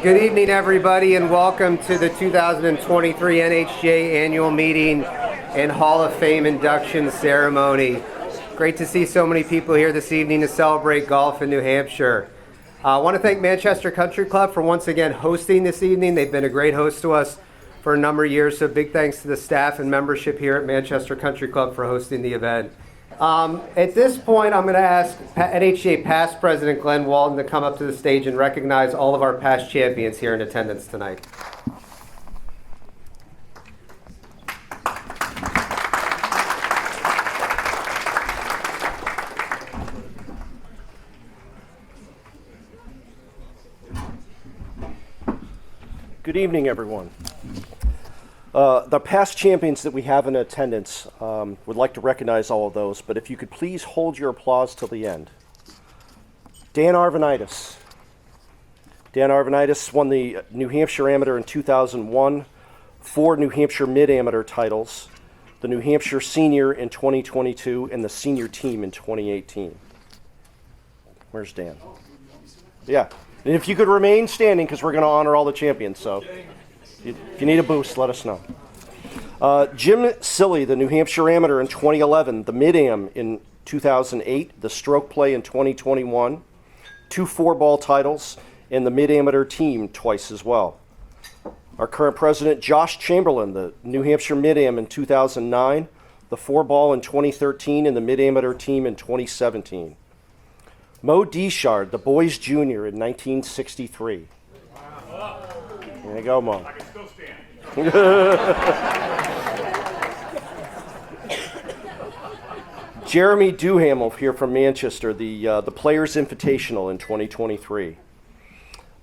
Good evening, everybody, and welcome to the 2023 NHJ Annual Meeting and Hall of Fame Induction Ceremony. Great to see so many people here this evening to celebrate golf in New Hampshire. I want to thank Manchester Country Club for once again hosting this evening. They've been a great host to us for a number of years, so big thanks to the staff and membership here at Manchester Country Club for hosting the event. At this point, I'm going to ask NHJ past President Glenn Walton to come up to the stage and recognize all of our past champions here in attendance tonight. Good evening, everyone. The past champions that we have in attendance, would like to recognize all of those, but if you could please hold your applause till the end. Dan Arvanitis. Dan Arvanitis won the New Hampshire Amateur in 2001, 4 New Hampshire Mid-Amateur titles, the New Hampshire Senior in 2022, and the Senior Team in 2018. Where's Dan? Yeah. And if you could remain standing, because we're going to honor all the champions, so if you need a boost, let us know. Jim Silly, the New Hampshire Amateur in 2011, the Mid-Am in 2008, the Stroke Play in 2021, 2 4-ball titles, and the Mid-Amateur Team twice as well. Our current president, Josh Chamberlain, the New Hampshire Mid-Am in 2009, the 4-ball in 2013, and the Mid-Amateur Team in 2017. Mo Deshard, the Boys Junior in 1963. There you go, Mo. I can still stand. Jeremy Duhamel here from Manchester, the Players Invitational in 2023.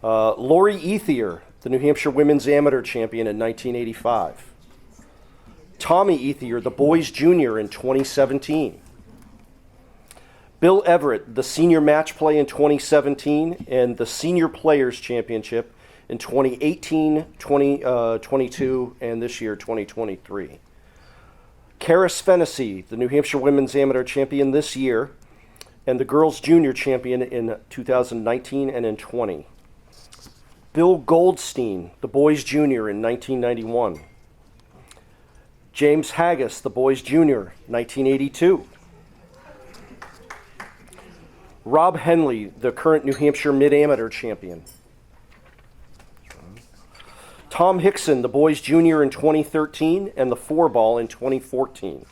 Lori Ethier, the New Hampshire Women's Amateur Champion in 1985. Tommy Ethier, the Boys Junior in 2017. Bill Everett, the Senior Match Play in 2017 and the Senior Players Championship in 2018, 2022, and this year, 2023. Karis Fennessy, the New Hampshire Women's Amateur Champion this year, and the Girls Junior Champion in 2019 and in 20. Bill Goldstein, the Boys Junior in 1991. James Haggis, the Boys Junior, 1982. Rob Henley, the current New Hampshire Mid-Amateur Champion. Tom Hickson, the Boys Junior in 2013 and the 4-ball in 2014.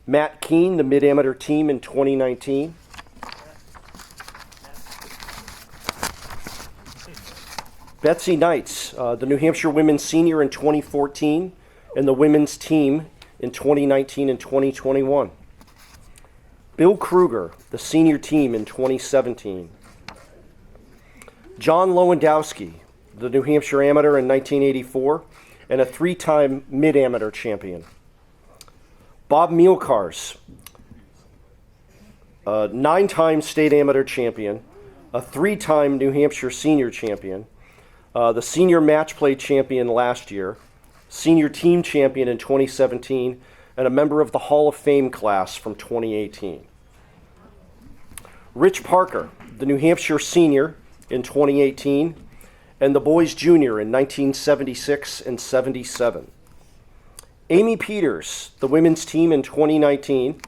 Matt Keene, the Mid-Amateur Team in 2019. Betsy Knights, the New Hampshire Women's Senior in 2014 and the Women's Team in 2019 and 2021. Bill Kruger, the Senior Team in 2017. John Lewandowski, the New Hampshire Amateur in 1984, and a 3-time Mid-Amateur Champion. Bob Mielkars, a 9-time State Amateur Champion, a 3-time New Hampshire Senior Champion, the Senior Match Play Champion last year, Senior Team Champion in 2017, and a member of the Hall of Fame class from 2018. Rich Parker, the New Hampshire Senior in 2018, and the Boys Junior in 1976 and 77. Amy Peters, the Women's Team in 2019,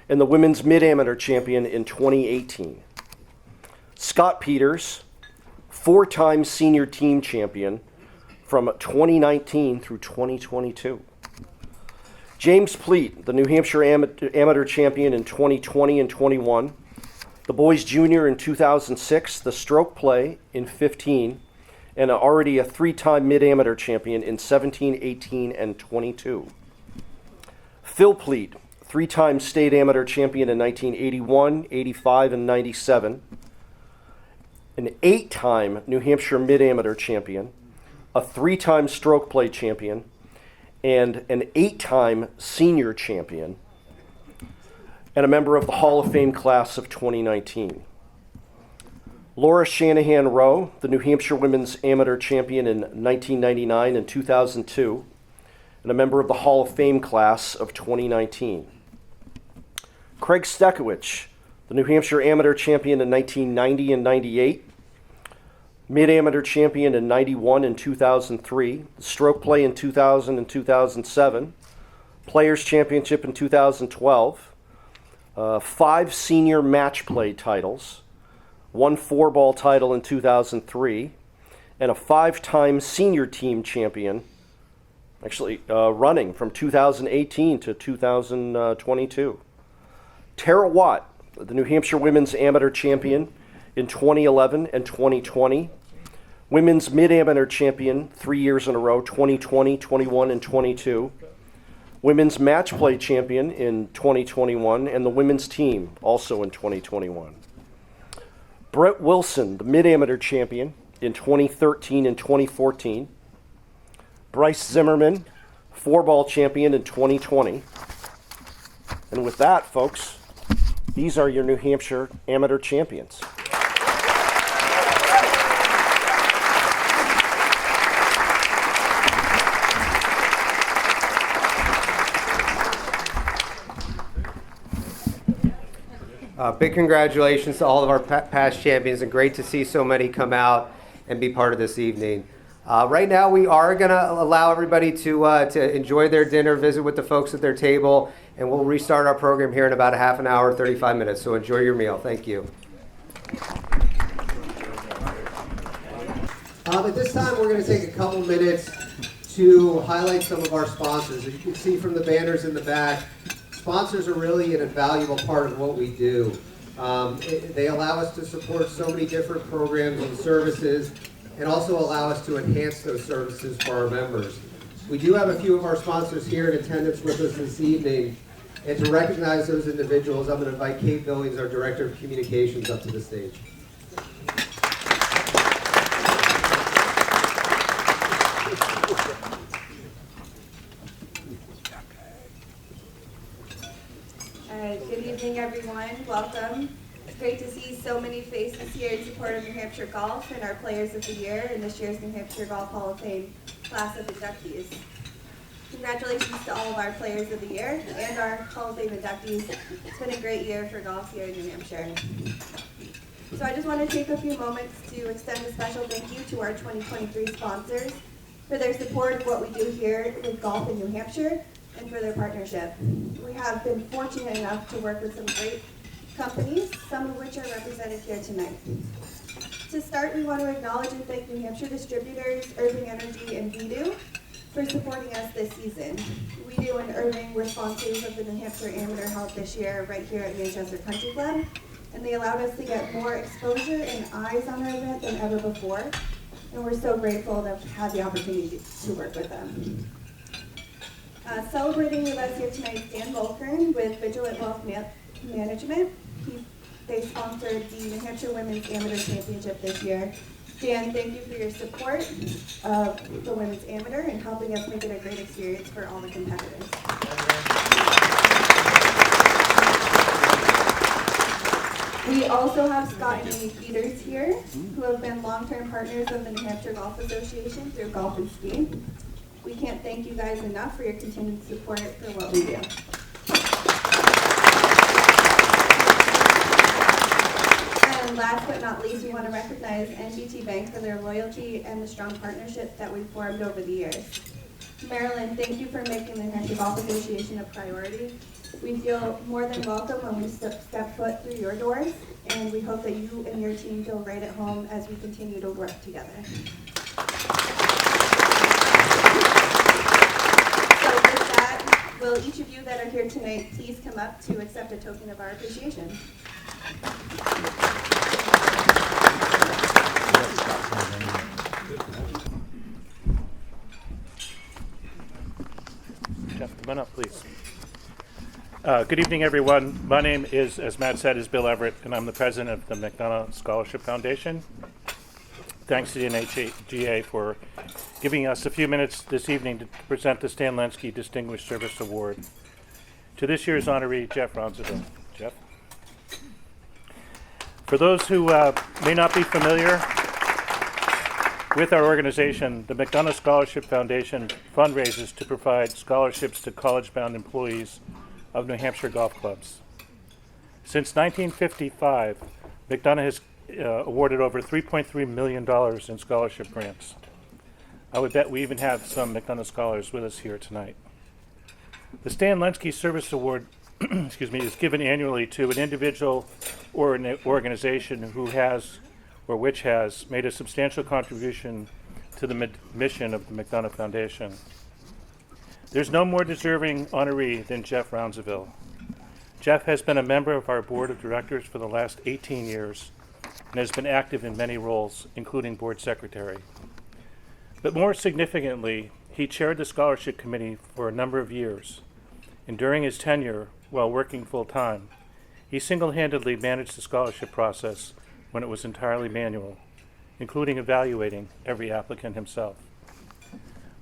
and the Women's Mid-Amateur Champion in 2018. Scott Peters, 4-time Senior Team Champion from 2019 through 2022. James Pleat, the New Hampshire Amateur Champion in 2020 and 21, the Boys Junior in 2006, the Stroke Play in 15, and already a 3-time Mid-Amateur Champion in 17, 18, and 22. Phil Pleat, 3-time State Amateur Champion in 1981, 85, and 97, an 8-time New Hampshire Mid-Amateur Champion, a 3-time Stroke Play Champion, and an 8-time Senior Champion, and a member of the Hall of Fame class of 2019. Laura Shanahan Rowe, the New Hampshire Women's Amateur Champion in 1999 and 2002, and a member of the Hall of Fame class of 2019. Craig Stekowicz, the New Hampshire Amateur Champion in 1990 and 98, Mid-Amateur Champion in 91 and 2003, Stroke Play in 2000 and 2007, Players Championship in 2012, 5 Senior Match Play titles, 1 4-ball title in 2003, and a 5-time Senior Team Champion, actually running from 2018 to 2022. Tara Watt, the New Hampshire Women's Amateur Champion in 2011 and 2020. Women's Mid-Amateur Champion 3 years in a row, 2020, 21, and 22. Women's Match Play Champion in 2021, and the Women's Team also in 2021. Brett Wilson, the Mid-Amateur Champion in 2013 and 2014. Bryce Zimmerman, 4-ball champion in 2020. And with that, folks, these are your New Hampshire Amateur Champions. Big congratulations to all of our past champions, and great to see so many come out and be part of this evening. Right now, we are going to allow everybody to enjoy their dinner, visit with the folks at their table, and we'll restart our program here in about a half an hour, 35 minutes. So enjoy your meal. Thank you. At this time, we're going to take a couple minutes to highlight some of our sponsors. As you can see from the banners in the back, sponsors are really an invaluable part of what we do. They allow us to support so many different programs and services, and also allow us to enhance those services for our members. We do have a few of our sponsors here in attendance with us this evening, and to recognize those individuals, I'm going to invite Kate Billings, our Director of Communications, up to the stage. Good evening, everyone. Welcome. It's great to see so many faces here in support of New Hampshire Golf and our Players of the Year in this year's New Hampshire Golf Hall of Fame class of inductees. Congratulations to all of our Players of the Year and our Hall of Fame inductees. It's been a great year for golf here in New Hampshire. So I just want to take a few moments to extend a special thank you to our 2023 sponsors for their support of what we do here with golf in New Hampshire and for their partnership. We have been fortunate enough to work with some great companies, some of which are represented here tonight. To start, we want to acknowledge and thank New Hampshire distributors, Irving Energy, and Vidu for supporting us this season. Vidu and Irving were sponsors of the New Hampshire Amateur held this year right here at Manchester Country Club, and they allowed us to get more exposure and eyes on our event than ever before, and we're so grateful to have the opportunity to work with them. Celebrating with us here tonight is Dan Volkern with Vigilant Wealth Management. They sponsored the New Hampshire Women's Amateur Championship this year. Dan, thank you for your support of the Women's Amateur and helping us make it a great experience for all the competitors. We also have Scott and Amy Peters here, who have been long-term partners of the New Hampshire Golf Association through Golf and Ski. We can't thank you guys enough for your continued support for what we do. And last but not least, we want to recognize NBT Bank for their loyalty and the strong partnership that we've formed over the years. Marilyn, thank you for making the New Hampshire Golf Association a priority. We feel more than welcome when we step foot through your doors, and we hope that you and your team feel right at home as we continue to work together. Will each of you that are here tonight please come up to accept a token of our appreciation? Jeff, come on up, please. Good evening, everyone. My name is, as Matt said, is Bill Everett, and I'm the president of the McDonough Scholarship Foundation. Thanks to the NHGA for giving us a few minutes this evening to present the Stan Lenski Distinguished Service Award to this year's honoree, Jeff Ronzaville. Jeff? For those who may not be familiar with our organization, the McDonough Scholarship Foundation fundraises to provide scholarships to college-bound employees of New Hampshire golf clubs. Since 1955, McDonough awarded over $3.3 million in scholarship grants. I would bet we even have some McDonough scholars with us here tonight. The Stan Lenski Service Award is given annually to an individual or an organization who has or which has made a substantial contribution to the mission of the McDonough Foundation. There's no more deserving honoree than Jeff Rounsaville. Jeff has been a member of our board of directors for the last 18 years and has been active in many roles, including board secretary. But more significantly, he chaired the scholarship committee for a number of years, and during his tenure, while working full-time, he single-handedly managed the scholarship process when it was entirely manual, including evaluating every applicant himself.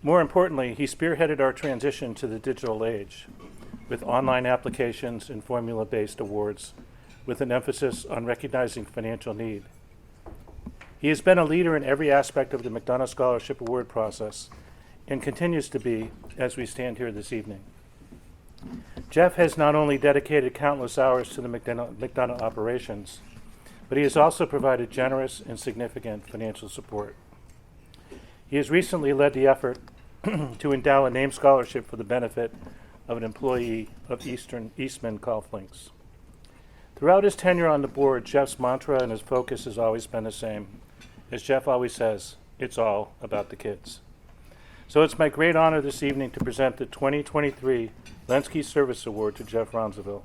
More importantly, he spearheaded our transition to the digital age, with online applications and formula-based awards, with an emphasis on recognizing financial need. He has been a leader in every aspect of the McDonough Scholarship Award process and continues to be as we stand here this evening. Jeff has not only dedicated countless hours to the McDonough operations, but he has also provided generous and significant financial support. He has recently led the effort to endow a named scholarship for the benefit of an employee of Eastman Golf Links. Throughout his tenure on the board, Jeff's mantra and his focus has always been the same. As Jeff always says, it's all about the kids. So it's my great honor this evening to present the 2023 Lenski Service Award to Jeff Rounsaville.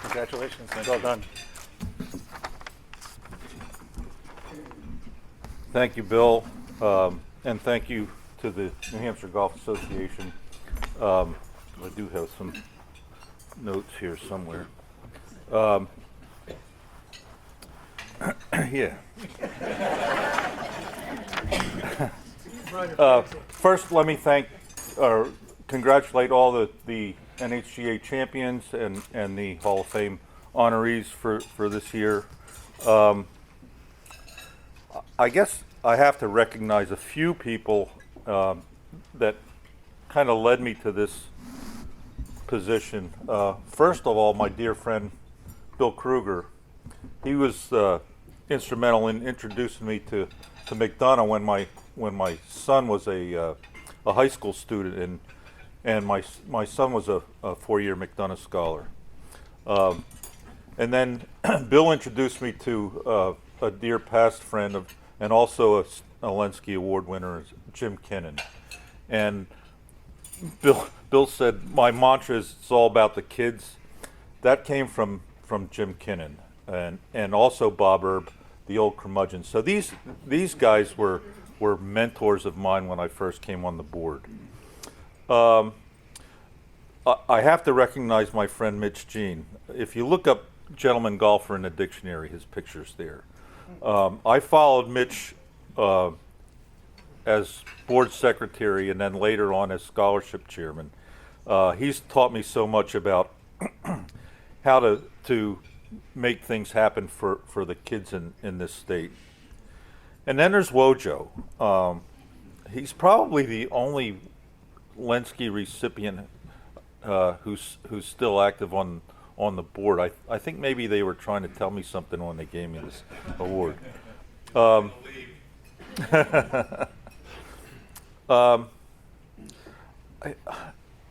Congratulations. Well done. Thank you, Bill, and thank you to the New Hampshire Golf Association. I do have some notes here somewhere. Yeah. First, let me thank or congratulate all the NHGA champions and the Hall of Fame honorees for this year. I guess I have to recognize a few people that kind of led me to this position. First of all, my dear friend Bill Kruger. He was instrumental in introducing me to McDonough when my son was a high school student, and my son was a 4-year McDonough scholar. And then Bill introduced me to a dear past friend and also a Lenski Award winner, Jim Kinnon. And Bill said, my mantra is it's all about the kids. That came from Jim Kinnon and also Bob Erb, the old curmudgeon. So these guys were mentors of mine when I first came on the board. I have to recognize my friend Mitch Jean. If you look up gentleman golfer in the dictionary, his picture's there. I followed Mitch as board secretary and then later on as scholarship chairman. He's taught me so much about how to make things happen for the kids in this state. And then there's Wojo. He's probably the only Lenski recipient who's still active on the board. I think maybe they were trying to tell me something when they gave me this award.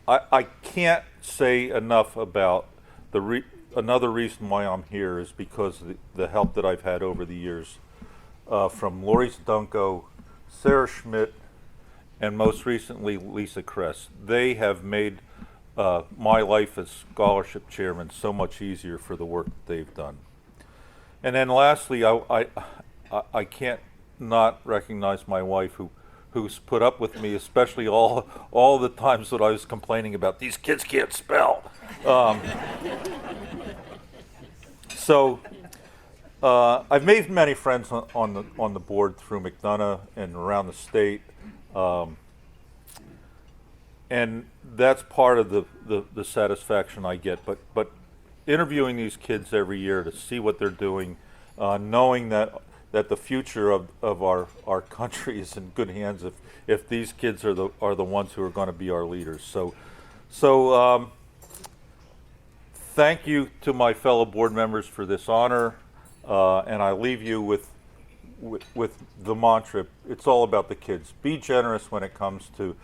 I can't say enough about another reason why I'm here is because of the help that I've had over the years from Lori Zdunko, Sarah Schmidt, and most recently Lisa Kress. They have made my life as scholarship chairman so much easier for the work that they've done. And then lastly, I can't not recognize my wife who's put up with me, especially all the times that I was complaining about these kids can't spell. So I've made many friends on the board through McDonough and around the state. And that's part of the satisfaction I get. But interviewing these kids every year to see what they're doing, knowing that that the future of our country is in good hands if these kids are the ones who are going to be our leaders. So thank you to my fellow board members for this honor, and I leave you with the mantra: it's all about the kids. Be generous when it comes to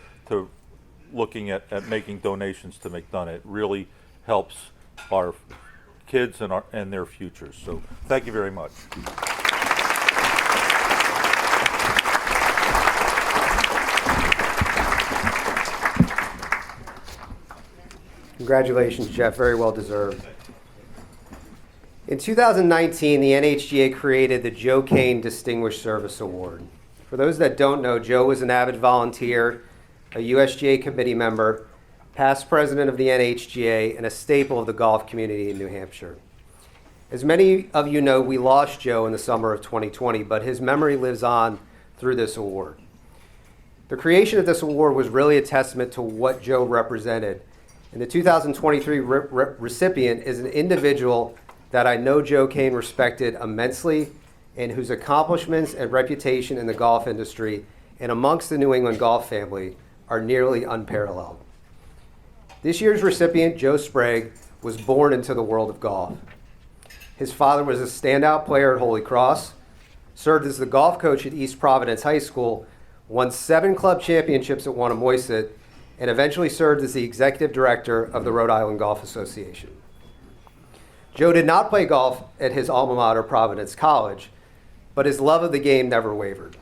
looking at making donations to McDonough. It really helps our kids and their futures. So thank you very much. Congratulations, Jeff. Very well deserved. In 2019, the NHGA created the Joe Kane Distinguished Service Award. For those that don't know, Joe was an avid volunteer, a USGA committee member, past president of the NHGA, and a staple of the golf community in New Hampshire. As many of you know, we lost Joe in the summer of 2020, but his memory lives on through this award. The creation of this award was really a testament to what Joe represented. And the 2023 recipient is an individual that I know Joe Kane respected immensely and whose accomplishments and reputation in the golf industry and amongst the New England golf family are nearly unparalleled. This year's recipient, Joe Sprague, was born into the world of golf. His father was a standout player at Holy Cross, served as the golf coach at East Providence High School, won 7 club championships at Wannamoisett, and eventually served as the executive director of the Rhode Island Golf Association. Joe did not play golf at his alma mater, Providence College, but his love of the game never wavered.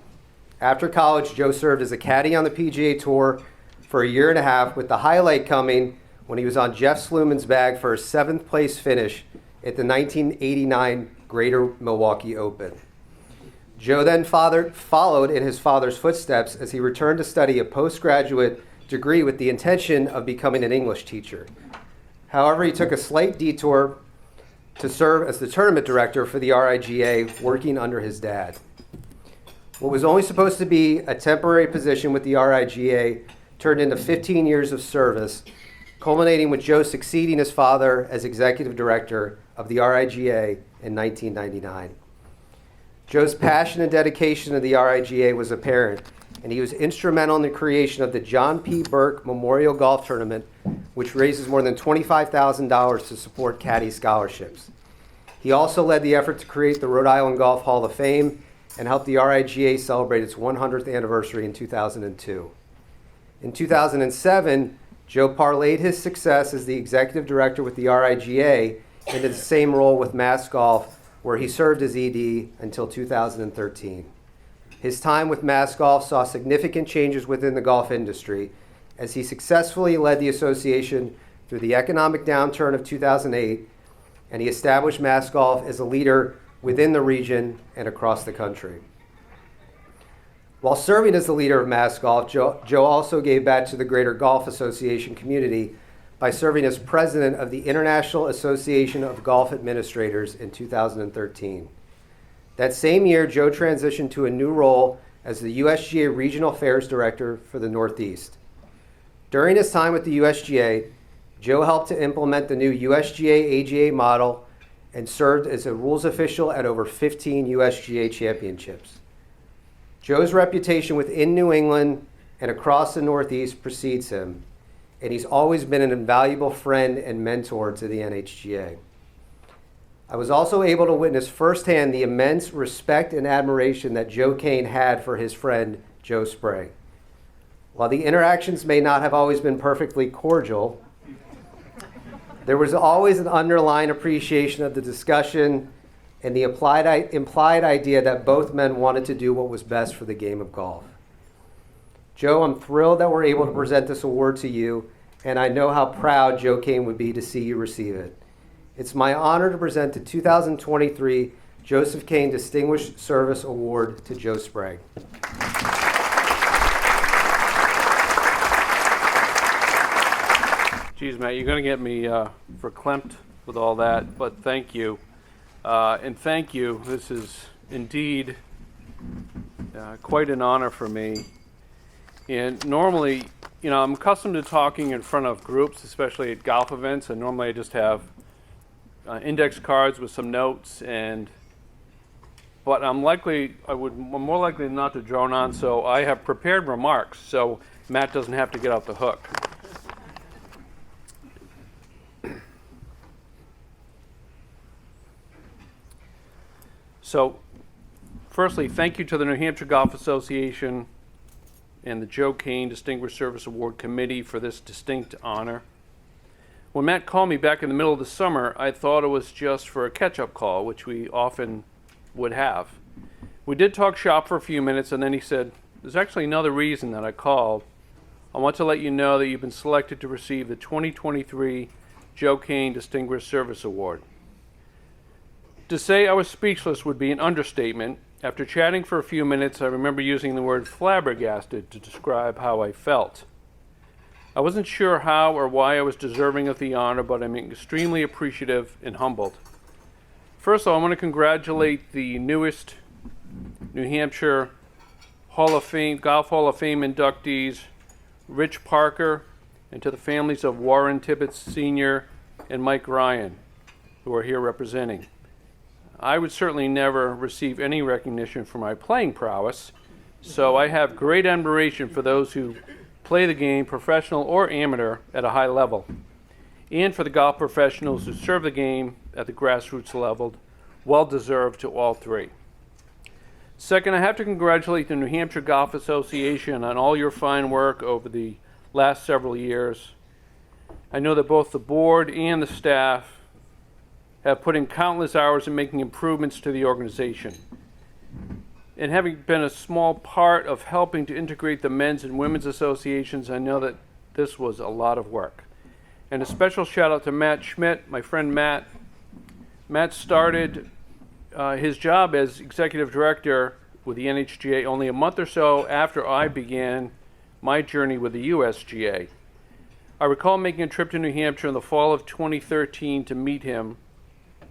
After college, Joe served as a caddy on the PGA Tour for a year and a half, with the highlight coming when he was on Jeff Sluman's bag for a 7th place finish at the 1989 Greater Milwaukee Open. Joe then followed in his father's footsteps as he returned to study a postgraduate degree with the intention of becoming an English teacher. However, he took a slight detour to serve as the tournament director for the RIGA, working under his dad. What was only supposed to be a temporary position with the RIGA turned into 15 years of service, culminating with Joe succeeding his father as executive director of the RIGA in 1999. Joe's passion and dedication to the RIGA was apparent, and he was instrumental in the creation of the John P. Burke Memorial Golf Tournament, which raises more than $25,000 to support caddy scholarships. He also led the effort to create the Rhode Island Golf Hall of Fame and helped the RIGA celebrate its 100th anniversary in 2002. In 2007, Joe parlayed his success as the executive director with the RIGA into the same role with Mass Golf, where he served as ED until 2013. His time with Mass Golf saw significant changes within the golf industry as he successfully led the association through the economic downturn of 2008, and he established Mass Golf as a leader within the region and across the country. While serving as the leader of Mass Golf, Joe also gave back to the Greater Golf Association community by serving as president of the International Association of Golf Administrators in 2013. That same year, Joe transitioned to a new role as the USGA Regional Affairs Director for the Northeast. During his time with the USGA, Joe helped to implement the new USGA AGA model and served as a rules official at over 15 USGA championships. Joe's reputation within New England and across the Northeast precedes him, and he's always been an invaluable friend and mentor to the NHGA. I was also able to witness firsthand the immense respect and admiration that Joe Kane had for his friend, Joe Sprague. While the interactions may not have always been perfectly cordial, there was always an underlying appreciation of the discussion and the implied idea that both men wanted to do what was best for the game of golf. Joe, I'm thrilled that we're able to present this award to you, and I know how proud Joe Kane would be to see you receive it. It's my honor to present the 2023 Joseph Kane Distinguished Service Award to Joe Sprague. Geez, Matt, you're going to get me verklempt with all that, but thank you. And thank you. This is indeed quite an honor for me. And normally, I'm accustomed to talking in front of groups, especially at golf events, and normally I just have index cards with some notes and but I'm more likely not to drone on, so I have prepared remarks, so Matt doesn't have to get out the hook. So, firstly, thank you to the New Hampshire Golf Association and the Joe Kane Distinguished Service Award Committee for this distinct honor. When Matt called me back in the middle of the summer, I thought it was just for a catch-up call, which we often would have. We did talk shop for a few minutes, and then he said, "There's actually another reason that I called. I want to let you know that you've been selected to receive the 2023 Joe Kane Distinguished Service Award." To say I was speechless would be an understatement. After chatting for a few minutes, I remember using the word flabbergasted to describe how I felt. I wasn't sure how or why I was deserving of the honor, but I'm extremely appreciative and humbled. First of all, I want to congratulate the newest New Hampshire Golf Hall of Fame inductees, Rich Parker, and to the families of Warren Tibbetts Sr. and Mike Ryan, who are here representing. I would certainly never receive any recognition for my playing prowess, so I have great admiration for those who play the game, professional or amateur, at a high level, and for the golf professionals who serve the game at the grassroots level. Well deserved to all three. Second, I have to congratulate the New Hampshire Golf Association on all your fine work over the last several years. I know that both the board and the staff have put in countless hours in making improvements to the organization. And having been a small part of helping to integrate the men's and women's associations, I know that this was a lot of work. And a special shout out to Matt Schmidt, my friend Matt. Matt started his job as executive director with the NHGA only a month or so after I began my journey with the USGA. I recall making a trip to New Hampshire in the fall of 2013 to meet him.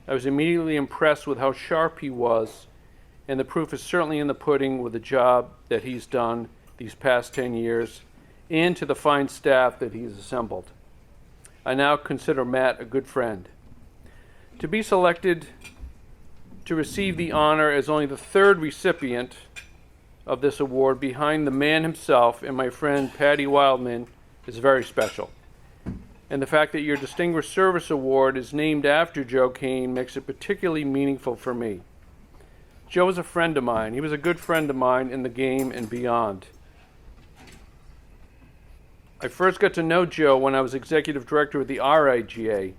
I was immediately impressed with how sharp he was, and the proof is certainly in the pudding with the job that he's done these past 10 years, and to the fine staff that he's assembled. I now consider Matt a good friend. To be selected to receive the honor as only the third recipient of this award behind the man himself and my friend Patty Wildman is very special. And the fact that your Distinguished Service Award is named after Joe Kane makes it particularly meaningful for me. Joe is a friend of mine. He was a good friend of mine in the game and beyond. I first got to know Joe when I was executive director of the RIGA.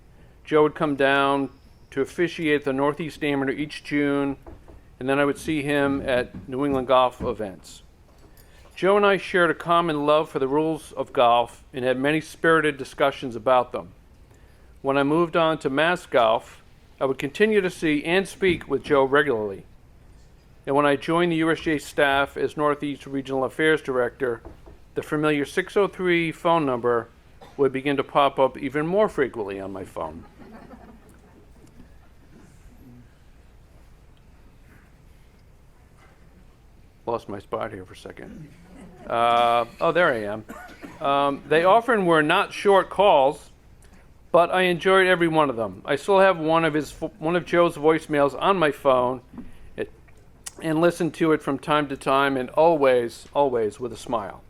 Joe would come down to officiate the Northeast Amateur each June, and then I would see him at New England golf events. Joe and I shared a common love for the rules of golf and had many spirited discussions about them. When I moved on to Mass Golf, I would continue to see and speak with Joe regularly. And when I joined the USGA staff as Northeast Regional Affairs Director, the familiar 603 phone number would begin to pop up even more frequently on my phone. Lost my spot here for a second. There I am. They often were not short calls, but I enjoyed every one of them. I still have one of Joe's voicemails on my phone, and listen to it from time to time, and always with a smile.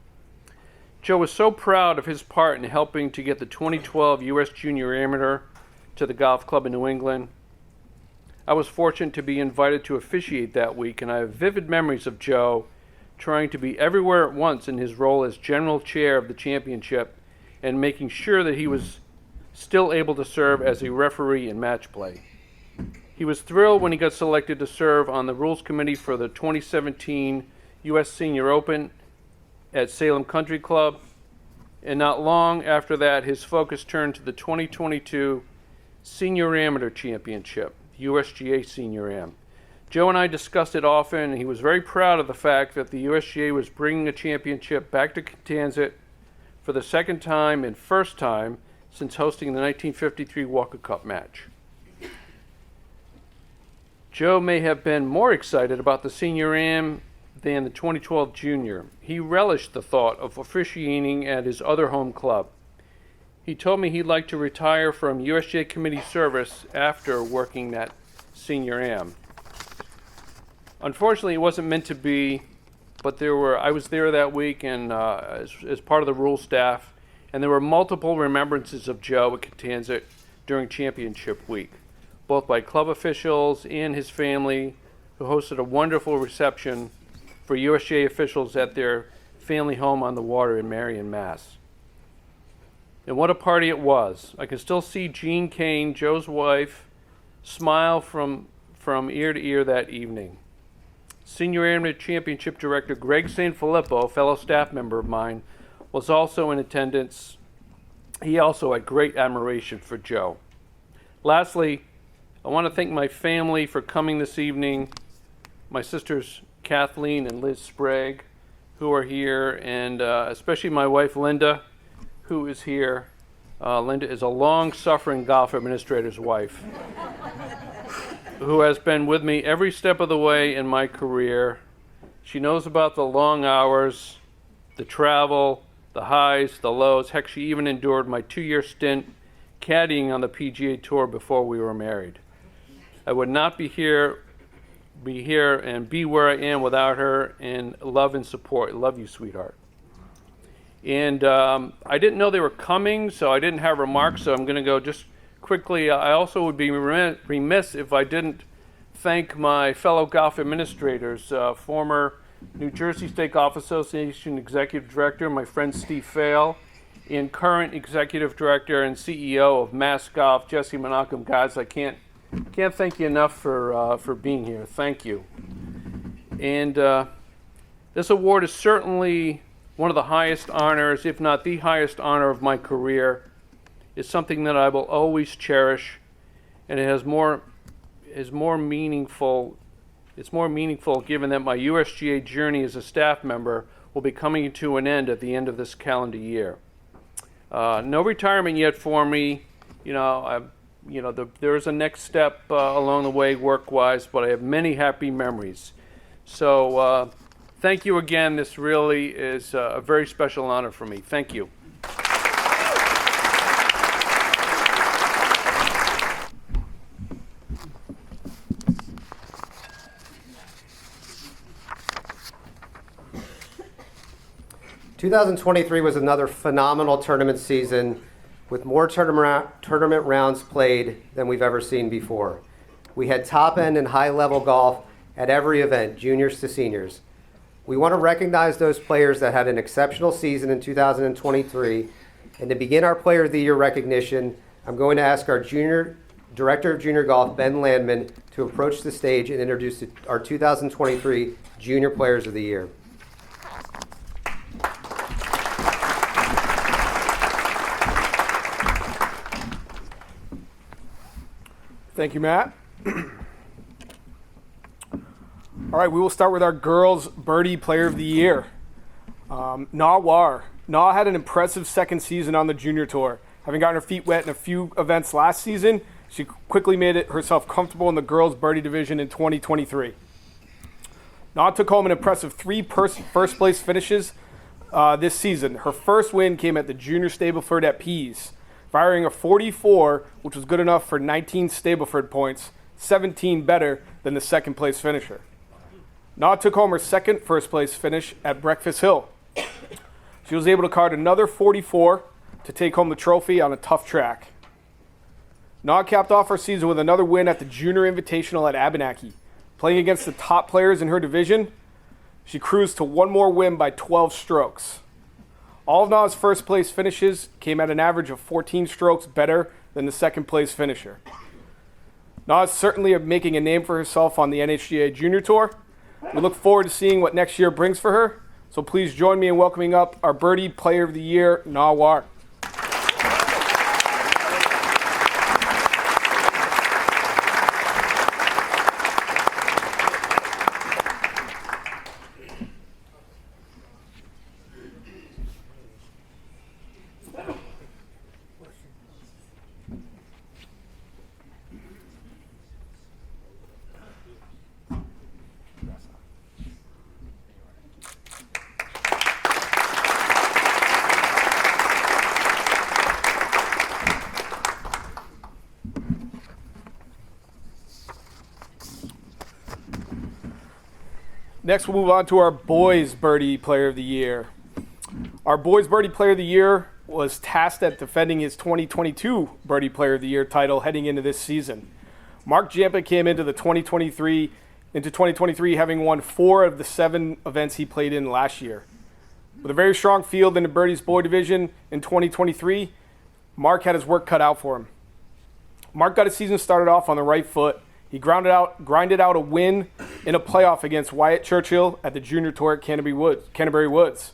Joe was so proud of his part in helping to get the 2012 U.S. Junior Amateur to the Golf Club in New England. I was fortunate to be invited to officiate that week, and I have vivid memories of Joe trying to be everywhere at once in his role as general chair of the championship and making sure that he was still able to serve as a referee in match play. He was thrilled when he got selected to serve on the rules committee for the 2017 U.S. Senior Open at Salem Country Club, and not long after that, his focus turned to the 2022 Senior Amateur Championship, USGA Senior Am. Joe and I discussed it often, and he was very proud of the fact that the USGA was bringing a championship back to Kansas for the second time and first time since hosting the 1953 Walker Cup match. Joe may have been more excited about the Senior Am than the 2012 Junior. He relished the thought of officiating at his other home club. He told me he'd like to retire from USGA committee service after working that Senior Am. Unfortunately, it wasn't meant to be, but I was there that week and as part of the rule staff, and there were multiple remembrances of Joe at Catanzas during championship week, both by club officials and his family, who hosted a wonderful reception for USGA officials at their family home on the water in Marion, Mass. And what a party it was. I can still see Jean Kane, Joe's wife, smile from ear to ear that evening. Senior Airman Championship Director Greg St. Filippo, a fellow staff member of mine, was also in attendance. He also had great admiration for Joe. Lastly, I want to thank my family for coming this evening, my sisters Kathleen and Liz Sprague, who are here, and especially my wife Linda, who is here. Linda is a long-suffering golf administrator's wife who has been with me every step of the way in my career. She knows about the long hours, the travel, the highs, the lows. Heck, she even endured my 2-year stint caddying on the PGA Tour before we were married. I would not be here and be where I am without her, and love and support. Love you, sweetheart. And I didn't know they were coming, so I didn't have remarks, so I'm going to go just quickly. I also would be remiss if I didn't thank my fellow golf administrators, former New Jersey State Golf Association Executive Director, my friend Steve Fail, and current Executive Director and CEO of Mass Golf, Jesse Menachem. Guys, I can't thank you enough for being here. Thank you. And this award is certainly one of the highest honors, if not the highest honor of my career. It's something that I will always cherish, and it is more meaningful. It's more meaningful given that my USGA journey as a staff member will be coming to an end at the end of this calendar year. No retirement yet for me. There is a next step along the way work-wise, but I have many happy memories. So thank you again. This really is a very special honor for me. Thank you. – 2023 was another phenomenal tournament season with more tournament rounds played than we've ever seen before. We had top-end and high-level golf at every event, juniors to seniors. We want to recognize those players that had an exceptional season in 2023. And to begin our Player of the Year recognition, I'm going to ask our Director of Junior Golf, Ben Landman, to approach the stage and introduce our 2023 Junior Players of the Year. Thank you, Matt. All right, we will start with our girls' birdie player of the year. Na War. Na had an impressive second season on the junior tour. Having gotten her feet wet in a few events last season, she quickly made it herself comfortable in the girls' birdie division in 2023. Na took home an impressive 3 first place finishes this season. Her first win came at the Junior Stableford at Pease, firing a 44, which was good enough for 19 Stableford points, 17 better than the second place finisher. Na took home her second first place finish at Breakfast Hill. She was able to card another 44 to take home the trophy on a tough track. Na capped off her season with another win at the Junior Invitational at Abenaki. Playing against the top players in her division, she cruised to one more win by 12 strokes. All of Na's first place finishes came at an average of 14 strokes better than the second place finisher. Na is certainly making a name for herself on the NHGA Junior Tour. We look forward to seeing what next year brings for her. So please join me in welcoming up our birdie player of the year, Na War. Next, we'll move on to our Boys Birdie Player of the Year. Our Boys Birdie Player of the Year was tasked at defending his 2022 Birdie Player of the Year title heading into this season. Mark Jampa came into 2023 having won 4 of the 7 events he played in last year. With a very strong field in the Birdies Boy Division in 2023, Mark had his work cut out for him. Mark got his season started off on the right foot. He grinded out a win in a playoff against Wyatt Churchill at the Junior Tour at Canterbury Woods.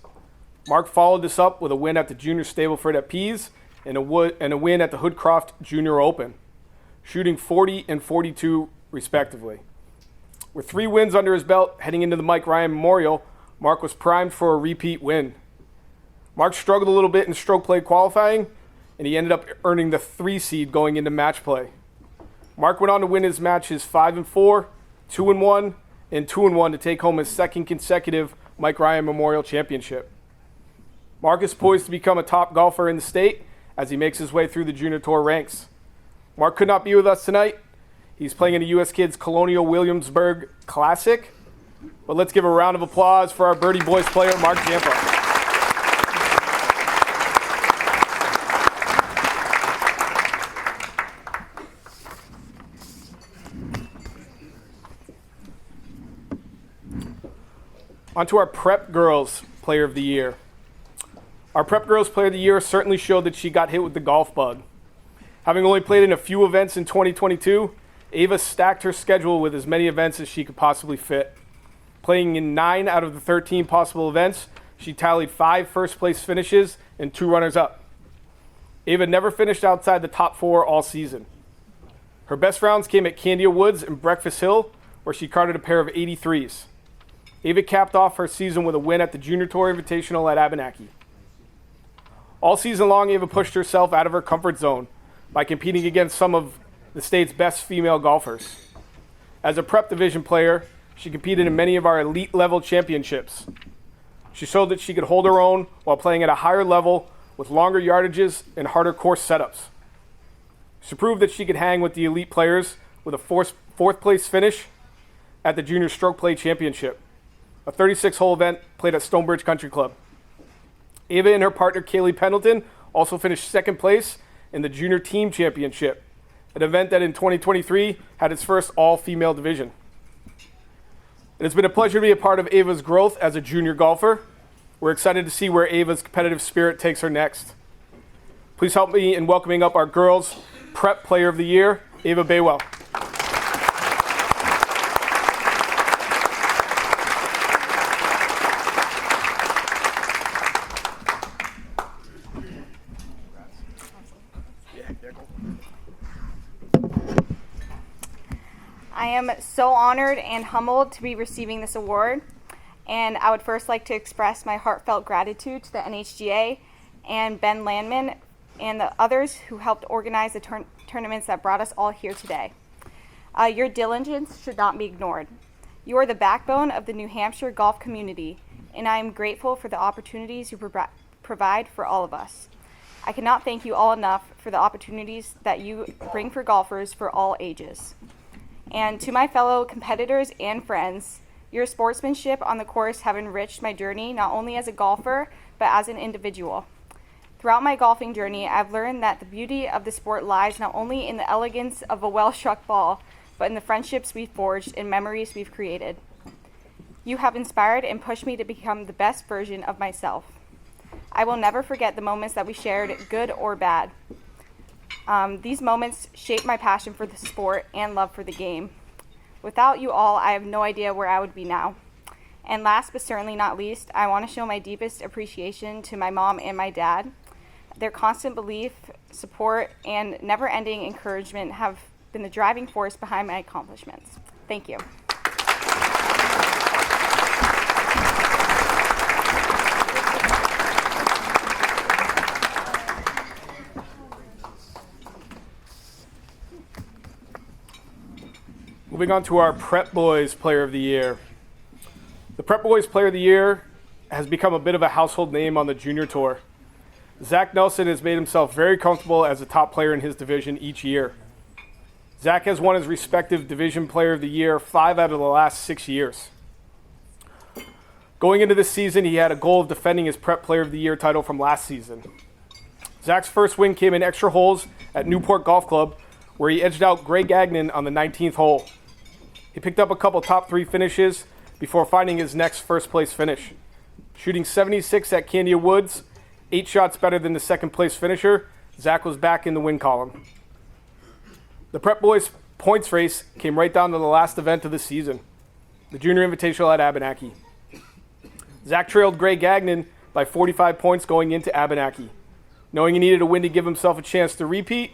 Mark followed this up with a win at the Junior Stableford at Pease and a win at the Hoodcroft Junior Open, shooting 40 and 42 respectively. With 3 wins under his belt heading into the Mike Ryan Memorial, Mark was primed for a repeat win. Mark struggled a little bit in stroke play qualifying, and he ended up earning the 3 seed going into match play. Mark went on to win his matches 5-4, 2-1, and 2-1 to take home his 2nd consecutive Mike Ryan Memorial Championship. Mark is poised to become a top golfer in the state as he makes his way through the Junior Tour ranks. Mark could not be with us tonight. He's playing in the U.S. Kids Colonial Williamsburg Classic. But let's give a round of applause for our Birdie Boys player, Mark Jampa. On to our Prep Girls Player of the Year. Our Prep Girls Player of the Year certainly showed that she got hit with the golf bug. Having only played in a few events in 2022, Ava stacked her schedule with as many events as she could possibly fit. Playing in 9 out of the 13 possible events, she tallied 5 first-place finishes and 2 runners-up. Ava never finished outside the top 4 all season. Her best rounds came at Candia Woods and Breakfast Hill, where she carded a pair of 83s. Ava capped off her season with a win at the Junior Tour Invitational at Abenaki. All season long, Ava pushed herself out of her comfort zone by competing against some of the state's best female golfers. As a prep division player, she competed in many of our elite level championships. She showed that she could hold her own while playing at a higher level with longer yardages and harder course setups. She proved that she could hang with the elite players with a fourth place finish at the Junior Stroke Play Championship, a 36-hole event played at Stonebridge Country Club. Ava and her partner Kaylee Pendleton also finished 2nd place in the Junior Team Championship, an event that in 2023 had its first all-female division. It has been a pleasure to be a part of Ava's growth as a junior golfer. We're excited to see where Ava's competitive spirit takes her next. Please help me in welcoming up our Girls Prep Player of the Year, Ava Baywell. I am so honored and humbled to be receiving this award, and I would first like to express my heartfelt gratitude to the NHGA and Ben Landman and the others who helped organize the tournaments that brought us all here today. Your diligence should not be ignored. You are the backbone of the New Hampshire golf community, and I am grateful for the opportunities you provide for all of us. I cannot thank you all enough for the opportunities that you bring for golfers for all ages. And to my fellow competitors and friends, your sportsmanship on the course have enriched my journey not only as a golfer, but as an individual. Throughout my golfing journey, I've learned that the beauty of the sport lies not only in the elegance of a well-struck ball, but in the friendships we've forged and memories we've created. You have inspired and pushed me to become the best version of myself. I will never forget the moments that we shared, good or bad. These moments shaped my passion for the sport and love for the game. Without you all, I have no idea where I would be now. And last but certainly not least, I want to show my deepest appreciation to my mom and my dad. Their constant belief, support, and never-ending encouragement have been the driving force behind my accomplishments. Thank you. Moving on to our Prep Boys Player of the Year. The Prep Boys Player of the Year has become a bit of a household name on the Junior Tour. Zach Nelson has made himself very comfortable as a top player in his division each year. Zach has won his respective Division Player of the Year 5 out of the last 6 years. Going into this season, he had a goal of defending his Prep Player of the Year title from last season. Zach's first win came in extra holes at Newport Golf Club, where he edged out Greg Gagnon on the 19th hole. He picked up a couple top 3 finishes before finding his next first place finish. Shooting 76 at Candia Woods, 8 shots better than the second place finisher, Zach was back in the win column. The Prep Boys points race came right down to the last event of the season, the Junior Invitational at Abenaki. Zach trailed Greg Gagnon by 45 points going into Abenaki. Knowing he needed a win to give himself a chance to repeat,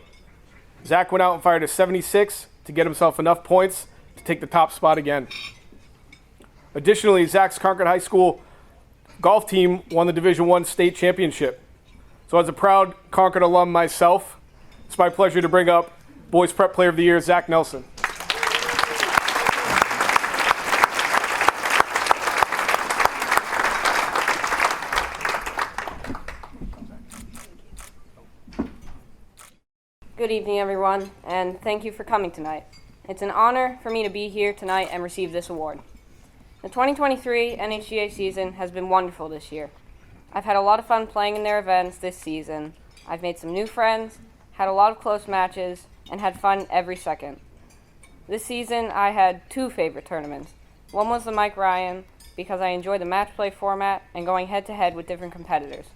Zach went out and fired a 76 to get himself enough points to take the top spot again. Additionally, Zach's Concord High School golf team won the Division I state championship. So as a proud Concord alum myself, it's my pleasure to bring up Boys Prep Player of the Year, Zach Nelson. Good evening, everyone, and thank you for coming tonight. It's an honor for me to be here tonight and receive this award. The 2023 NHGA season has been wonderful this year. I've had a lot of fun playing in their events this season. I've made some new friends, had a lot of close matches, and had fun every second. This season, I had 2 favorite tournaments. One was the Mike Ryan, because I enjoy the match play format and going head-to-head with different competitors.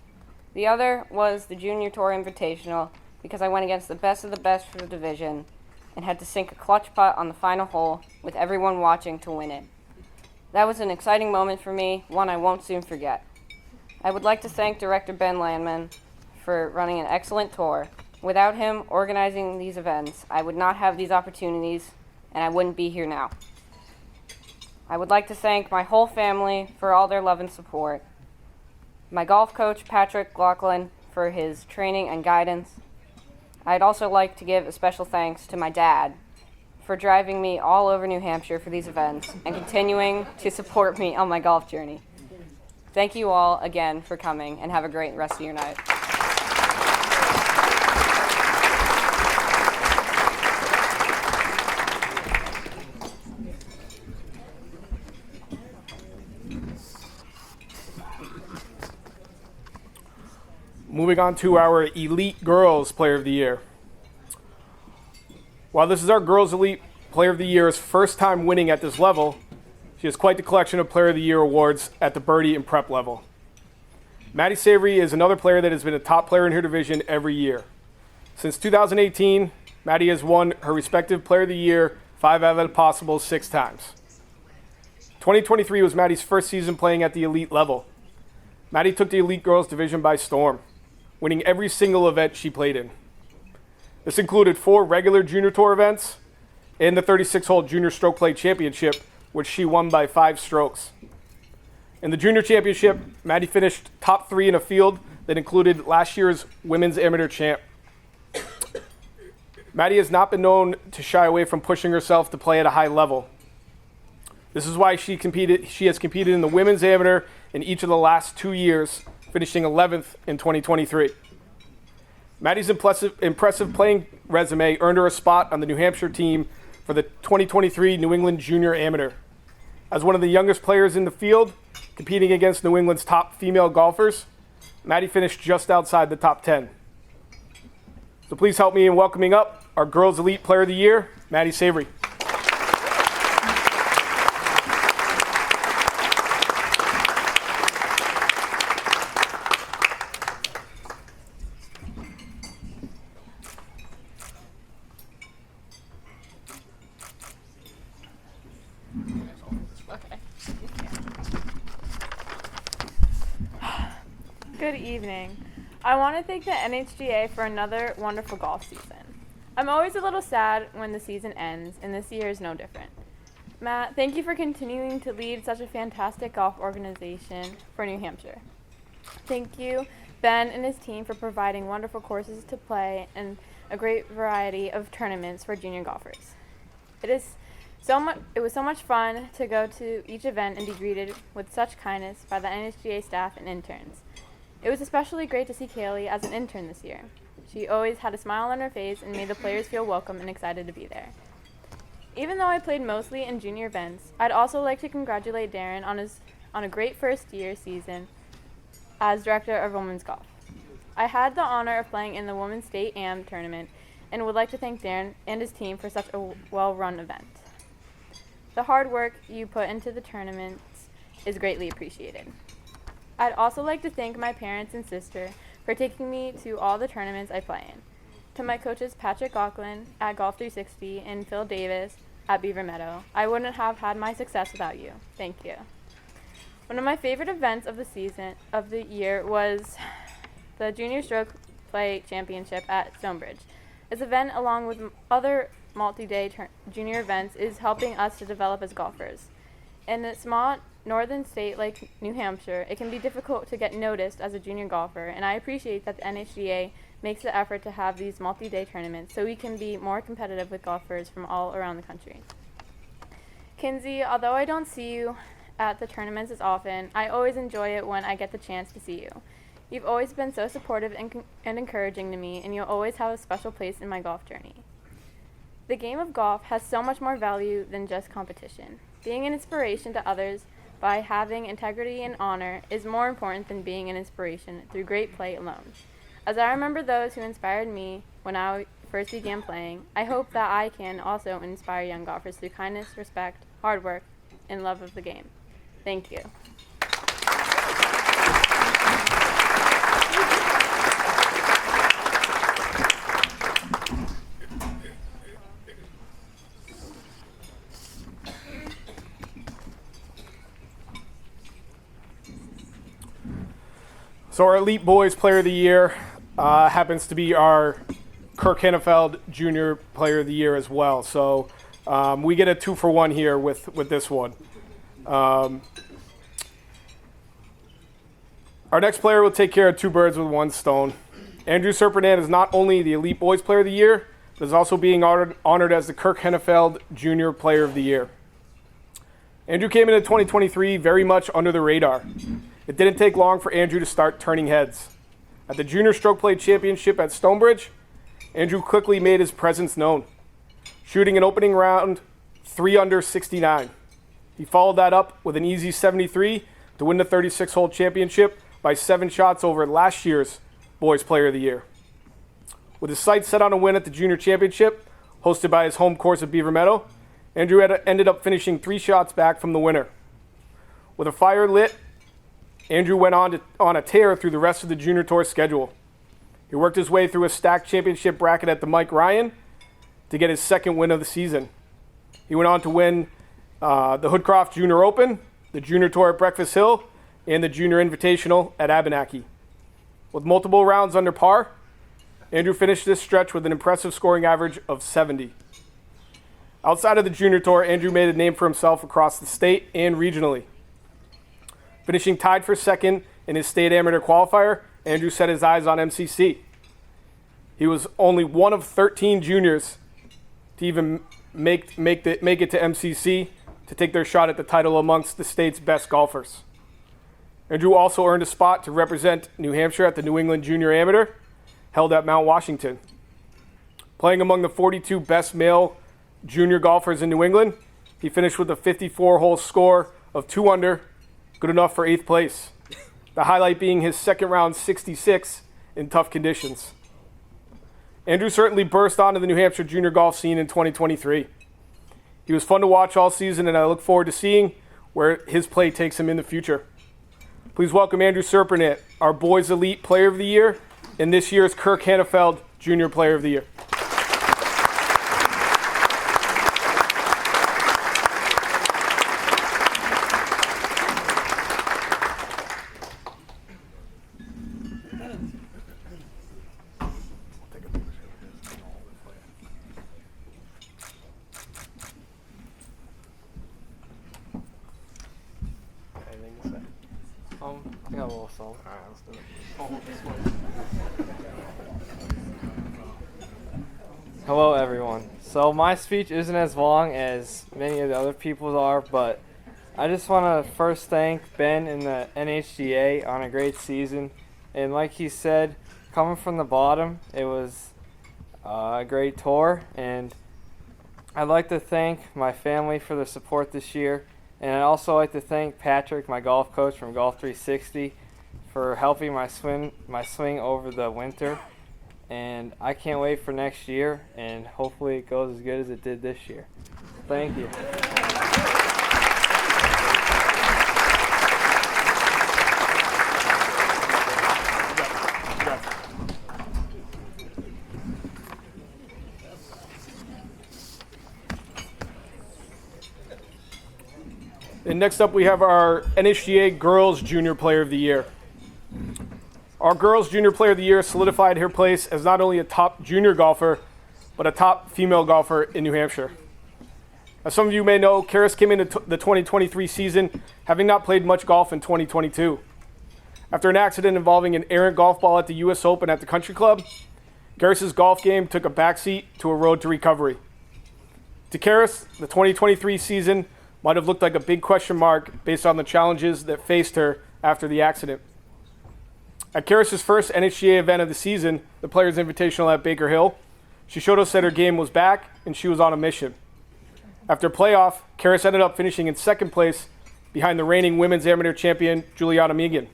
The other was the Junior Tour Invitational, because I went against the best of the best for the division and had to sink a clutch putt on the final hole with everyone watching to win it. That was an exciting moment for me, one I won't soon forget. I would like to thank Director Ben Landman for running an excellent tour. Without him organizing these events, I would not have these opportunities and I wouldn't be here now. I would like to thank my whole family for all their love and support, my golf coach, Patrick Laughlin, for his training and guidance. I'd also like to give a special thanks to my dad for driving me all over New Hampshire for these events and continuing to support me on my golf journey. Thank you all again for coming and have a great rest of your night. Moving on to our Elite Girls Player of the Year. While this is our Girls Elite Player of the Year's first time winning at this level, she has quite the collection of Player of the Year awards at the birdie and prep level. Maddie Savory is another player that has been a top player in her division every year. Since 2018, Maddie has won her respective Player of the Year 5 out of the possible 6 times. 2023 was Maddie's first season playing at the elite level. Maddie took the Elite Girls division by storm, winning every single event she played in. This included 4 regular Junior Tour events and the 36-hole Junior Stroke Play Championship, which she won by 5 strokes. In the Junior Championship, Maddie finished top 3 in a field that included last year's Women's Amateur Champ. Maddie has not been known to shy away from pushing herself to play at a high level. This is why she has competed in the Women's Amateur in each of the last 2 years, finishing 11th in 2023. Maddie's impressive playing resume earned her a spot on the New Hampshire team for the 2023 New England Junior Amateur. As one of the youngest players in the field, competing against New England's top female golfers, Maddie finished just outside the top 10. So please help me in welcoming up our Girls Elite Player of the Year, Maddie Savory. Good evening. I want to thank the NHGA for another wonderful golf season. I'm always a little sad when the season ends, and this year is no different. Matt, thank you for continuing to lead such a fantastic golf organization for New Hampshire. Thank you, Ben and his team, for providing wonderful courses to play and a great variety of tournaments for junior golfers. It was so much fun to go to each event and be greeted with such kindness by the NHGA staff and interns. It was especially great to see Kaylee as an intern this year. She always had a smile on her face and made the players feel welcome and excited to be there. Even though I played mostly in junior events, I'd also like to congratulate Darren on his on a great first year season as Director of Women's Golf. I had the honor of playing in the Women's State AM tournament and would like to thank Darren and his team for such a well-run event. The hard work you put into the tournaments is greatly appreciated. I'd also like to thank my parents and sister for taking me to all the tournaments I play in. To my coaches Patrick Gauquelin at Golf 360 and Phil Davis at Beaver Meadow, I wouldn't have had my success without you. Thank you. One of my favorite events of the year was the Junior Stroke Play Championship at Stonebridge. This event, along with other multi-day junior events, is helping us to develop as golfers. In a small northern state like New Hampshire, it can be difficult to get noticed as a junior golfer, and I appreciate that the NHGA makes the effort to have these multi-day tournaments so we can be more competitive with golfers from all around the country. Kinsey, although I don't see you at the tournaments as often, I always enjoy it when I get the chance to see you. You've always been so supportive and encouraging to me, and you'll always have a special place in my golf journey. The game of golf has so much more value than just competition. Being an inspiration to others by having integrity and honor is more important than being an inspiration through great play alone. As I remember those who inspired me when I first began playing, I hope that I can also inspire young golfers through kindness, respect, hard work, and love of the game. Thank you. So our Elite Boys Player of the Year happens to be our Kirk Hennefeld Junior Player of the Year as well. So we get a 2-for-1 here with this one. Our next player will take care of two birds with one stone. Andrew Serpernand is not only the Elite Boys Player of the Year, but is also being honored as the Kirk Hennefeld Junior Player of the Year. Andrew came into 2023 very much under the radar. It didn't take long for Andrew to start turning heads. At the Junior Stroke Play Championship at Stonebridge, Andrew quickly made his presence known, shooting an opening round 3 under 69. He followed that up with an easy 73 to win the 36-hole championship by 7 shots over last year's Boys Player of the Year. With his sights set on a win at the Junior Championship, hosted by his home course at Beaver Meadow, Andrew ended up finishing 3 shots back from the winner. With a fire lit, Andrew went on a tear through the rest of the Junior Tour schedule. He worked his way through a stacked championship bracket at the Mike Ryan to get his second win of the season. He went on to win the Hoodcroft Junior Open, the Junior Tour at Breakfast Hill, and the Junior Invitational at Abenaki. With multiple rounds under par, Andrew finished this stretch with an impressive scoring average of 70. Outside of the Junior Tour, Andrew made a name for himself across the state and regionally. Finishing tied for second in his state amateur qualifier, Andrew set his eyes on MCC. He was only one of 13 juniors to even make it to MCC to take their shot at the title amongst the state's best golfers. Andrew also earned a spot to represent New Hampshire at the New England Junior Amateur, held at Mount Washington. Playing among the 42 best male junior golfers in New England, he finished with a 54-hole score of 2 under, good enough for 8th place. The highlight being his second round 66 in tough conditions. Andrew certainly burst onto the New Hampshire junior golf scene in 2023. He was fun to watch all season, and I look forward to seeing where his play takes him in the future. Please welcome Andrew Serpernand, our Boys Elite Player of the Year, and this year's Kirk Hennefeld Junior Player of the Year. I got a little song. Alright, let's do it. Hello, everyone. So my speech isn't as long as many of the other people's are, but I just want to first thank Ben and the NHGA on a great season. And like he said, coming from the bottom, it was a great tour. And I'd like to thank my family for the support this year, And I'd also like to thank Patrick, my golf coach from Golf 360, for helping my swing over the winter. And I can't wait for next year, and hopefully it goes as good as it did this year. Thank you. And next up, we have our NHGA Girls Junior Player of the Year. Our Girls Junior Player of the Year solidified her place as not only a top junior golfer, but a top female golfer in New Hampshire. As some of you may know, Karis came into the 2023 season having not played much golf in 2022. After an accident involving an errant golf ball at the U.S. Open at the Country Club, Karis's golf game took a backseat to a road to recovery. To Karis, the 2023 season might have looked like a big question mark based on the challenges that faced her after the accident. At Karis's first NHGA event of the season, the Players Invitational at Baker Hill, she showed us that her game was back and she was on a mission. After playoff, Karis ended up finishing in second place behind the reigning women's amateur champion, Juliana Megan.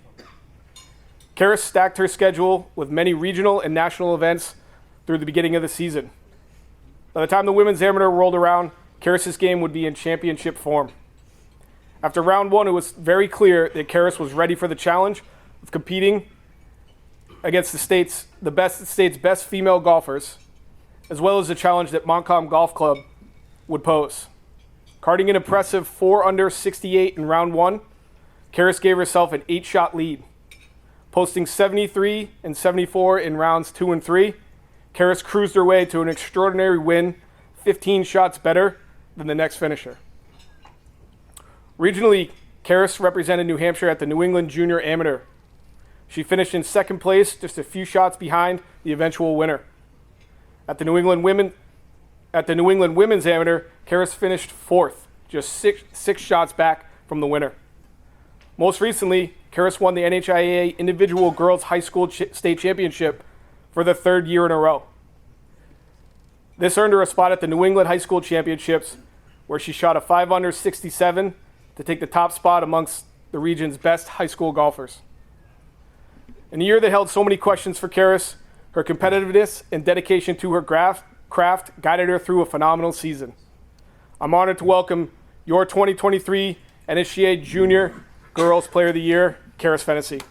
Karis stacked her schedule with many regional and national events through the beginning of the season. By the time the women's amateur rolled around, Karis's game would be in championship form. After round one, it was very clear that Karis was ready for the challenge of competing against the state's best female golfers, as well as the challenge that Montcalm Golf Club would pose. Carding an impressive 4 under 68 in round one, Karis gave herself an 8-shot lead. Posting 73 and 74 in rounds 2 and 3, Karis cruised her way to an extraordinary win, 15 shots better than the next finisher. Regionally, Karis represented New Hampshire at the New England Junior Amateur. She finished in second place, just a few shots behind the eventual winner. At the New England Women's Amateur, Karis finished fourth, just six shots back from the winner. Most recently, Karis won the NHIAA Individual Girls High School State Championship for the third year in a row. This earned her a spot at the New England High School Championships, where she shot a 5 under 67 to take the top spot amongst the region's best high school golfers. In a year that held so many questions for Karis, her competitiveness and dedication to her craft guided her through a phenomenal season. I'm honored to welcome your 2023 NHGA Junior Girls Player of the Year, Karis Fennessy.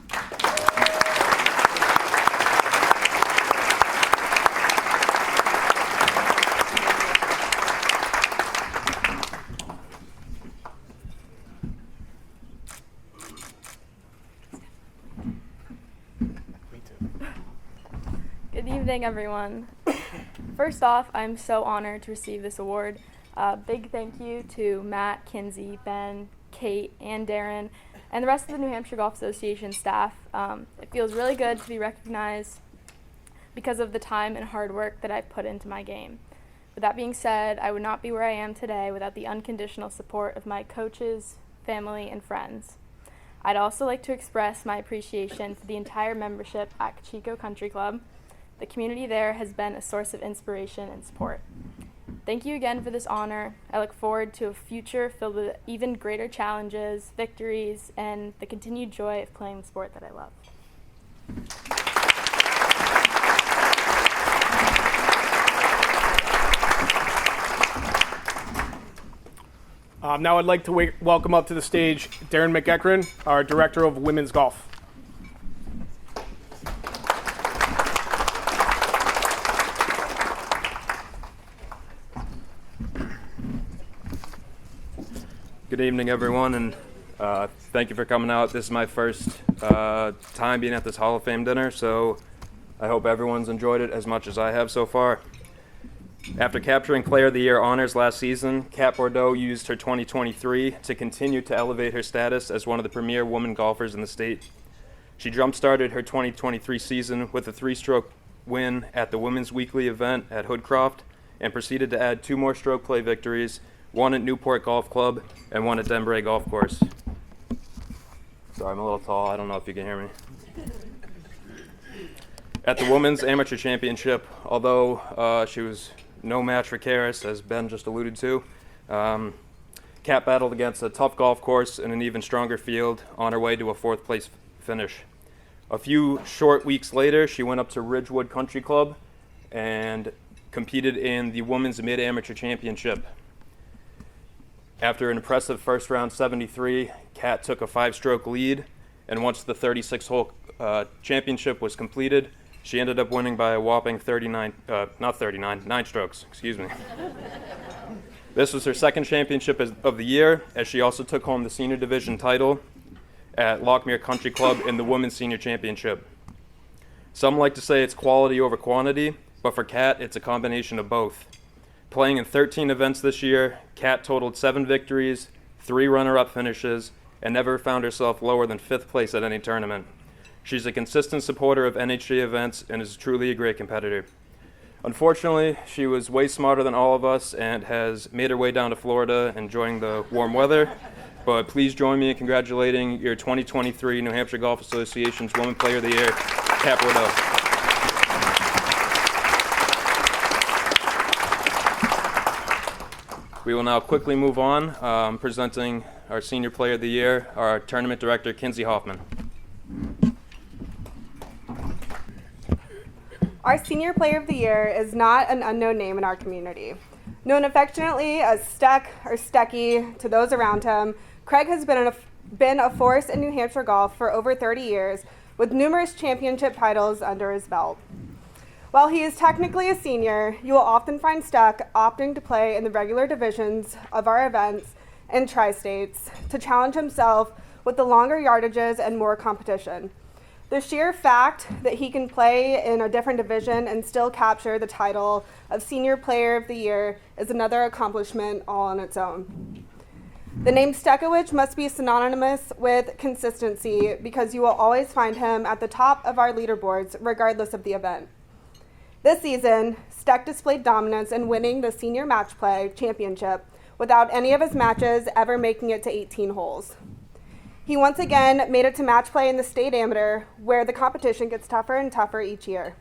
Good evening, everyone. First off, I'm so honored to receive this award. Big thank you to Matt, Kinsey, Ben, Kate, and Darren, and the rest of the New Hampshire Golf Association staff. It feels really good to be recognized because of the time and hard work that I've put into my game. With that being said, I would not be where I am today without the unconditional support of my coaches, family, and friends. I'd also like to express my appreciation to the entire membership at Chico Country Club. The community there has been a source of inspiration and support. Thank you again for this honor. I look forward to a future filled with even greater challenges, victories, and the continued joy of playing the sport that I love. Now I'd like to welcome up to the stage Darren McEachran, our Director of Women's Golf. Good evening, everyone, and thank you for coming out. This is my first time being at this Hall of Fame dinner, so I hope everyone's enjoyed it as much as I have so far. After capturing Player of the Year honors last season, Kat Bordeaux used her 2023 to continue to elevate her status as one of the premier women golfers in the state. She jump-started her 2023 season with a 3-stroke win at the Women's Weekly event at Hoodcroft and proceeded to add 2 more stroke play victories, one at Newport Golf Club and one at Denbray Golf Course. Sorry, I'm a little tall. I don't know if you can hear me. At the Women's Amateur Championship, although she was no match for Karis, as Ben just alluded to, Kat battled against a tough golf course and an even stronger field on her way to a fourth place finish. A few short weeks later, she went up to Ridgewood Country Club and competed in the Women's Mid-Amateur Championship. After an impressive first round 73, Kat took a 5-stroke lead, and once the 36-hole championship was completed, she ended up winning by a whopping 9 strokes, excuse me. This was her second championship of the year, as she also took home the senior division title at Lockmere Country Club in the Women's Senior Championship. Some like to say it's quality over quantity, but for Kat, it's a combination of both. Playing in 13 events this year, Kat totaled 7 victories, 3 runner-up finishes, and never found herself lower than 5th place at any tournament. She's a consistent supporter of NHJ events and is truly a great competitor. Unfortunately, she was way smarter than all of us and has made her way down to Florida enjoying the warm weather. But please join me in congratulating your 2023 New Hampshire Golf Association's Woman Player of the Year, Kat Bordeaux. We will now quickly move on, presenting our Senior Player of the Year, our Tournament Director, Kinsey Hoffman. Our Senior Player of the Year is not an unknown name in our community. Known affectionately as Steck or Stecky to those around him, Craig has been a force in New Hampshire golf for over 30 years, with numerous championship titles under his belt. While he is technically a senior, you will often find Steck opting to play in the regular divisions of our events in tri-states to challenge himself with the longer yardages and more competition. The sheer fact that he can play in a different division and still capture the title of Senior Player of the Year is another accomplishment all on its own. The name Stekowicz must be synonymous with consistency because you will always find him at the top of our leaderboards regardless of the event. This season, Steck displayed dominance in winning the Senior Match Play Championship without any of his matches ever making it to 18 holes. He once again made it to match play in the State Amateur, where the competition gets tougher and tougher each year.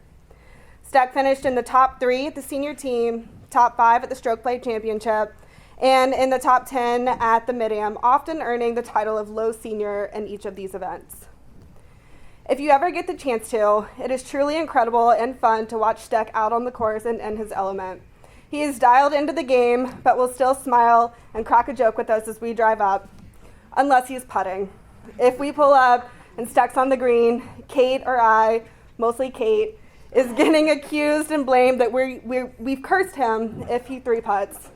Steck finished in the top 3 at the senior team, top 5 at the Stroke Play Championship, and in the top 10 at the Mid-Am, often earning the title of low senior in each of these events. If you ever get the chance to, it is truly incredible and fun to watch Steck out on the course and in his element. He is dialed into the game, but will still smile and crack a joke with us as we drive up, unless he's putting. If we pull up and Steck's on the green, Kate or I, mostly Kate, is getting accused and blamed that we've cursed him if he 3-putts.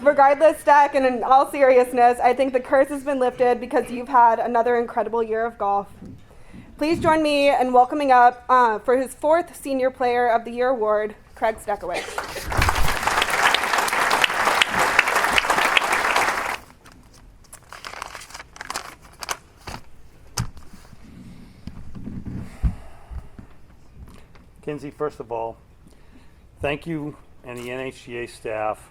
Regardless, Steck, and in all seriousness, I think the curse has been lifted because you've had another incredible year of golf. Please join me in welcoming up for his 4th Senior Player of the Year award, Craig Stekowicz. Kinsey, first of all, thank you and the NHGA staff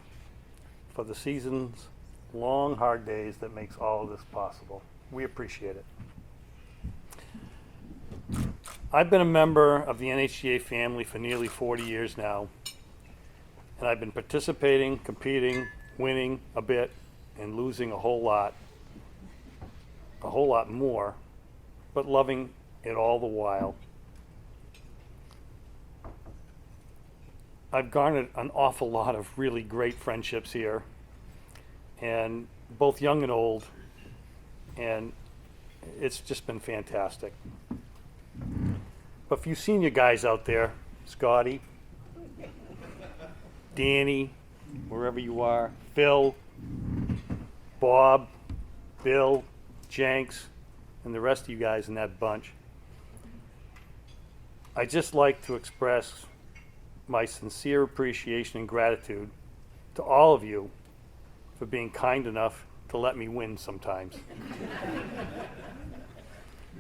for the season's long, hard days that makes all of this possible. We appreciate it. I've been a member of the NHGA family for nearly 40 years now, and I've been participating, competing, winning a bit, and losing a whole lot more, but loving it all the while. I've garnered an awful lot of really great friendships here, and both young and old, and it's just been fantastic. But for you senior guys out there, Scotty, Danny, wherever you are, Phil, Bob, Bill, Jenks, and the rest of you guys in that bunch, I'd just like to express my sincere appreciation and gratitude to all of you for being kind enough to let me win sometimes.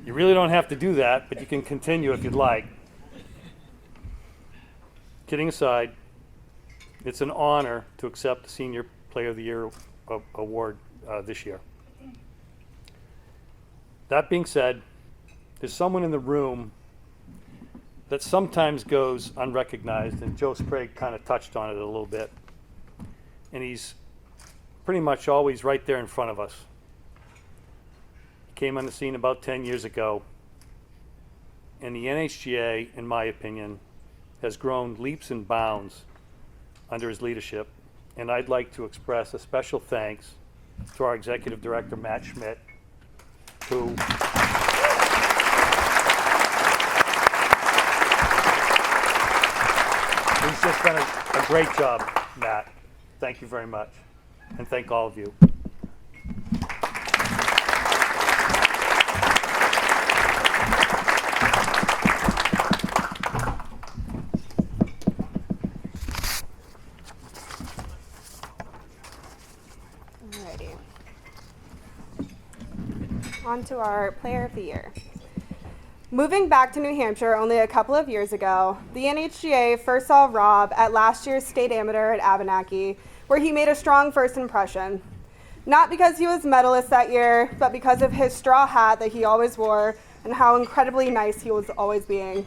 You really don't have to do that, but you can continue if you'd like. Kidding aside, it's an honor to accept the Senior Player of the Year award this year. That being said, there's someone in the room that sometimes goes unrecognized, and Joe Sprague kind of touched on it a little bit. And he's pretty much always right there in front of us. He came on the scene about 10 years ago, and the NHGA, in my opinion, has grown leaps and bounds under his leadership, and I'd like to express a special thanks to our Executive Director, Matt Schmidt, who he's just done a great job, Matt. Thank you very much, and thank all of you. Alrighty. On to our Player of the Year. Moving back to New Hampshire only a couple of years ago, the NHGA first saw Rob at last year's State Amateur at Abenaki, where he made a strong first impression. Not because he was medalist that year, but because of his straw hat that he always wore and how incredibly nice he was always being.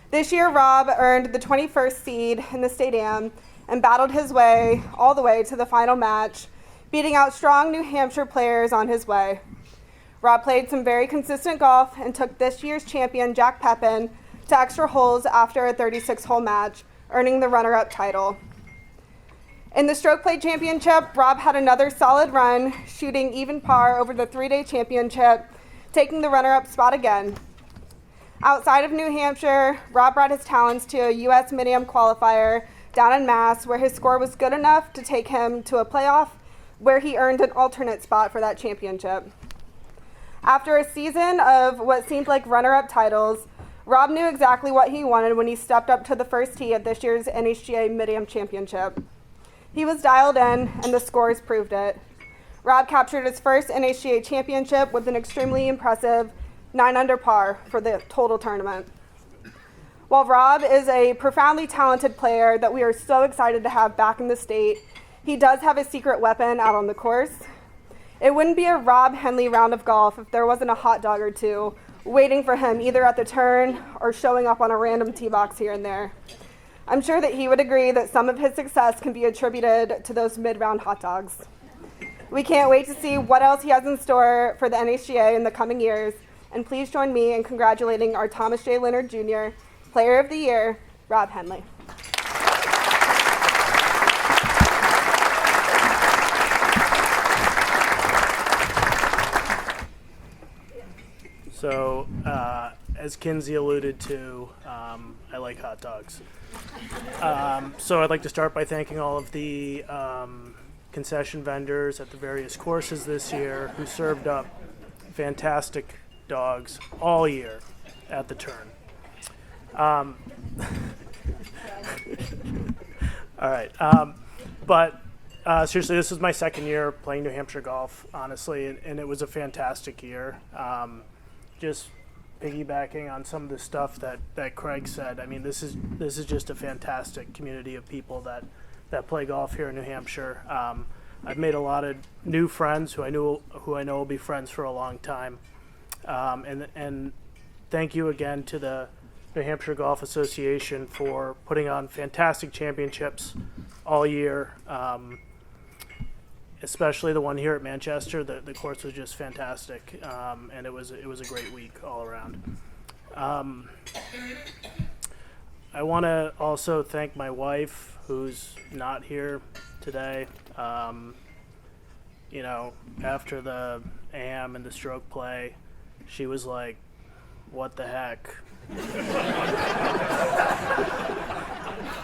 This year, Rob earned the 21st seed in the State Am and battled his way all the way to the final match, beating out strong New Hampshire players on his way. Rob played some very consistent golf and took this year's champion, Jack Pepin, to extra holes after a 36-hole match, earning the runner-up title. In the Stroke Play Championship, Rob had another solid run, shooting even par over the 3-day championship, taking the runner-up spot again. Outside of New Hampshire, Rob brought his talents to a U.S. Mid-Am qualifier down in Mass, where his score was good enough to take him to a playoff, where he earned an alternate spot for that championship. After a season of what seemed like runner-up titles, Rob knew exactly what he wanted when he stepped up to the first tee at this year's NHGA Mid-Am Championship. He was dialed in, and the scores proved it. Rob captured his first NHGA championship with an extremely impressive 9 under par for the total tournament. While Rob is a profoundly talented player that we are so excited to have back in the state, he does have a secret weapon out on the course. It wouldn't be a Rob Henley round of golf if there wasn't a hot dog or two waiting for him either at the turn or showing up on a random tee box here and there. I'm sure that he would agree that some of his success can be attributed to those mid-round hot dogs. We can't wait to see what else he has in store for the NHGA in the coming years, and please join me in congratulating our Thomas J. Leonard Jr. Player of the Year, Rob Henley. So, as Kinsey alluded to, I like hot dogs. So I'd like to start by thanking all of the concession vendors at the various courses this year who served up fantastic dogs all year at the turn. All right. But seriously, this is my second year playing New Hampshire golf, honestly, and it was a fantastic year. Just piggybacking on some of the stuff that Craig said, I mean, this is just a fantastic community of people that play golf here in New Hampshire. I've made a lot of new friends who I know will be friends for a long time. And thank you again to the New Hampshire Golf Association for putting on fantastic championships all year. Especially the one here at Manchester. The course was just fantastic, and it was a great week all around. I want to also thank my wife, who's not here today. After the AM and the stroke play, she was like, "What the heck?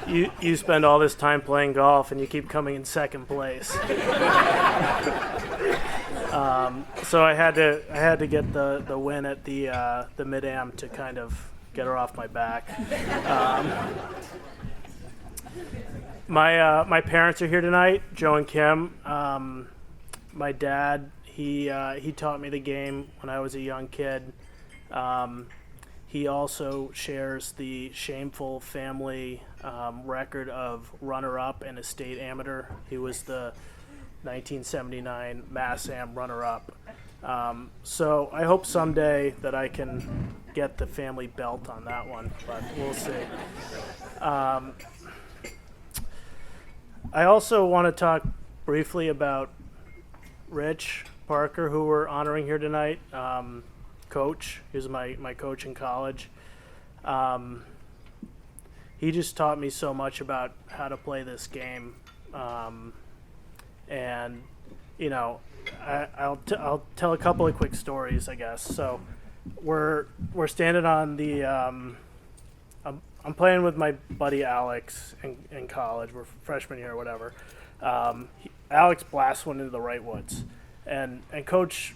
You spend all this time playing golf and you keep coming in second place." So I had to get the win at the Mid-Am to kind of get her off my back. My parents are here tonight, Joe and Kim. My dad, he taught me the game when I was a young kid. He also shares the shameful family record of runner-up in a state amateur. He was the 1979 Mass Am runner-up. So I hope someday that I can get the family belt on that one, but we'll see. I also want to talk briefly about Rich Parker, who we're honoring here tonight. Coach, he was my coach in college. He just taught me so much about how to play this game. And, you know, I'll tell a couple of quick stories, I guess. So we're standing on the I'm playing with my buddy Alex in college. We're freshmen year or whatever. Alex blasts one into the right woods, and coach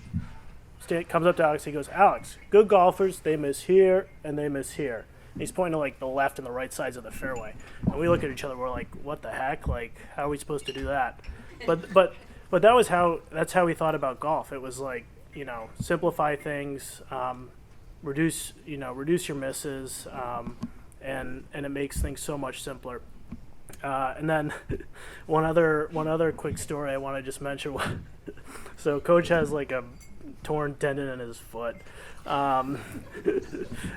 comes up to Alex. He goes, "Alex, good golfers, they miss here and they miss here." And he's pointing to like the left and the right sides of the fairway, and we look at each other. We're like, "What the heck? Like, how are we supposed to do that?" But that's how we thought about golf. It was like, you know, simplify things, reduce your misses, and it makes things so much simpler. And then one other quick story I want to just mention. So Coach has like a torn tendon in his foot, and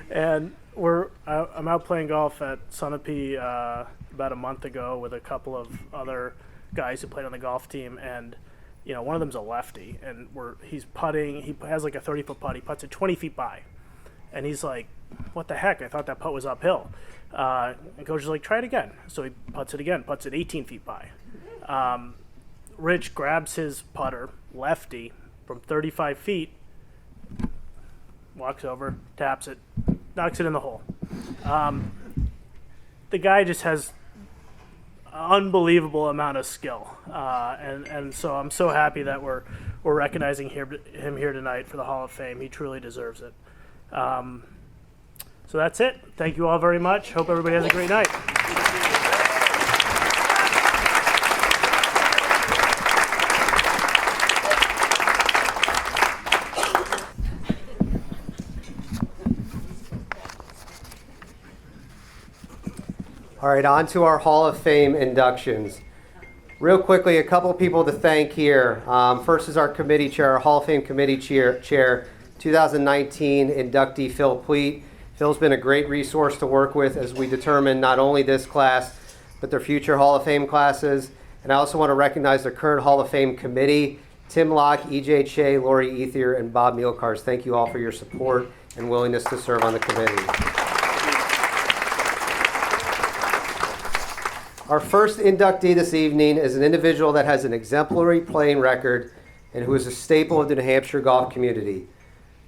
I'm out playing golf at Sunapee about a month ago with a couple of other guys who played on the golf team, and you know, one of them's a lefty, and he's putting. He has like a 30-foot putt. He putts it 20 feet by, and he's like, "What the heck? I thought that putt was uphill." And coach is like, "Try it again." So he putts it again, puts it 18 feet by. Rich grabs his putter, lefty, from 35 feet, walks over, taps it, knocks it in the hole. The guy just has unbelievable amount of skill, and so I'm so happy that we're recognizing him here tonight for the Hall of Fame. He truly deserves it. So that's it. Thank you all very much. Hope everybody has a great night. All right, on to our Hall of Fame inductions. Real quickly, a couple people to thank here. First is our committee chair, our Hall of Fame committee chair 2019 inductee Phil Pleat. Phil's been a great resource to work with as we determine not only this class, but their future Hall of Fame classes. And I also want to recognize the current Hall of Fame committee, Tim Locke, EJ Che, Lori Ethier, and Bob Mielkars. Thank you all for your support and willingness to serve on the committee. Our first inductee this evening is an individual that has an exemplary playing record and who is a staple of the New Hampshire golf community.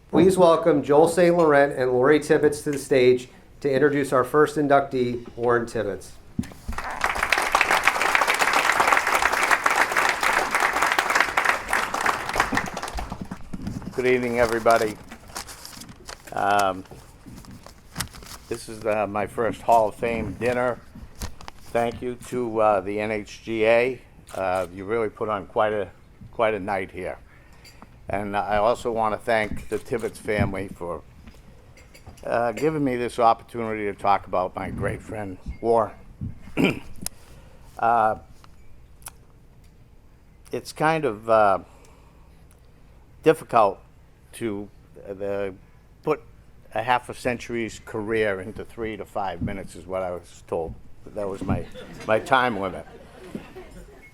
Please welcome Joel St. Laurent and Lori Tibbetts to the stage to introduce our first inductee, Warren Tibbetts. Good evening, everybody. This is my first Hall of Fame dinner. Thank you to the NHGA. You really put on quite a night here. And I also want to thank the Tibbetts family for giving me this opportunity to talk about my great friend, Warren. It's kind of difficult to put a half a century's career into 3 to 5 minutes is what I was told. That was my time limit.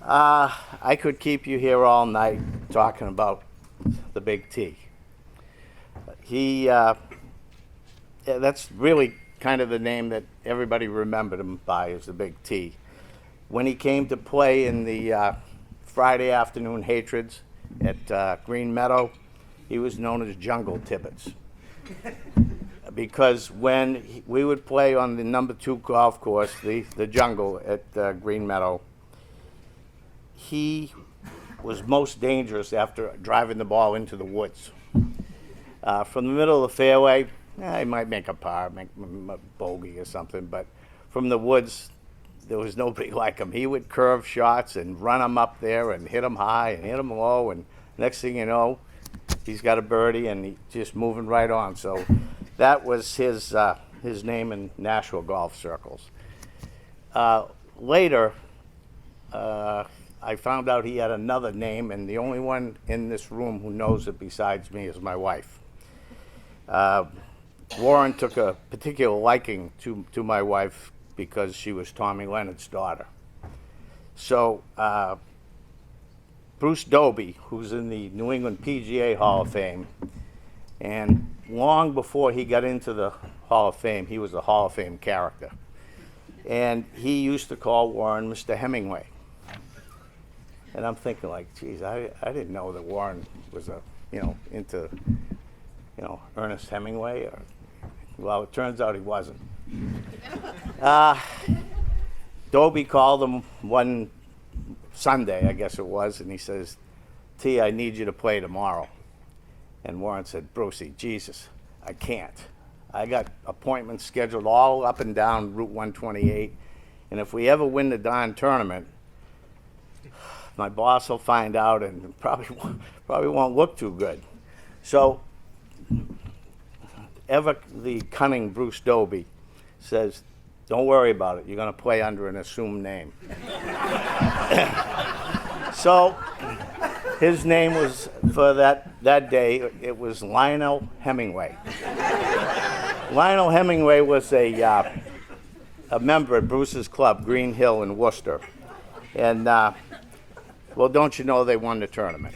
I could keep you here all night talking about the Big T. That's really kind of the name that everybody remembered him by, is the Big T. When he came to play in the Friday afternoon hatreds at Green Meadow, he was known as Jungle Tibbetts. Because when we would play on the number 2 golf course, the Jungle at Green Meadow, he was most dangerous after driving the ball into the woods. From the middle of the fairway, he might make a par, make a bogey or something, but from the woods, there was nobody like him. He would curve shots and run them up there and hit them high and hit them low, and next thing you know, he's got a birdie and he's just moving right on. So that was his name in Nashville golf circles. Later, I found out he had another name, and the only one in this room who knows it besides me is my wife. Warren took a particular liking to my wife because she was Tommy Leonard's daughter. So Bruce Doby, who's in the New England PGA Hall of Fame. And long before he got into the Hall of Fame, he was a Hall of Fame character. And he used to call Warren Mr. Hemingway. And I'm thinking like, geez, I didn't know that Warren was into Ernest Hemingway. Well, it turns out he wasn't. Doby called him one Sunday, I guess it was, and he says, T, I need you to play tomorrow. And Warren said, Brucey, Jesus, I can't. I got appointments scheduled all up and down Route 128, and if we ever win the darn tournament, my boss will find out and probably won't look too good. So, ever the cunning Bruce Doby says, don't worry about it. You're going to play under an assumed name. So, his name was, for that day, it was Lionel Hemingway. Lionel Hemingway was a member at Bruce's Club, Green Hill in Worcester. And, well, don't you know they won the tournament?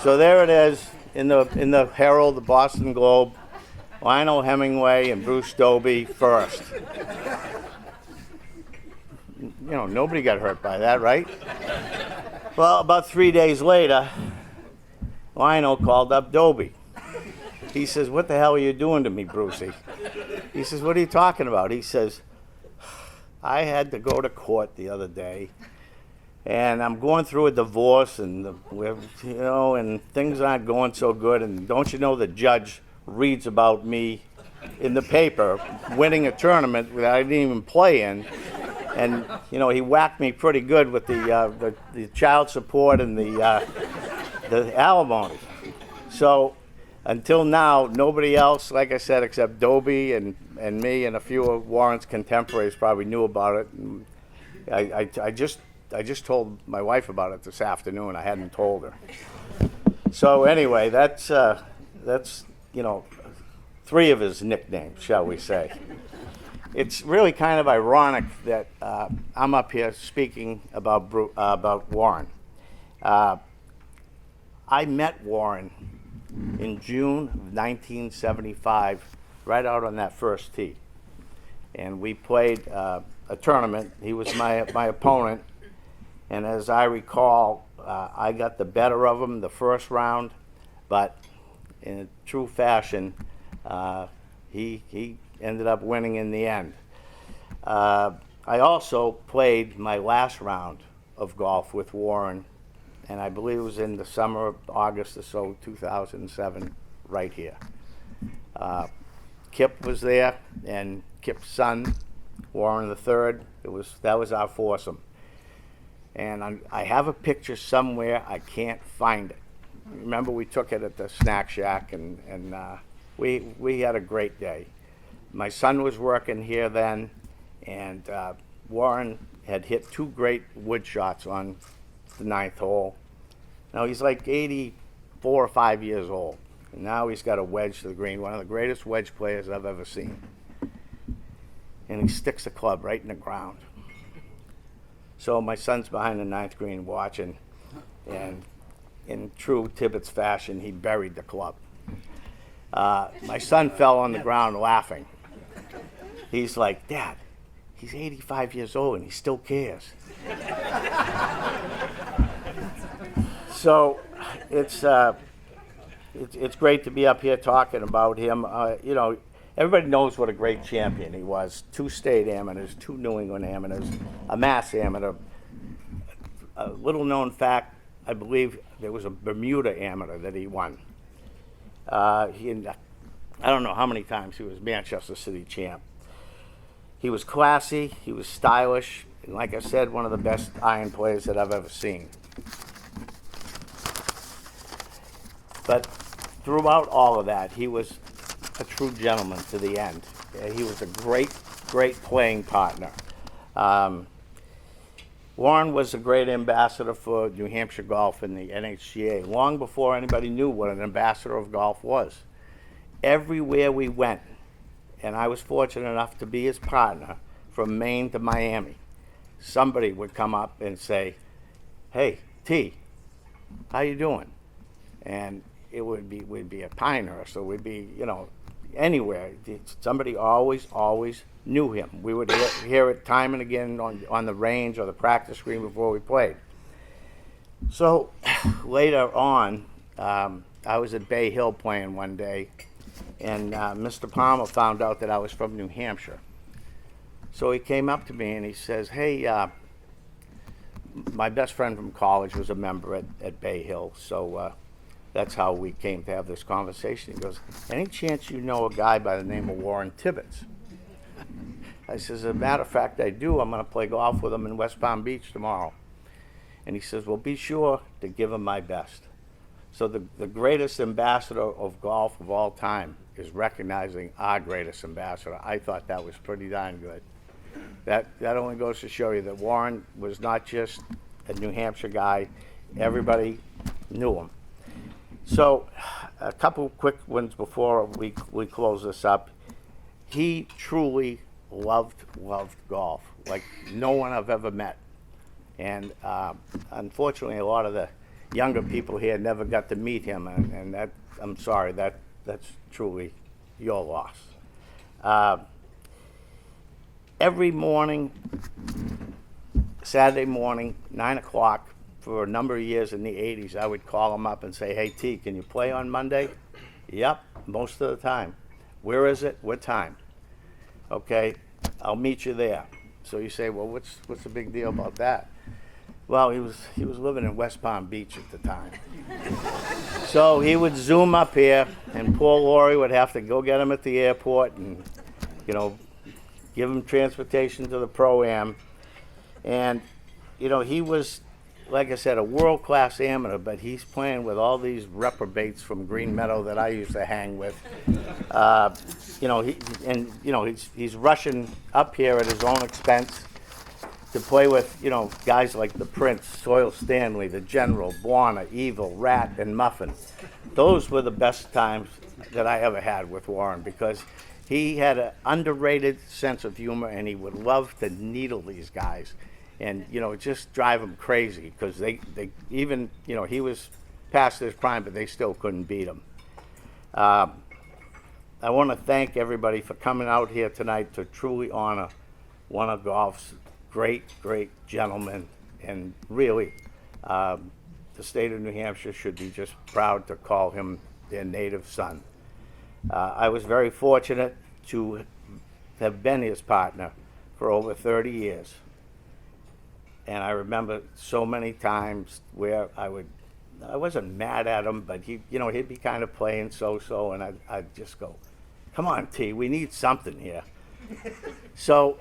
So there it is in the Herald, the Boston Globe, Lionel Hemingway and Bruce Doby first. Nobody got hurt by that, right? Well, about 3 days later, Lionel called up Doby. He says, what the hell are you doing to me, Brucey? He says, what are you talking about? He says, I had to go to court the other day, and I'm going through a divorce, and and things aren't going so good, and don't you know the judge reads about me in the paper winning a tournament that I didn't even play in, and he whacked me pretty good with the child support and the alimony. So until now, nobody else, like I said, except Doby and me and a few of Warren's contemporaries probably knew about it. And I just told my wife about it this afternoon. I hadn't told her. So anyway, that's three of his nicknames, shall we say. It's really kind of ironic that I'm up here speaking about Warren. I met Warren in June of 1975, right out on that first tee. And we played a tournament. He was my opponent. And as I recall, I got the better of him the first round, but in true fashion, he ended up winning in the end. I also played my last round of golf with Warren, and I believe it was in the summer of August or so, 2007, right here. Kip was there, and Kip's son, Warren III. That was our foursome. And I have a picture somewhere. I can't find it. Remember, we took it at the Snack Shack, and we had a great day. My son was working here then, and Warren had hit two great wood shots on the ninth hole. Now he's like 84 or 5 years old, and now he's got a wedge to the green, one of the greatest wedge players I've ever seen. And he sticks the club right in the ground. So my son's behind the ninth green watching, and in true Tibbetts fashion, he buried the club. My son fell on the ground laughing. He's like, Dad, he's 85 years old and he still cares. So it's great to be up here talking about him. Everybody knows what a great champion he was. 2 state amateurs, 2 New England amateurs, a Mass amateur. A little known fact, I believe there was a Bermuda amateur that he won. I don't know how many times he was Manchester City champ. He was classy, he was stylish, and like I said, one of the best iron players that I've ever seen. But throughout all of that, he was a true gentleman to the end. He was a great, great playing partner. Warren was a great ambassador for New Hampshire golf in the NHGA, long before anybody knew what an ambassador of golf was. Everywhere we went, and I was fortunate enough to be his partner from Maine to Miami, somebody would come up and say, hey, T, how you doing? And we'd be at Pinehurst, or we'd be, anywhere. Somebody always knew him. We would hear it time and again on the range or the practice screen before we played. So later on, I was at Bay Hill playing one day, and Mr. Palmer found out that I was from New Hampshire. So he came up to me and he says, hey, my best friend from college was a member at Bay Hill, so that's how we came to have this conversation. He goes, any chance you know a guy by the name of Warren Tibbetts? I says, as a matter of fact, I do. I'm going to play golf with him in West Palm Beach tomorrow. And he says, well, be sure to give him my best. So the greatest ambassador of golf of all time is recognizing our greatest ambassador. I thought that was pretty darn good. That only goes to show you that Warren was not just a New Hampshire guy. Everybody knew him. So a couple quick ones before we close this up. He truly loved golf like no one I've ever met. And unfortunately, a lot of the younger people here never got to meet him, and that, I'm sorry, that's truly your loss. Every morning, Saturday morning, 9 o'clock, for a number of years in the 80s, I would call him up and say, hey, T, can you play on Monday? Yep, most of the time. Where is it? What time? Okay, I'll meet you there. So you say, well, what's the big deal about that? Well, he was living in West Palm Beach at the time. So he would zoom up here, and poor Lori would have to go get him at the airport and, give him transportation to the Pro-Am. And, he was, like I said, a world-class amateur, but he's playing with all these reprobates from Green Meadow that I used to hang with. He's rushing up here at his own expense to play with, guys like the Prince, Soil Stanley, the General, Bwana, Evil, Rat, and Muffin. Those were the best times that I ever had with Warren, because he had an underrated sense of humor, and he would love to needle these guys and, just drive them crazy, because they even, he was past his prime, but they still couldn't beat him. I want to thank everybody for coming out here tonight to truly honor one of golf's great gentlemen, and really, the state of New Hampshire should be just proud to call him their native son. I was very fortunate to have been his partner for over 30 years. And I remember so many times where I wasn't mad at him, but he'd be kind of playing so-so, and I'd just go, come on, T, we need something here. So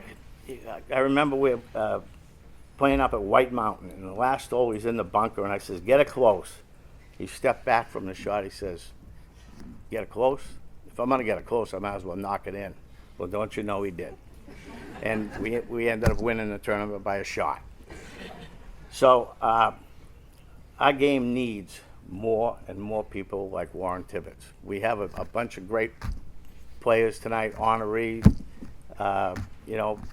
I remember we were playing up at White Mountain, and the last hole he's in the bunker, and I says, get it close. He stepped back from the shot. He says, get it close? If I'm going to get it close, I might as well knock it in. Well, don't you know he did. And we ended up winning the tournament by a shot. So our game needs more and more people like Warren Tibbetts. We have a bunch of great players tonight, honoree,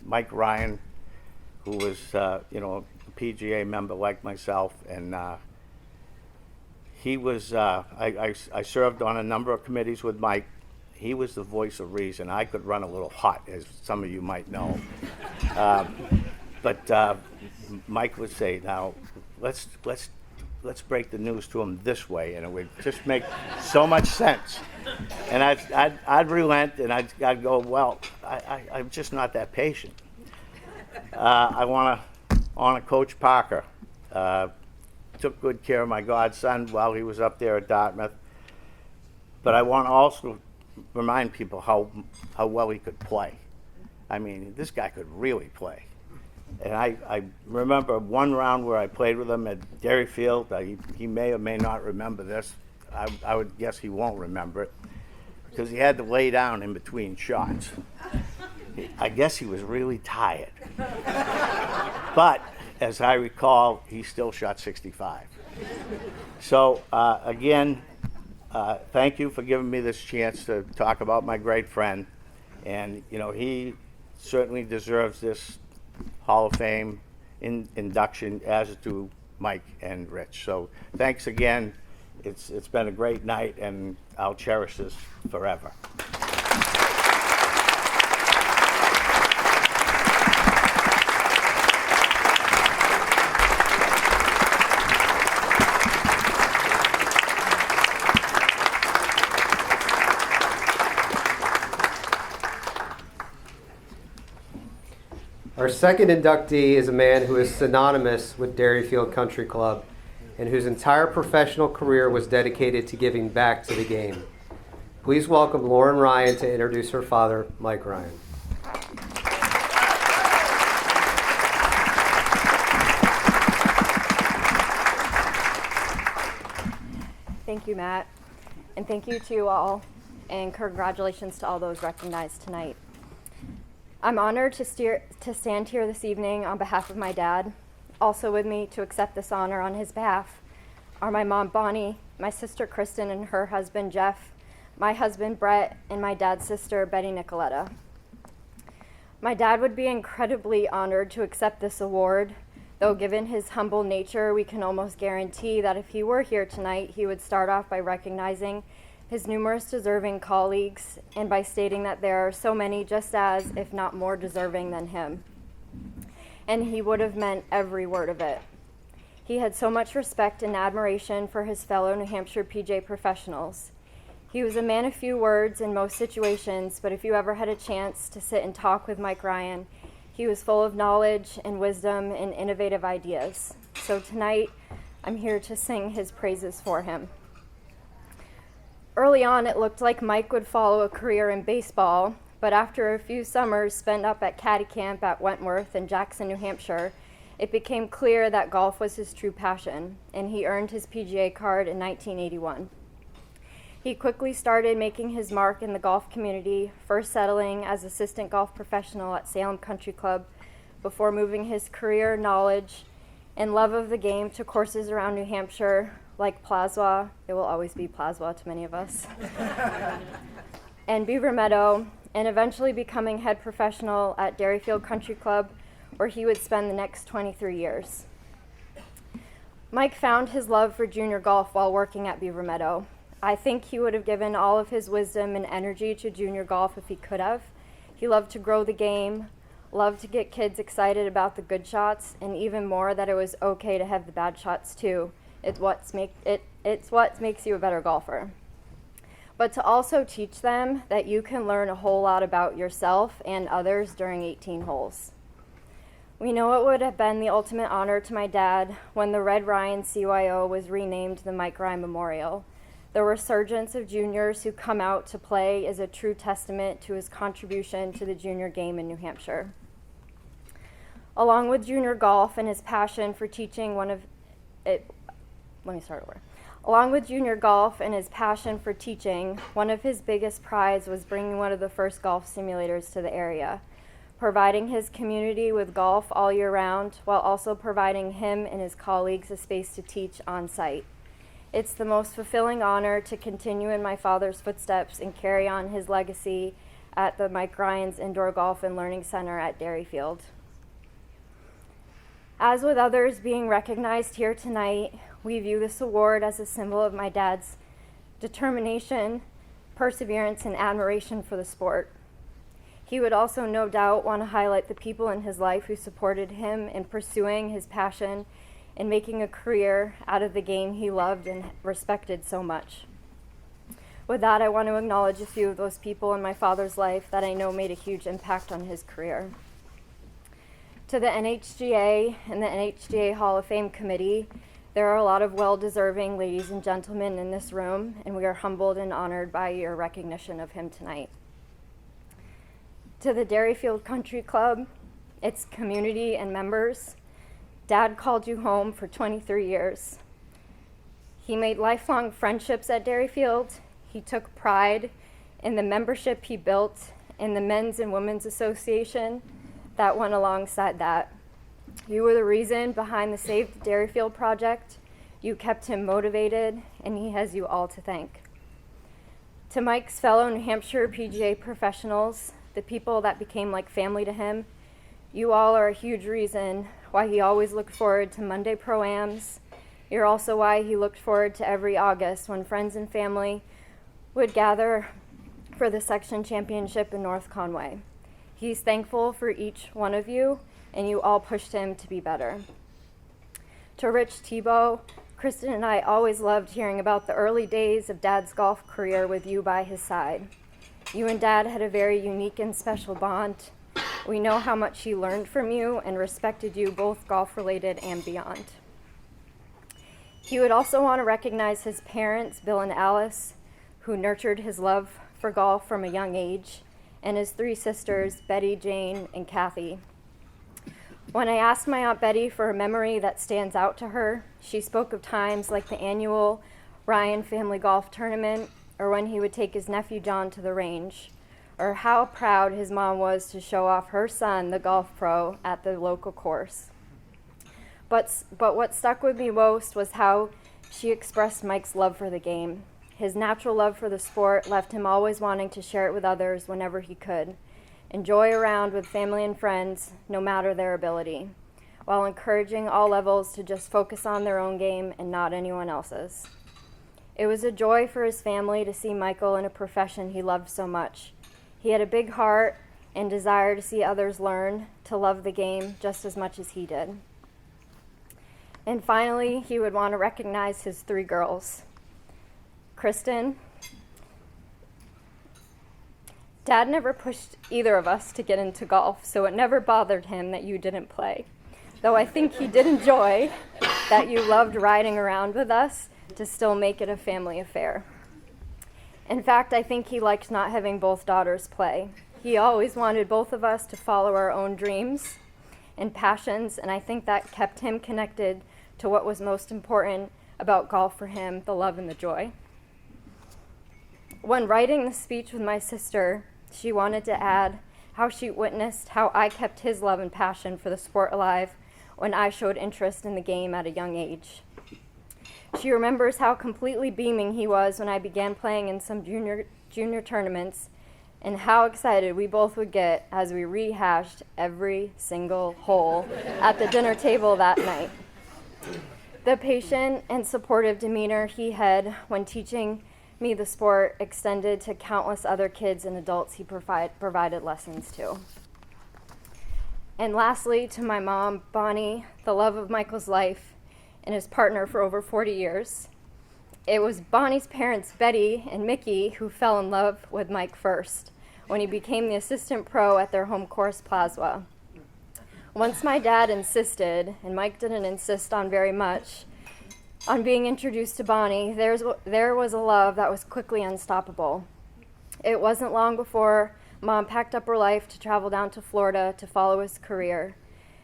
Mike Ryan, who was, a PGA member like myself, and he was, I served on a number of committees with Mike. He was the voice of reason. I could run a little hot, as some of you might know. But Mike would say, now, let's break the news to him this way, and it would just make so much sense. And I'd relent, and I'd go, well, I'm just not that patient. I want to honor Coach Parker. Took good care of my godson while he was up there at Dartmouth. But I want to also remind people how well he could play. I mean, this guy could really play. And I remember one round where I played with him at Derryfield. He may or may not remember this. I would guess he won't remember it, because he had to lay down in between shots. I guess he was really tired. But as I recall, he still shot 65. So again, thank you for giving me this chance to talk about my great friend. And he certainly deserves this Hall of Fame induction, as do Mike and Rich. So thanks again. It's been a great night, and I'll cherish this forever. Our second inductee is a man who is synonymous with Dairyfield Country Club and whose entire professional career was dedicated to giving back to the game. Please welcome Lauren Ryan to introduce her father, Mike Ryan. Thank you, Matt, and thank you to you all, and congratulations to all those recognized tonight. I'm honored to stand here this evening on behalf of my dad. Also with me to accept this honor on his behalf are my mom, Bonnie, my sister, Kristen, and her husband, Jeff, my husband, Brett, and my dad's sister, Betty Nicoletta. My dad would be incredibly honored to accept this award, though given his humble nature, we can almost guarantee that if he were here tonight, he would start off by recognizing his numerous deserving colleagues and by stating that there are so many just as, if not more deserving than him. And he would have meant every word of it. He had so much respect and admiration for his fellow New Hampshire PJ professionals. He was a man of few words in most situations, but if you ever had a chance to sit and talk with Mike Ryan, he was full of knowledge and wisdom and innovative ideas. So tonight, I'm here to sing his praises for him. Early on, it looked like Mike would follow a career in baseball, but after a few summers spent up at Caddy Camp at Wentworth and Jackson, New Hampshire, it became clear that golf was his true passion, and he earned his PGA card in 1981. He quickly started making his mark in the golf community, first settling as assistant golf professional at Salem Country Club before moving his career, knowledge, and love of the game to courses around New Hampshire, like Plaswa, it will always be Plaswa to many of us, and Beaver Meadow, and eventually becoming head professional at Dairyfield Country Club, where he would spend the next 23 years. Mike found his love for junior golf while working at Beaver Meadow. I think he would have given all of his wisdom and energy to junior golf if he could have. He loved to grow the game, loved to get kids excited about the good shots, and even more that it was okay to have the bad shots too. It's what makes you a better golfer. But to also teach them that you can learn a whole lot about yourself and others during 18 holes. We know it would have been the ultimate honor to my dad when the Red Ryan CYO was renamed the Mike Ryan Memorial. The resurgence of juniors who come out to play is a true testament to his contribution to the junior game in New Hampshire. Along with junior golf and his passion for teaching Along with junior golf and his passion for teaching, one of his biggest prides was bringing one of the first golf simulators to the area, providing his community with golf all year round, while also providing him and his colleagues a space to teach on site. It's the most fulfilling honor to continue in my father's footsteps and carry on his legacy at the Mike Ryan's Indoor Golf and Learning Center at Dairyfield. As with others being recognized here tonight, we view this award as a symbol of my dad's determination, perseverance, and admiration for the sport. He would also no doubt want to highlight the people in his life who supported him in pursuing his passion and making a career out of the game he loved and respected so much. With that, I want to acknowledge a few of those people in my father's life that I know made a huge impact on his career. To the NHGA and the NHGA Hall of Fame Committee, there are a lot of well-deserving ladies and gentlemen in this room, and we are humbled and honored by your recognition of him tonight. To the Dairyfield Country Club, its community and members, Dad called you home for 23 years. He made lifelong friendships at Dairyfield. He took pride in the membership he built in the Men's and Women's Association that went alongside that. You were the reason behind the Save Dairyfield project. You kept him motivated, and he has you all to thank. To Mike's fellow New Hampshire PGA professionals, the people that became like family to him, you all are a huge reason why he always looked forward to Monday Pro-Ams. You're also why he looked forward to every August when friends and family would gather for the section championship in North Conway. He's thankful for each one of you, and you all pushed him to be better. To Rich Tebow, Kristen and I always loved hearing about the early days of Dad's golf career with you by his side. You and Dad had a very unique and special bond. We know how much he learned from you and respected you, both golf-related and beyond. He would also want to recognize his parents, Bill and Alice, who nurtured his love for golf from a young age, and his three sisters, Betty, Jane, and Kathy. When I asked my Aunt Betty for a memory that stands out to her, she spoke of times like the annual Ryan Family Golf Tournament, or when he would take his nephew John to the range, or how proud his mom was to show off her son, the golf pro, at the local course. But what stuck with me most was how she expressed Mike's love for the game. His natural love for the sport left him always wanting to share it with others whenever he could. Enjoy around with family and friends, no matter their ability, while encouraging all levels to just focus on their own game and not anyone else's. It was a joy for his family to see Michael in a profession he loved so much. He had a big heart and desire to see others learn to love the game just as much as he did. And finally, he would want to recognize his three girls. Kristen, Dad never pushed either of us to get into golf, so it never bothered him that you didn't play. Though I think he did enjoy that you loved riding around with us to still make it a family affair. In fact, I think he liked not having both daughters play. He always wanted both of us to follow our own dreams and passions, and I think that kept him connected to what was most important about golf for him, the love and the joy. When writing the speech with my sister, she wanted to add how she witnessed how I kept his love and passion for the sport alive when I showed interest in the game at a young age. She remembers how completely beaming he was when I began playing in some junior tournaments, and how excited we both would get as we rehashed every single hole at the dinner table that night. The patient and supportive demeanor he had when teaching me the sport extended to countless other kids and adults he provided lessons to. And lastly, to my mom, Bonnie, the love of Michael's life and his partner for over 40 years. It was Bonnie's parents, Betty and Mickey, who fell in love with Mike first when he became the assistant pro at their home course plaza. Once my dad insisted, and Mike didn't insist on very much, on being introduced to Bonnie, there was a love that was quickly unstoppable. It wasn't long before Mom packed up her life to travel down to Florida to follow his career.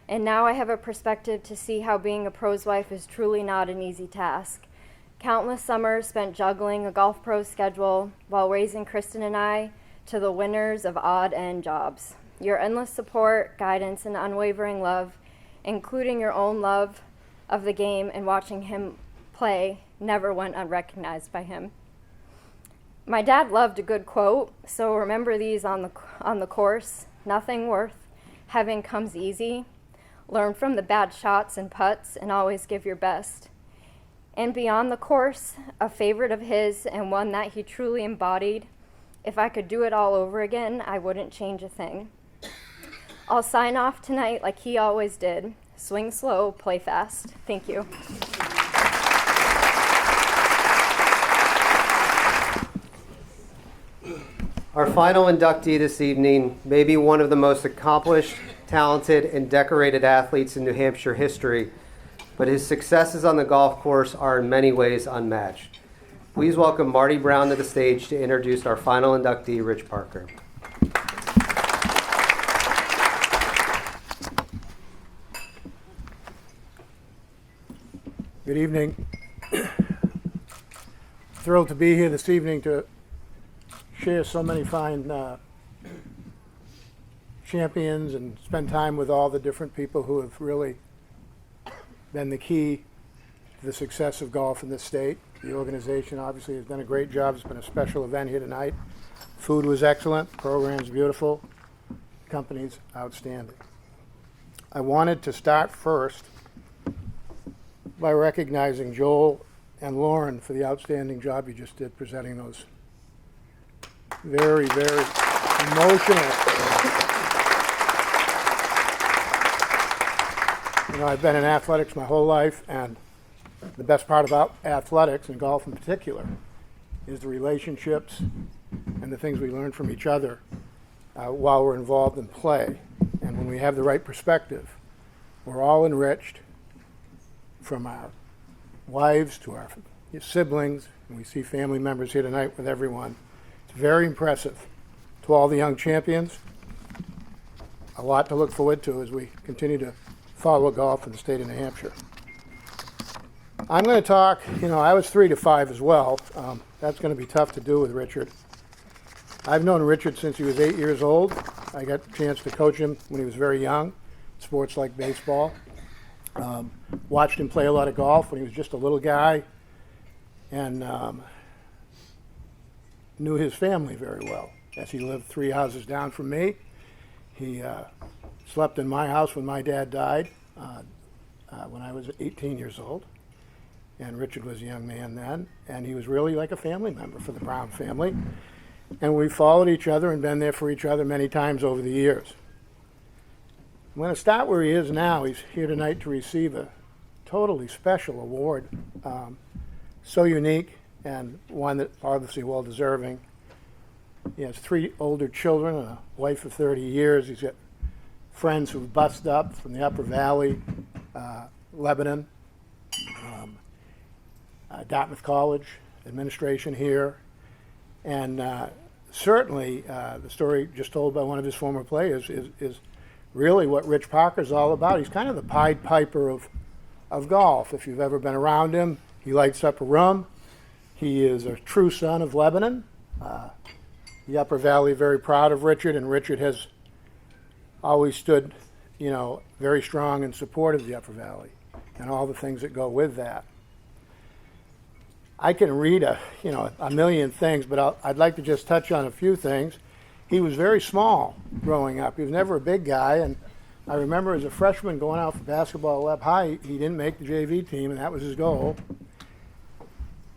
And now I have a perspective to see how being a pro's wife is truly not an easy task. Countless summers spent juggling a golf pro schedule while raising Kristen and I to the winners of odd end jobs. Your endless support, guidance, and unwavering love, including your own love of the game and watching him play, never went unrecognized by him. My dad loved a good quote, so remember these on the course. Nothing worth having comes easy. Learn from the bad shots and putts and always give your best. And beyond the course, a favorite of his and one that he truly embodied. If I could do it all over again, I wouldn't change a thing. I'll sign off tonight like he always did. Swing slow, play fast. Thank you. Our final inductee this evening may be one of the most accomplished, talented, and decorated athletes in New Hampshire history, but his successes on the golf course are in many ways unmatched. Please welcome Marty Brown to the stage to introduce our final inductee, Rich Parker. Good evening. Thrilled to be here this evening to share so many fine champions and spend time with all the different people who have really been the key to the success of golf in this state. The organization obviously has done a great job. It's been a special event here tonight. Food was excellent, program's beautiful, company's outstanding. I wanted to start first by recognizing Joel and Lauren for the outstanding job you just did presenting those very, very emotional. You know, I've been in athletics my whole life, and the best part about athletics, and golf in particular, is the relationships and the things we learn from each other while we're involved in play. And when we have the right perspective, we're all enriched, from our wives to our siblings, and we see family members here tonight with everyone. It's very impressive. To all the young champions, a lot to look forward to as we continue to follow golf in the state of New Hampshire. I'm going to talk, you know, I was 3 to 5 as well. That's going to be tough to do with Richard. I've known Richard since he was 8 years old. I got the chance to coach him when he was very young, sports like baseball. Watched him play a lot of golf when he was just a little guy, and knew his family very well, as he lived 3 houses down from me. He slept in my house when my dad died when I was 18 years old. And Richard was a young man then, and he was really like a family member for the Brown family. And we followed each other and been there for each other many times over the years. I'm going to start where he is now. He's here tonight to receive a totally special award, so unique, and one that obviously well-deserving. He has 3 older children and a wife of 30 years. He's got friends who've bussed up from the Upper Valley, Lebanon, Dartmouth College, administration here, and certainly the story just told by one of his former players is really what Rich Parker's all about. He's kind of the Pied Piper of golf. If you've ever been around him, he lights up a room. He is a true son of Lebanon. The Upper Valley very proud of Richard, and Richard has always stood, you know, very strong in support of the Upper Valley and all the things that go with that. I can read a million things, but I'd like to just touch on a few things. He was very small growing up. He was never a big guy, and I remember as a freshman going out for basketball at Webb High, he didn't make the JV team, and that was his goal.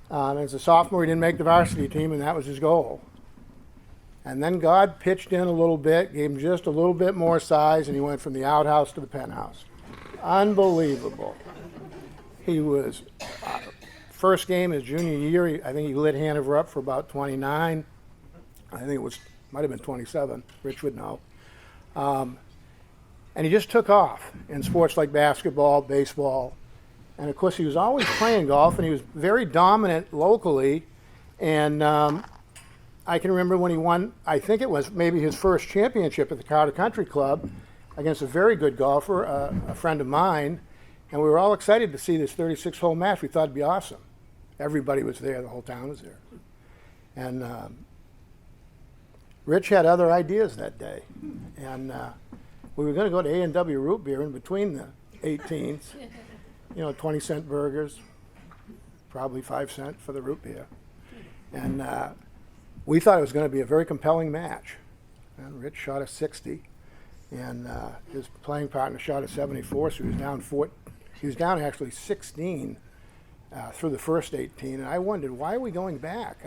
As a sophomore, he didn't make the varsity team, and that was his goal. And then God pitched in a little bit, gave him just a little bit more size, and he went from the outhouse to the penthouse. Unbelievable. He was, first game his junior year, I think he lit Hanover up for about 29. I think it might have been 27, Rich would know. And he just took off in sports like basketball, baseball. And of course, he was always playing golf, and he was very dominant locally. And I can remember when he won, I think it was maybe his first championship at the Carter Country Club against a very good golfer, a friend of mine. And we were all excited to see this 36-hole match. We thought it'd be awesome. Everybody was there. The whole town was there. And Rich had other ideas that day. And we were going to go to A&W Root Beer in between the 18s. 20-cent burgers, probably 5 cents for the root beer. And we thought it was going to be a very compelling match. And Rich shot a 60, and his playing partner shot a 74, so he was down he was down actually 16 through the first 18, and I wondered, why are we going back?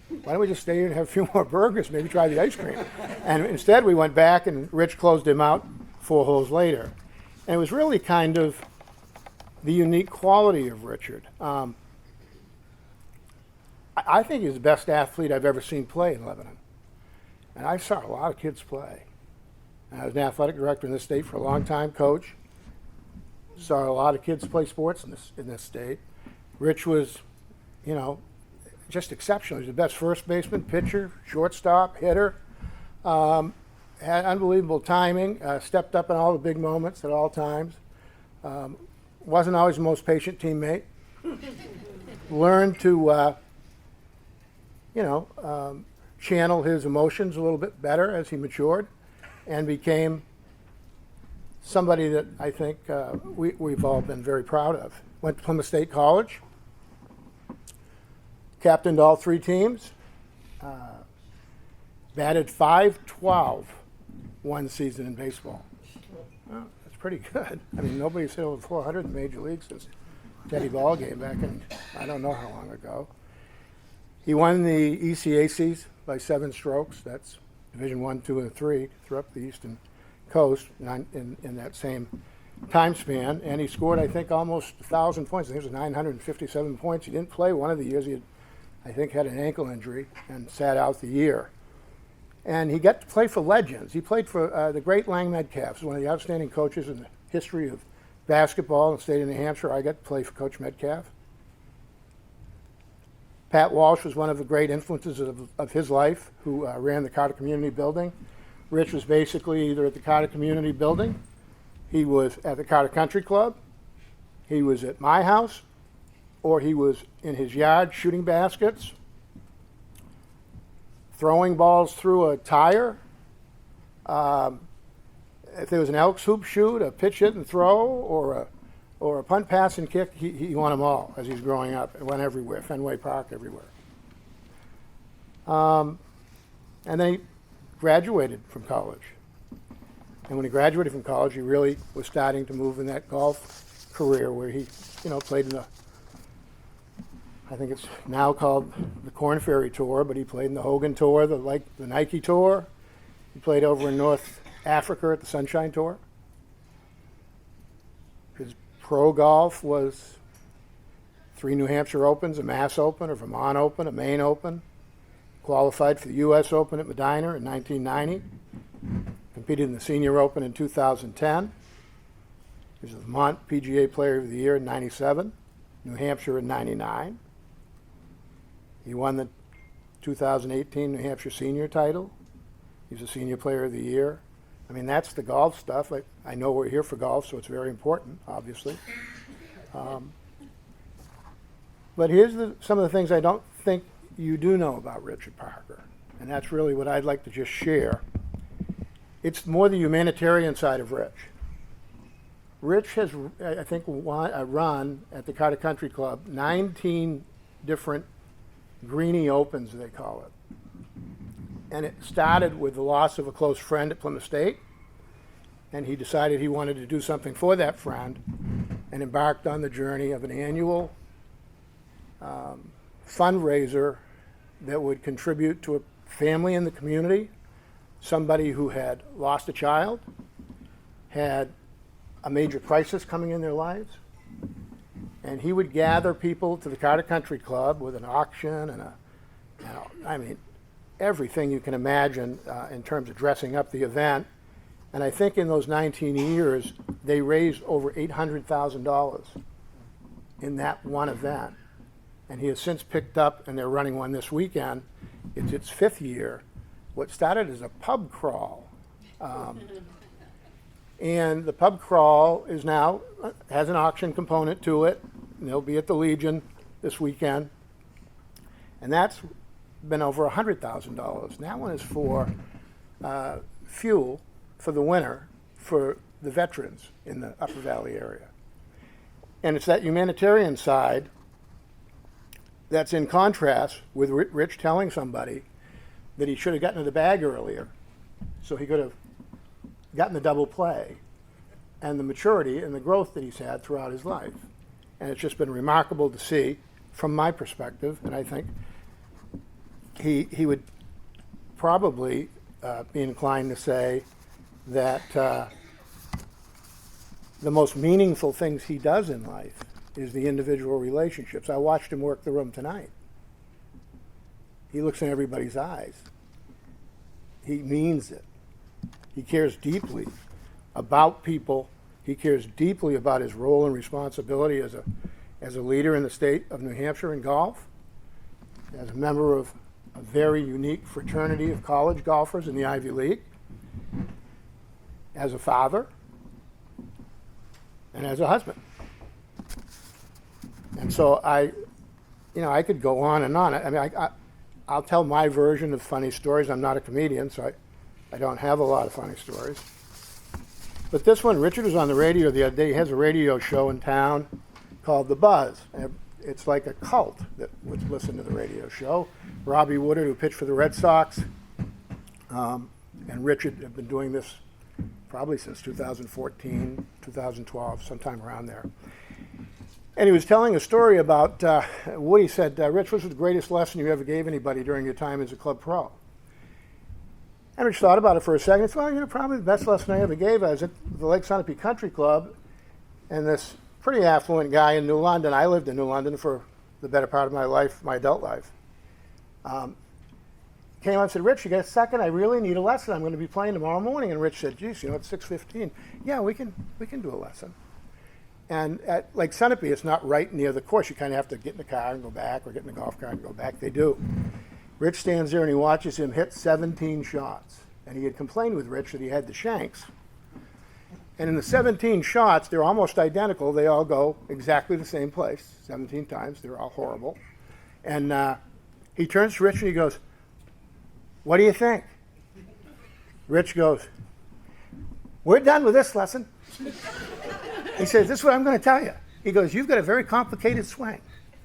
Why don't we just stay here and have a few more burgers, maybe try the ice cream? And instead we went back, and Rich closed him out 4 holes later. And it was really kind of the unique quality of Richard. I think he's the best athlete I've ever seen play in Lebanon. And I saw a lot of kids play. And I was an athletic director in this state for a long time, coach. Saw a lot of kids play sports in this state. Rich was, just exceptional. He was the best first baseman, pitcher, shortstop, hitter. Had unbelievable timing, stepped up in all the big moments at all times. Wasn't always the most patient teammate. Learned to, channel his emotions a little bit better as he matured, and became somebody that I think we've all been very proud of. Went to Plymouth State College, captained all 3 teams, batted .512 one season in baseball. Well, that's pretty good. I mean, nobody's hit over 400 in the major league since Teddy Ballgame back in, I don't know how long ago. He won the ECACs by 7 strokes. That's Division 1, 2, and 3 throughout the Eastern Coast in that same time span. And he scored, I think, almost 1,000 points. I think it was 957 points. He didn't play one of the years. He had, I think, had an ankle injury and sat out the year. And he got to play for legends. He played for the great Lang Metcalf, one of the outstanding coaches in the history of basketball in the state of New Hampshire. I got to play for Coach Metcalf. Pat Walsh was one of the great influences of his life, who ran the Carter Community Building. Rich was basically either at the Carter Community Building, he was at the Carter Country Club, he was at my house, or he was in his yard shooting baskets, throwing balls through a tire. If there was an Elks hoop shoot, a pitch hit and throw, or a punt, pass, and kick, he won them all as he was growing up. It went everywhere, Fenway Park, everywhere. And then he graduated from college. And when he graduated from college, he really was starting to move in that golf career where he, played in the, I think it's now called the Korn Ferry Tour, but he played in the Hogan Tour, the Nike Tour. He played over in North Africa at the Sunshine Tour. His pro golf was 3 New Hampshire Opens, a Mass Open, a Vermont Open, a Maine Open. Qualified for the U.S. Open at Medina in 1990. Competed in the Senior Open in 2010. He was the Vermont PGA Player of the Year in 97, New Hampshire in 99. He won the 2018 New Hampshire Senior title. He's a Senior Player of the Year. I mean, that's the golf stuff. I know we're here for golf, so it's very important, obviously. But here's some of the things I don't think you do know about Richard Parker, and that's really what I'd like to just share. It's more the humanitarian side of Rich. Rich has, I think, run at the Carter Country Club 19 different Greenie Opens, they call it. And it started with the loss of a close friend at Plymouth State, and he decided he wanted to do something for that friend and embarked on the journey of an annual fundraiser that would contribute to a family in the community, somebody who had lost a child, had a major crisis coming in their lives, and he would gather people to the Carter Country Club with an auction and everything you can imagine in terms of dressing up the event. And I think in those 19 years, they raised over $800,000 in that one event. And he has since picked up, and they're running one this weekend. It's its 5th year. What started as a pub crawl. And the pub crawl is now, has an auction component to it. And they'll be at the Legion this weekend. And that's been over $100,000. And that one is for fuel for the winter for the veterans in the Upper Valley area. And it's that humanitarian side that's in contrast with Rich telling somebody that he should have gotten to the bag earlier so he could have gotten the double play, and the maturity and the growth that he's had throughout his life. And it's just been remarkable to see from my perspective, and I think he would probably be inclined to say that the most meaningful things he does in life is the individual relationships. I watched him work the room tonight. He looks in everybody's eyes. He means it. He cares deeply about people. He cares deeply about his role and responsibility as a leader in the state of New Hampshire in golf, as a member of a very unique fraternity of college golfers in the Ivy League, as a father, and as a husband. And so I could go on and on. I mean, I'll tell my version of funny stories. I'm not a comedian, so I don't have a lot of funny stories. But this one, Richard was on the radio the other day. He has a radio show in town called The Buzz. And it's like a cult that would listen to the radio show. Robbie Woodard, who pitched for the Red Sox, and Richard have been doing this probably since 2014, 2012, sometime around there. And he was telling a story about, Woody said, Rich, what was the greatest lesson you ever gave anybody during your time as a club pro? And Rich thought about it for a second. He said, well, probably the best lesson I ever gave. I was at the Lake Sunapee Country Club, and this pretty affluent guy in New London, I lived in New London for the better part of my life, my adult life, came up and said, Rich, you got a second? I really need a lesson. I'm going to be playing tomorrow morning. And Rich said, geez, it's 6:15. Yeah, we can do a lesson. And at Lake Sunapee, it's not right near the course. You kind of have to get in the car and go back, or get in the golf cart and go back. They do. Rich stands there and he watches him hit 17 shots. And he had complained with Rich that he had the shanks. And in the 17 shots, they're almost identical. They all go exactly the same place, 17 times. They're all horrible. And he turns to Rich and he goes, what do you think? Rich goes, we're done with this lesson. He says, this is what I'm going to tell you. He goes, you've got a very complicated swing.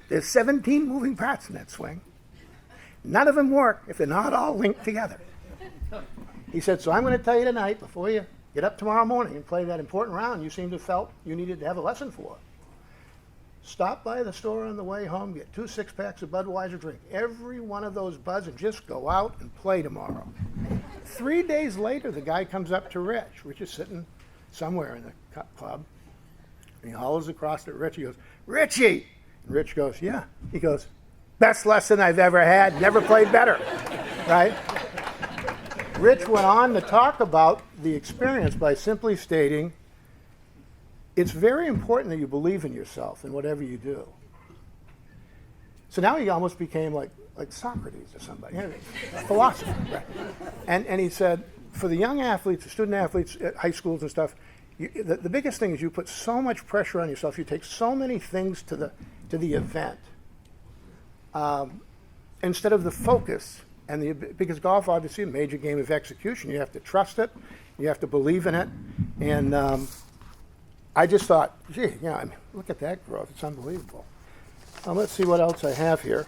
There's 17 moving parts in that swing. None of them work if they're not all linked together. He said, so I'm going to tell you tonight, before you get up tomorrow morning and play that important round you seem to have felt you needed to have a lesson for. Stop by the store on the way home, get 2 6-packs of Budweiser, drink every one of those Buds, and just go out and play tomorrow. 3 days later, the guy comes up to Rich. Rich is sitting somewhere in the club. And he hollers across at Rich. He goes, Richie! And Rich goes, yeah. He goes, best lesson I've ever had. Never played better. Right? Rich went on to talk about the experience by simply stating, it's very important that you believe in yourself in whatever you do. So now he almost became like Socrates or somebody, a philosopher. Right? And he said, for the young athletes, the student athletes at high schools and stuff, the biggest thing is you put so much pressure on yourself. You take so many things to the event instead of the focus. Because golf, obviously, a major game of execution. You have to trust it. You have to believe in it. And I just thought, gee, look at that growth. It's unbelievable. Let's see what else I have here.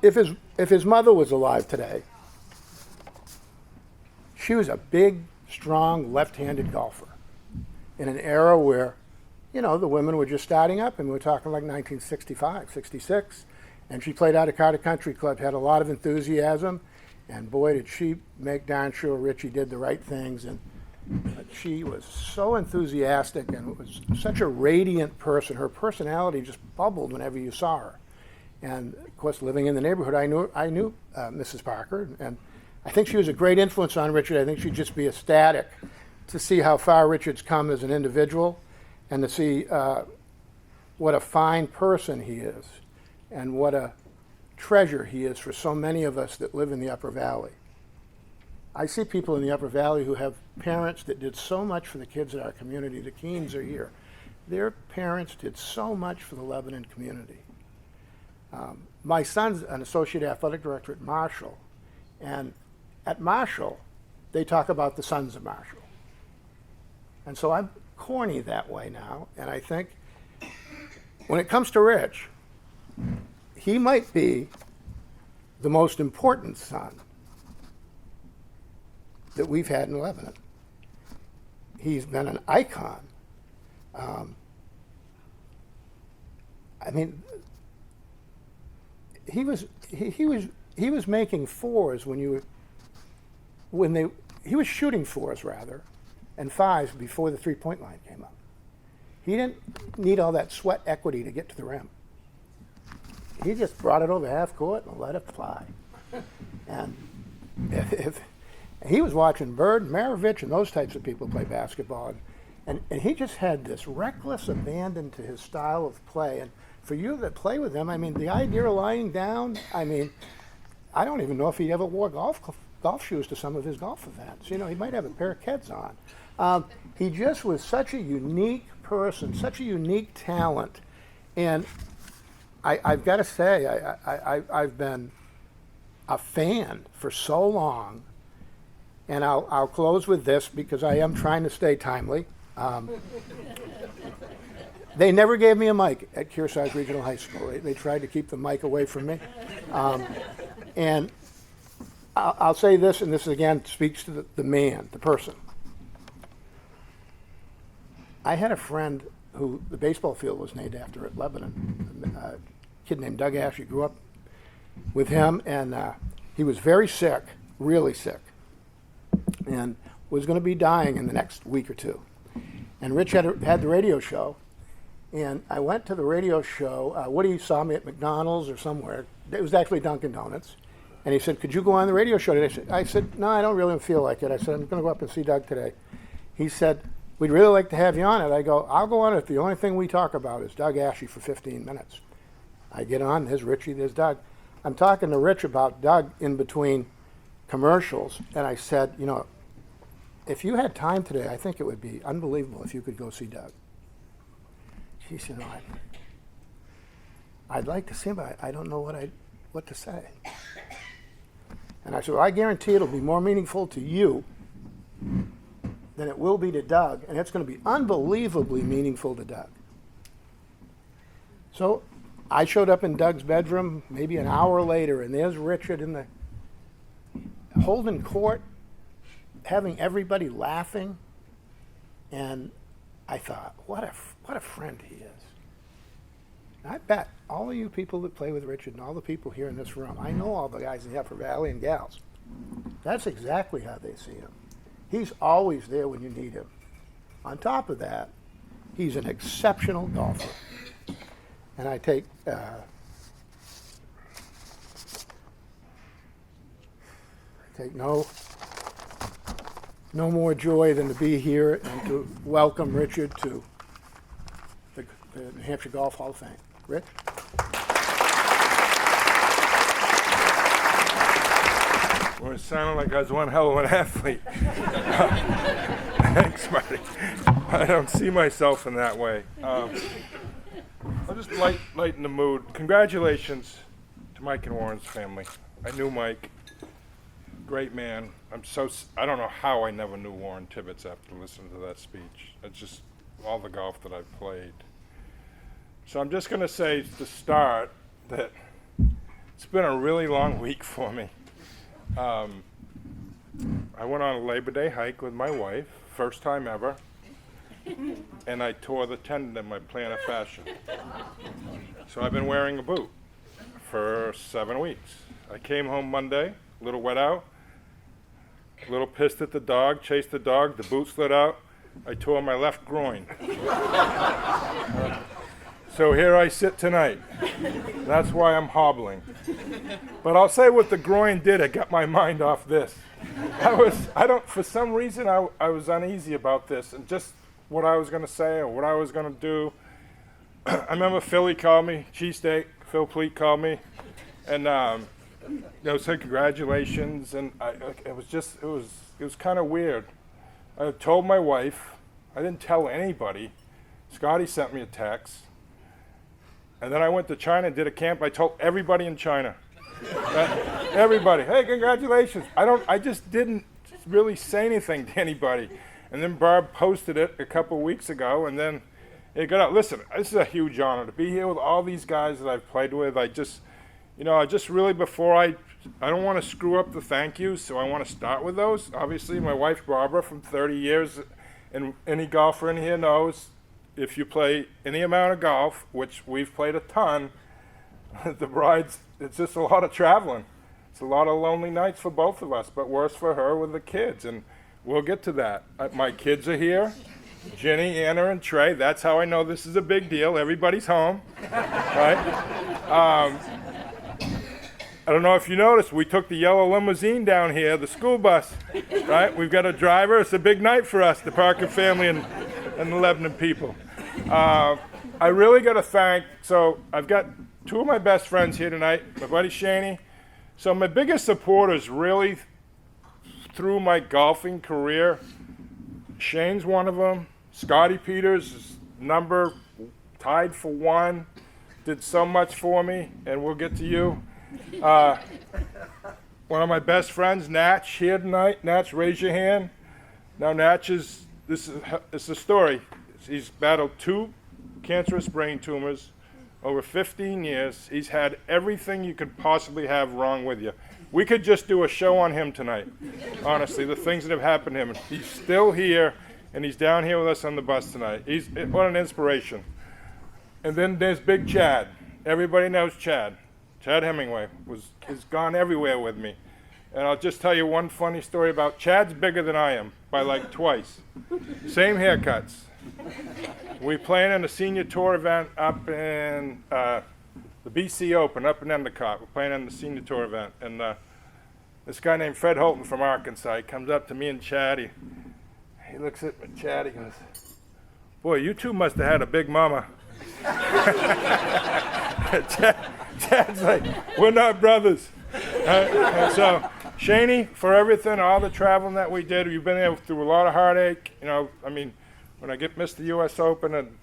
If his mother was alive today, she was a big, strong, left-handed golfer in an era where, the women were just starting up, and we're talking like 1965, 66. And she played out of Carter Country Club, had a lot of enthusiasm, and boy, did she make darn sure Richie did the right things. And she was so enthusiastic and was such a radiant person. Her personality just bubbled whenever you saw her. And of course, living in the neighborhood, I knew Mrs. Parker, and I think she was a great influence on Richard. I think she'd just be ecstatic to see how far Richard's come as an individual, and to see what a fine person he is, and what a treasure he is for so many of us that live in the Upper Valley. I see people in the Upper Valley who have parents that did so much for the kids in our community. The Keens are here. Their parents did so much for the Lebanon community. My son's an associate athletic director at Marshall, and at Marshall, they talk about the sons of Marshall. And so I'm corny that way now, and I think when it comes to Rich, he might be the most important son that we've had in Lebanon. He's been an icon. He was making fours he was shooting fours rather, and fives before the 3-point line came up. He didn't need all that sweat equity to get to the rim. He just brought it over half court and let it fly. And if he was watching Bird, Maravich, and those types of people play basketball, and he just had this reckless abandon to his style of play. And for you that play with him, the idea of lying down, I don't even know if he ever wore golf shoes to some of his golf events. He might have a pair of Keds on. He just was such a unique person, such a unique talent. And I've got to say, I've been a fan for so long. And I'll close with this because I am trying to stay timely. They never gave me a mic at Kearsarge Regional High School. They tried to keep the mic away from me. And I'll say this, and this again speaks to the man, the person. I had a friend who the baseball field was named after at Lebanon. A kid named Doug Ashley grew up with him, and he was very sick, really sick, and was going to be dying in the next week or two. And Rich had the radio show, and I went to the radio show. Woody saw me at McDonald's or somewhere. It was actually Dunkin' Donuts. And he said, could you go on the radio show today? I said, no, I don't really feel like it. I said, I'm going to go up and see Doug today. He said, we'd really like to have you on it. I go, I'll go on it. The only thing we talk about is Doug Ashley for 15 minutes. I get on, there's Richie, there's Doug. I'm talking to Rich about Doug in between commercials, and I said, you know, if you had time today, I think it would be unbelievable if you could go see Doug. She said, oh, I'd like to see him, but I don't know what to say. And I said, well, I guarantee it'll be more meaningful to you than it will be to Doug, and it's going to be unbelievably meaningful to Doug. So I showed up in Doug's bedroom maybe an hour later, and there's Richard in the holding court, having everybody laughing, and I thought, what a friend he is. I bet all of you people that play with Richard and all the people here in this room, I know all the guys in the Upper Valley and gals. That's exactly how they see him. He's always there when you need him. On top of that, he's an exceptional golfer. And I take no more joy than to be here and to welcome Richard to the New Hampshire Golf Hall of Fame. Rich? Well, it sounded like I was one hell of an athlete. Thanks, Marty. I don't see myself in that way. I'll just lighten the mood. Congratulations to Mike and Warren's family. I knew Mike. Great man. I don't know how I never knew Warren Tibbetts after listening to that speech. It's just all the golf that I've played. So I'm just going to say to start that it's been a really long week for me. I went on a Labor Day hike with my wife, first time ever, and I tore the tendon in my plantar fascia. So I've been wearing a boot for 7 weeks. I came home Monday, a little wet out, a little pissed at the dog, chased the dog, the boot slid out, I tore my left groin. So here I sit tonight. That's why I'm hobbling. But I'll say what the groin did, it got my mind off this. For some reason I was uneasy about this and just what I was going to say or what I was going to do. I remember Philly called me, cheesesteak, Phil Pleat called me, and said congratulations, and it was kind of weird. I told my wife, I didn't tell anybody. Scotty sent me a text. And then I went to China and did a camp. I told everybody in China. Everybody, hey, congratulations. I just didn't really say anything to anybody. And then Barb posted it a couple weeks ago, and then it got out. Listen, this is a huge honor to be here with all these guys that I've played with. I don't want to screw up the thank yous, so I want to start with those. Obviously, my wife Barbara from 30 years, and any golfer in here knows, if you play any amount of golf, which we've played a ton, the brides, it's just a lot of traveling. It's a lot of lonely nights for both of us, but worse for her with the kids, and we'll get to that. My kids are here, Ginny, Anna, and Trey. That's how I know this is a big deal. Everybody's home, right? I don't know if you noticed, we took the yellow limousine down here, the school bus, right? We've got a driver. It's a big night for us, the Parker family and the Lebanon people. I really got to thank, so I've got two of my best friends here tonight, my buddy Shaney. So my biggest supporters really through my golfing career, Shane's one of them. Scotty Peters is number tied for one, did so much for me, and we'll get to you. One of my best friends, Natch, here tonight. Natch, raise your hand. Now, Natch it's a story. He's battled 2 cancerous brain tumors, over 15 years. He's had everything you could possibly have wrong with you. We could just do a show on him tonight, honestly, the things that have happened to him. He's still here, and he's down here with us on the bus tonight. What an inspiration. And then there's Big Chad. Everybody knows Chad. Chad Hemingway has gone everywhere with me. And I'll just tell you one funny story about Chad's bigger than I am by like twice. Same haircuts. We playing in a senior tour event up in the BC Open up in Endicott. We're playing in the senior tour event. And this guy named Fred Holton from Arkansas, he comes up to me and Chad. He looks at me, Chad, he goes, "Boy, you two must have had a big mama." Chad's like, "We're not brothers." So, Shaney, for everything, all the traveling that we did, we've been there through a lot of heartache. You know, I mean, when I missed the U.S. Open and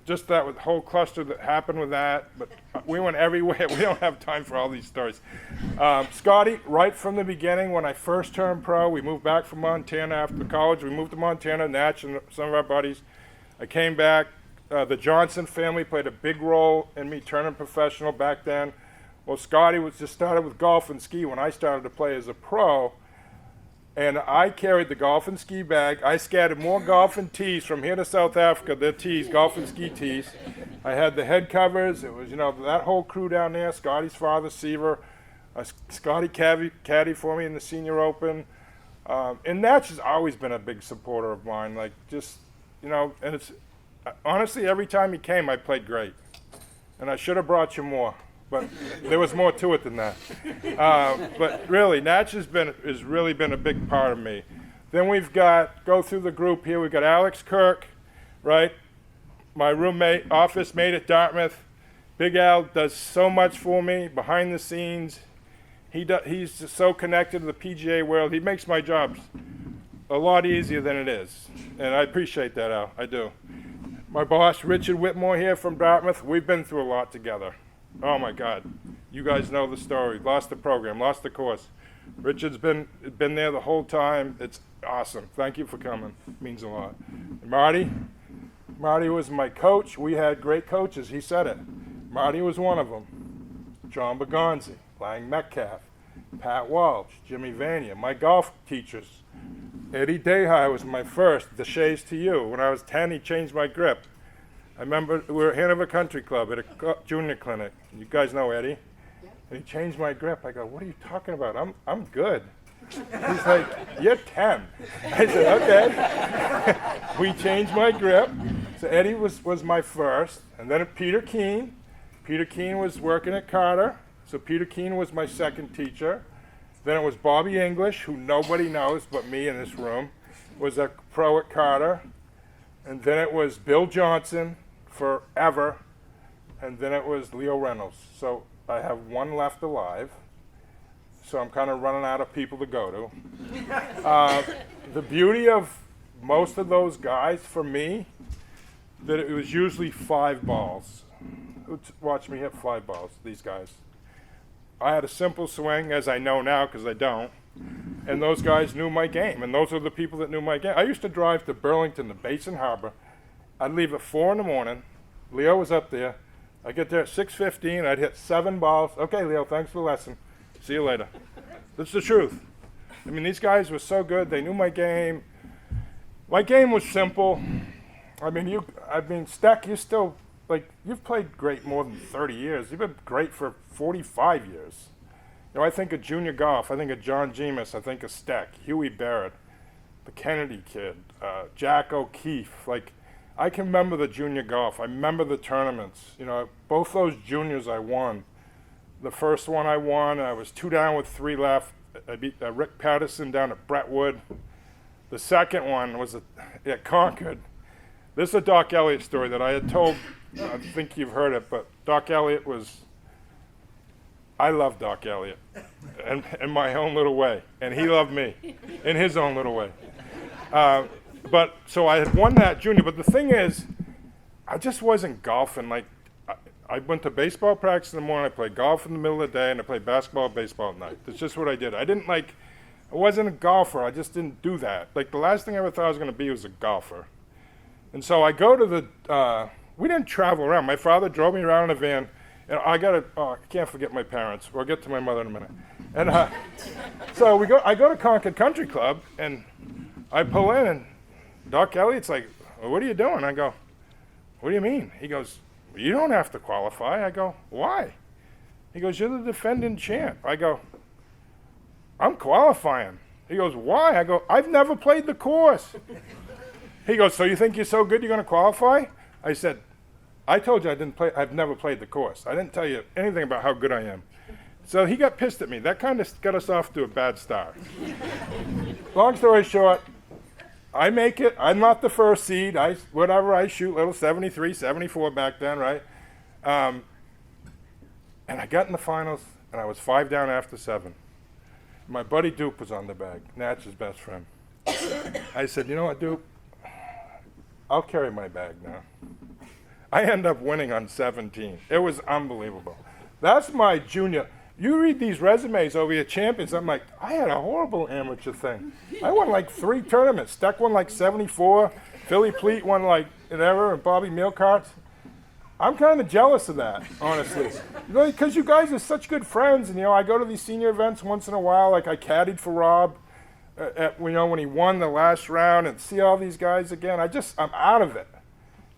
just that with the whole cluster that happened with that, but we went everywhere. We don't have time for all these stories. Scotty, right from the beginning, when I first turned pro, we moved back from Montana after college. We moved to Montana, Natch and some of our buddies. I came back. The Johnson family played a big role in me turning professional back then. Well, Scotty was just started with golf and ski when I started to play as a pro, and I carried the golf and ski bag. I scattered more golf and tees from here to South Africa, the tees, golf and ski tees. I had the head covers. It was, you know, that whole crew down there, Scotty's father, Seaver, Scotty caddy for me in the Senior Open. And Natch has always been a big supporter of mine, like just, you know, and it's, honestly, every time he came, I played great. And I should have brought you more. But there was more to it than that. But really, Natch has really been a big part of me. Then go through the group here, we've got Alex Kirk, right? My roommate, office mate at Dartmouth. Big Al does so much for me behind the scenes. He's just so connected to the PGA world. He makes my job a lot easier than it is. And I appreciate that, Al, I do. My boss, Richard Whitmore here from Dartmouth, we've been through a lot together. Oh my God, you guys know the story. Lost the program, lost the course. Richard's been there the whole time. It's awesome. Thank you for coming. It means a lot. And Marty was my coach. We had great coaches. He said it. Marty was one of them. John Bagonzi, Lang Metcalf, Pat Walsh, Jimmy Vania, my golf teachers. Eddie Dehigh was my first. Deshays to you. When I was 10, he changed my grip. I remember we were at Hanover Country Club at a junior clinic. You guys know Eddie. Yeah. And he changed my grip. I go, "What are you talking about? I'm good." He's like, "You're 10. I said, "Okay." We changed my grip. So Eddie was my first. And then Peter Keene. Peter Keene was working at Carter. So Peter Keene was my second teacher. Then it was Bobby English, who nobody knows but me in this room, was a pro at Carter. And then it was Bill Johnson forever. And then it was Leo Reynolds. So I have one left alive. So I'm kind of running out of people to go to. The beauty of most of those guys, for me, that it was usually 5 balls. Watch me hit 5 balls, these guys. I had a simple swing, as I know now, because I don't. And those guys knew my game, and those are the people that knew my game. I used to drive to Burlington, to Basin Harbor. I'd leave at 4 in the morning. Leo was up there. I'd get there at 6:15. I'd hit 7 balls. "Okay, Leo, thanks for the lesson. See you later." That's the truth. I mean, these guys were so good. They knew my game. My game was simple. I mean, Steck, you still, like, you've played great more than 30 years. You've been great for 45 years. You know, I think of junior golf. I think of John Jemas. I think of Steck, Huey Barrett, the Kennedy kid, Jack O'Keefe. Like, I can remember the junior golf. I remember the tournaments. You know, both those juniors I won. The first one I won, I was 2 down with 3 left. I beat Rick Patterson down at Brentwood. The second one was at Concord. This is a Doc Elliott story that I had told. I think you've heard it, but Doc Elliott I love Doc Elliott in my own little way, and he loved me in his own little way. But so I had won that junior, but the thing is, I just wasn't golfing. Like, I went to baseball practice in the morning, I played golf in the middle of the day, and I played basketball, baseball at night. That's just what I did. I wasn't a golfer. I just didn't do that. Like, the last thing I ever thought I was going to be was a golfer. And so I go to the we didn't travel around. My father drove me around in a van, and I can't forget my parents. We'll get to my mother in a minute. And so I go to Concord Country Club, and I pull in, and Doc Elliott's like, well, what are you doing? I go, what do you mean? He goes, you don't have to qualify. I go, why? He goes, you're the defending champ. I go, I'm qualifying. He goes, why? I go, I've never played the course. He goes, so you think you're so good you're going to qualify? I said, I told you I've never played the course. I didn't tell you anything about how good I am. So he got pissed at me. That kind of got us off to a bad start. Long story short, I make it. I'm not the first seed. I shoot, little 73, 74 back then, right? And I got in the finals, and I was 5 down after 7. My buddy Dupe was on the bag, Natch's best friend. I said, you know what, Dupe? I'll carry my bag now. I end up winning on 17. It was unbelievable. That's my junior. You read these resumes over your champions, I'm like, I had a horrible amateur thing. I won like 3 tournaments. Steck won like 74. Philly Pleat won like whatever, and Bobby Mealcarts. I'm kind of jealous of that, honestly. Because you guys are such good friends, and I go to these senior events once in a while. Like I caddied for Rob, when he won the last round, and see all these guys again. I'm out of it.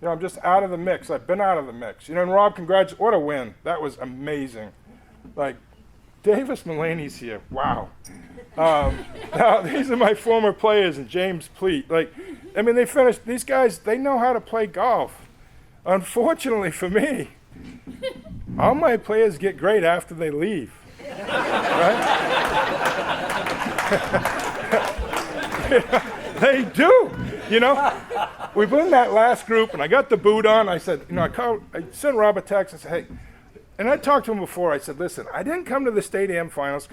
I'm just out of the mix. I've been out of the mix. And Rob, congratulations! What a win! That was amazing. Like Davis Mulaney's here. Wow. Now these are my former players, and James Pleat. They finished. These guys, they know how to play golf. Unfortunately for me, all my players get great after they leave. Right? They do. We put in that last group, and I got the boot on. I said, I sent Rob a text and said, hey, and I talked to him before. I said, listen, I didn't come to the state AM finals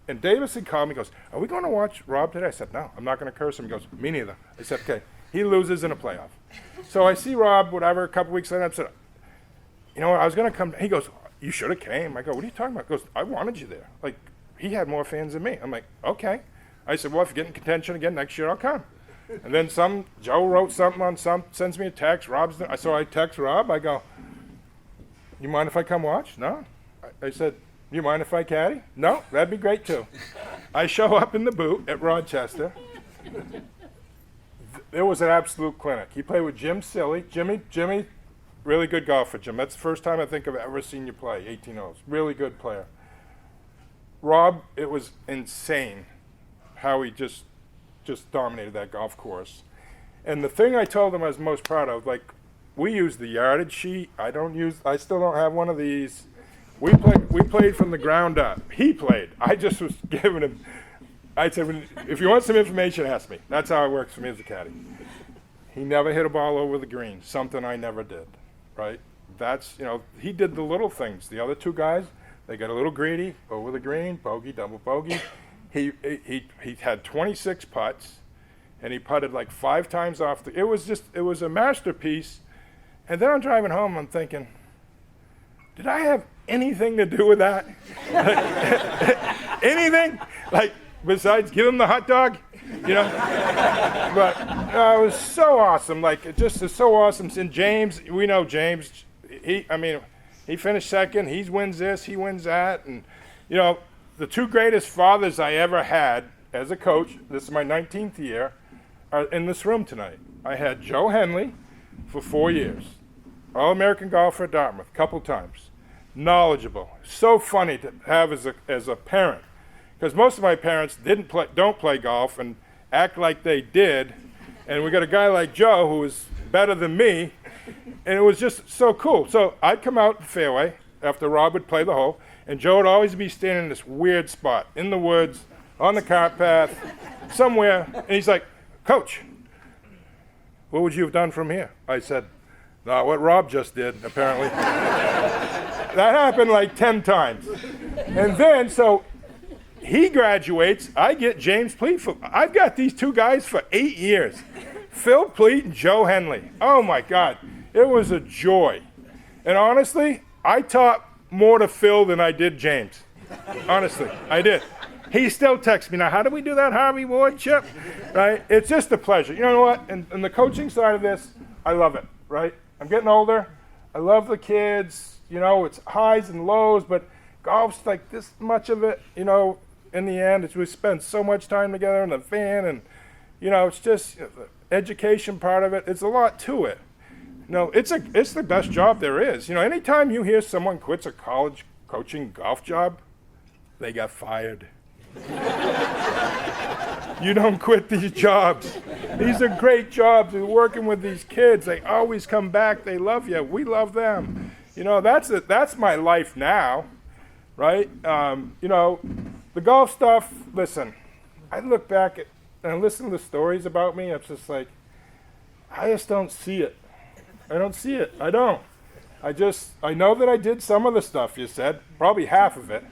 and Davis had called me. He goes, are we going to watch Rob today? I said, no, I'm not going to curse him. He goes, me neither. I said, okay. He loses in a playoff. So I see Rob, a couple weeks later, I said, you know what, I was going to come. He goes, you should have came. I go, what are you talking about? He goes, I wanted you there. He had more fans than me. I'm like, okay. I said, well, if you get in contention again next year, I'll come. And then Joe wrote something sends me a text. So I text Rob. I go, you mind if I come watch? No. I said, you mind if I caddy? No, that'd be great too. I show up in the boot at Rochester. It was an absolute clinic. He played with Jim Silly. Jimmy, really good golfer, Jim. That's the first time I think I've ever seen you play, 18 holes. Really good player. Rob, it was insane how he just dominated that golf course. And the thing I told him I was most proud of, we use the yardage sheet. I still don't have one of these. We played from the ground up. He played. I just was giving him. I said, if you want some information, ask me. That's how it works for me as a caddy. He never hit a ball over the green, something I never did, right? He did the little things. The other 2 guys, they got a little greedy, over the green, bogey, double bogey. He had 26 putts, and he putted 5 times off it was a masterpiece. And then I'm driving home, I'm thinking, did I have anything to do with that? Anything? Besides give him the hot dog, But it was so awesome. It just is so awesome. And James, we know James. He finished second. He wins this. He wins that. And the 2 greatest fathers I ever had as a coach. This is my 19th year. Are in this room tonight. I had Joe Henley for 4 years, All-American golfer at Dartmouth, a couple times. Knowledgeable, so funny to have as a parent. Because most of my parents don't play golf and act like they did. And we got a guy like Joe who was better than me. And it was just so cool. So I'd come out the fairway after Rob would play the hole. And Joe would always be standing in this weird spot in the woods, on the cart path, somewhere. And he's like, Coach, what would you have done from here? I said, not what Rob just did, apparently. That happened 10 times. And then, so he graduates. I get James Pleat. I've got these 2 guys for 8 years. Phil Pleat and Joe Henley. Oh, my God. It was a joy. And honestly, I taught more to Phil than I did James. Honestly, I did. He still texts me now, how do we do that Harvey Ward chip? Right? It's just a pleasure. You know what? And the coaching side of this, I love it, right? I'm getting older. I love the kids. You know, it's highs and lows, but golf's like this much of it, you know, in the end. We spend so much time together in the van, and, you know, it's just the education part of it. It's a lot to it. You know, it's the best job there is. You know, anytime you hear someone quits a college coaching golf job, they got fired. You don't quit these jobs. These are great jobs. You're working with these kids. They always come back. They love you. We love them. You know, that's my life now, right? You know, the golf stuff, listen, I look back at and listen to the stories about me. It's just like, I just don't see it. I don't see it. I don't. I know that I did some of the stuff you said, probably half of it.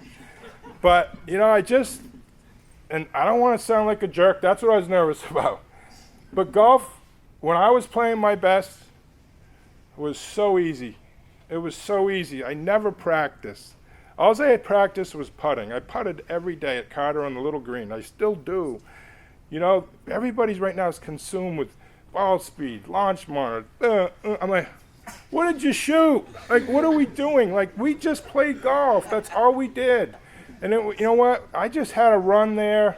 But, you know, and I don't want to sound like a jerk. That's what I was nervous about. But golf, when I was playing my best, was so easy. It was so easy. I never practiced. All I had practiced was putting. I putted every day at Carter on the little green. I still do. You know, everybody's right now is consumed with ball speed, launch monitor. I'm like, what did you shoot? Like, what are we doing? Like, we just played golf. That's all we did. And you know what? I just had a run there.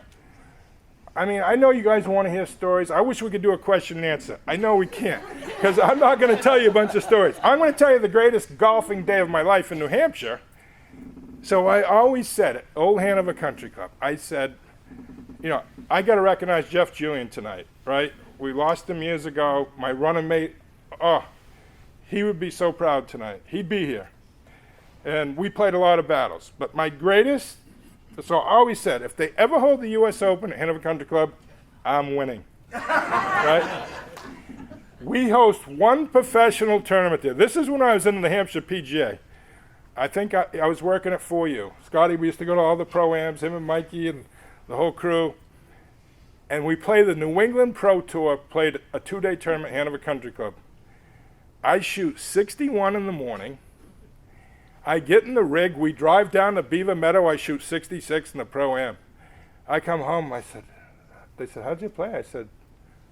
I mean, I know you guys want to hear stories. I wish we could do a question and answer. I know we can't, because I'm not going to tell you a bunch of stories. I'm going to tell you the greatest golfing day of my life in New Hampshire. So I always said it, Old Hanover Country Club. I said, you know, I got to recognize Jeff Julian tonight, right? We lost him years ago. My running mate, he would be so proud tonight. He'd be here. And we played a lot of battles. But my greatest, so I always said, if they ever hold the U.S. Open at Hanover Country Club, I'm winning. Right? We host one professional tournament there. This is when I was in the New Hampshire PGA. I think I was working at 4U. Scotty, we used to go to all the pro-ams, him and Mikey and the whole crew. And we played the New England Pro Tour, played a 2-day tournament at Hanover Country Club. I shoot 61 in the morning. I get in the rig. We drive down to Beaver Meadow. I shoot 66 in the Pro-Am. I come home. They said, how'd you play? I said,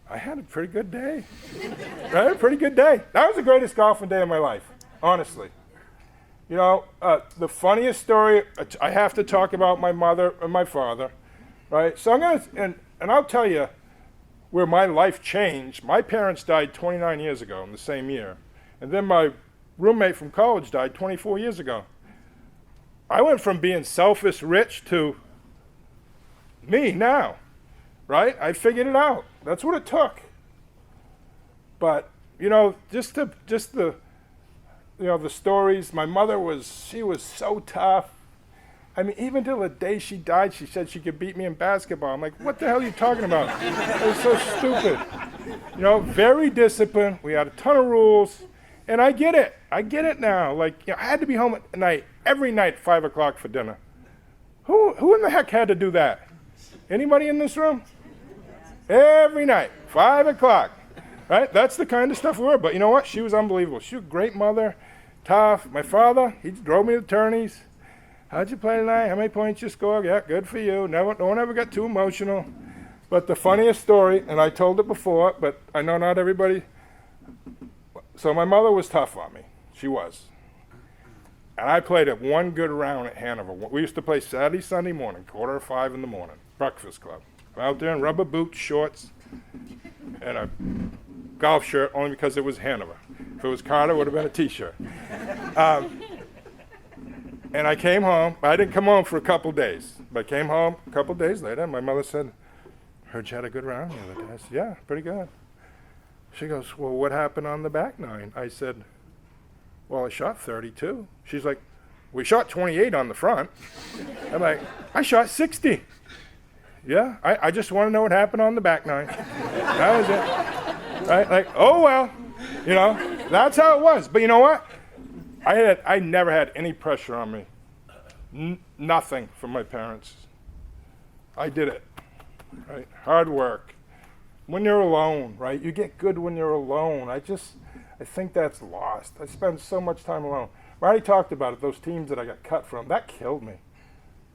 I had a pretty good day. I had a pretty good day. That was the greatest golfing day of my life, honestly. You know, the funniest story, I have to talk about my mother and my father, right? So I'm going to, and I'll tell you where my life changed. My parents died 29 years ago in the same year. And then my roommate from college died 24 years ago. I went from being selfish rich to me now, right? I figured it out. That's what it took. But, you know, just the you know, the stories. My mother she was so tough. I mean, even till the day she died, she said she could beat me in basketball. I'm like, what the hell are you talking about? It was so stupid. You know, very disciplined. We had a ton of rules. And I get it. I get it now. Like, you know, I had to be home at night, every night, 5 o'clock for dinner. Who in the heck had to do that? Anybody in this room? Every night, 5 o'clock. Right? That's the kind of stuff we were. But you know what? She was unbelievable. She was a great mother, tough. My father, he drove me to tourneys. How'd you play tonight? How many points you scored? Yeah, good for you. No one ever got too emotional. But the funniest story, and I told it before, but I know not everybody. So my mother was tough on me. She was. And I played at one good round at Hanover. We used to play Saturday, Sunday morning, 4:45 in the morning, Breakfast Club. I'm out there in rubber boots, shorts, and a golf shirt, only because it was Hanover. If it was Carter, it would have been a T-shirt. And I came home. I didn't come home for a couple days, but I came home a couple days later, and my mother said, heard you had a good round the other day. I said, yeah, pretty good. She goes, well, what happened on the back nine? I said, well, I shot 32. She's like, we shot 28 on the front. I'm like, I shot 60. Yeah, I just want to know what happened on the back nine. That was it. Right? Like, oh, well, you know, that's how it was. But you know what? I never had any pressure on me. Nothing from my parents. I did it. Right? Hard work. When you're alone, right? You get good when you're alone. I think that's lost. I spend so much time alone. Marty talked about it, those teams that I got cut from. That killed me.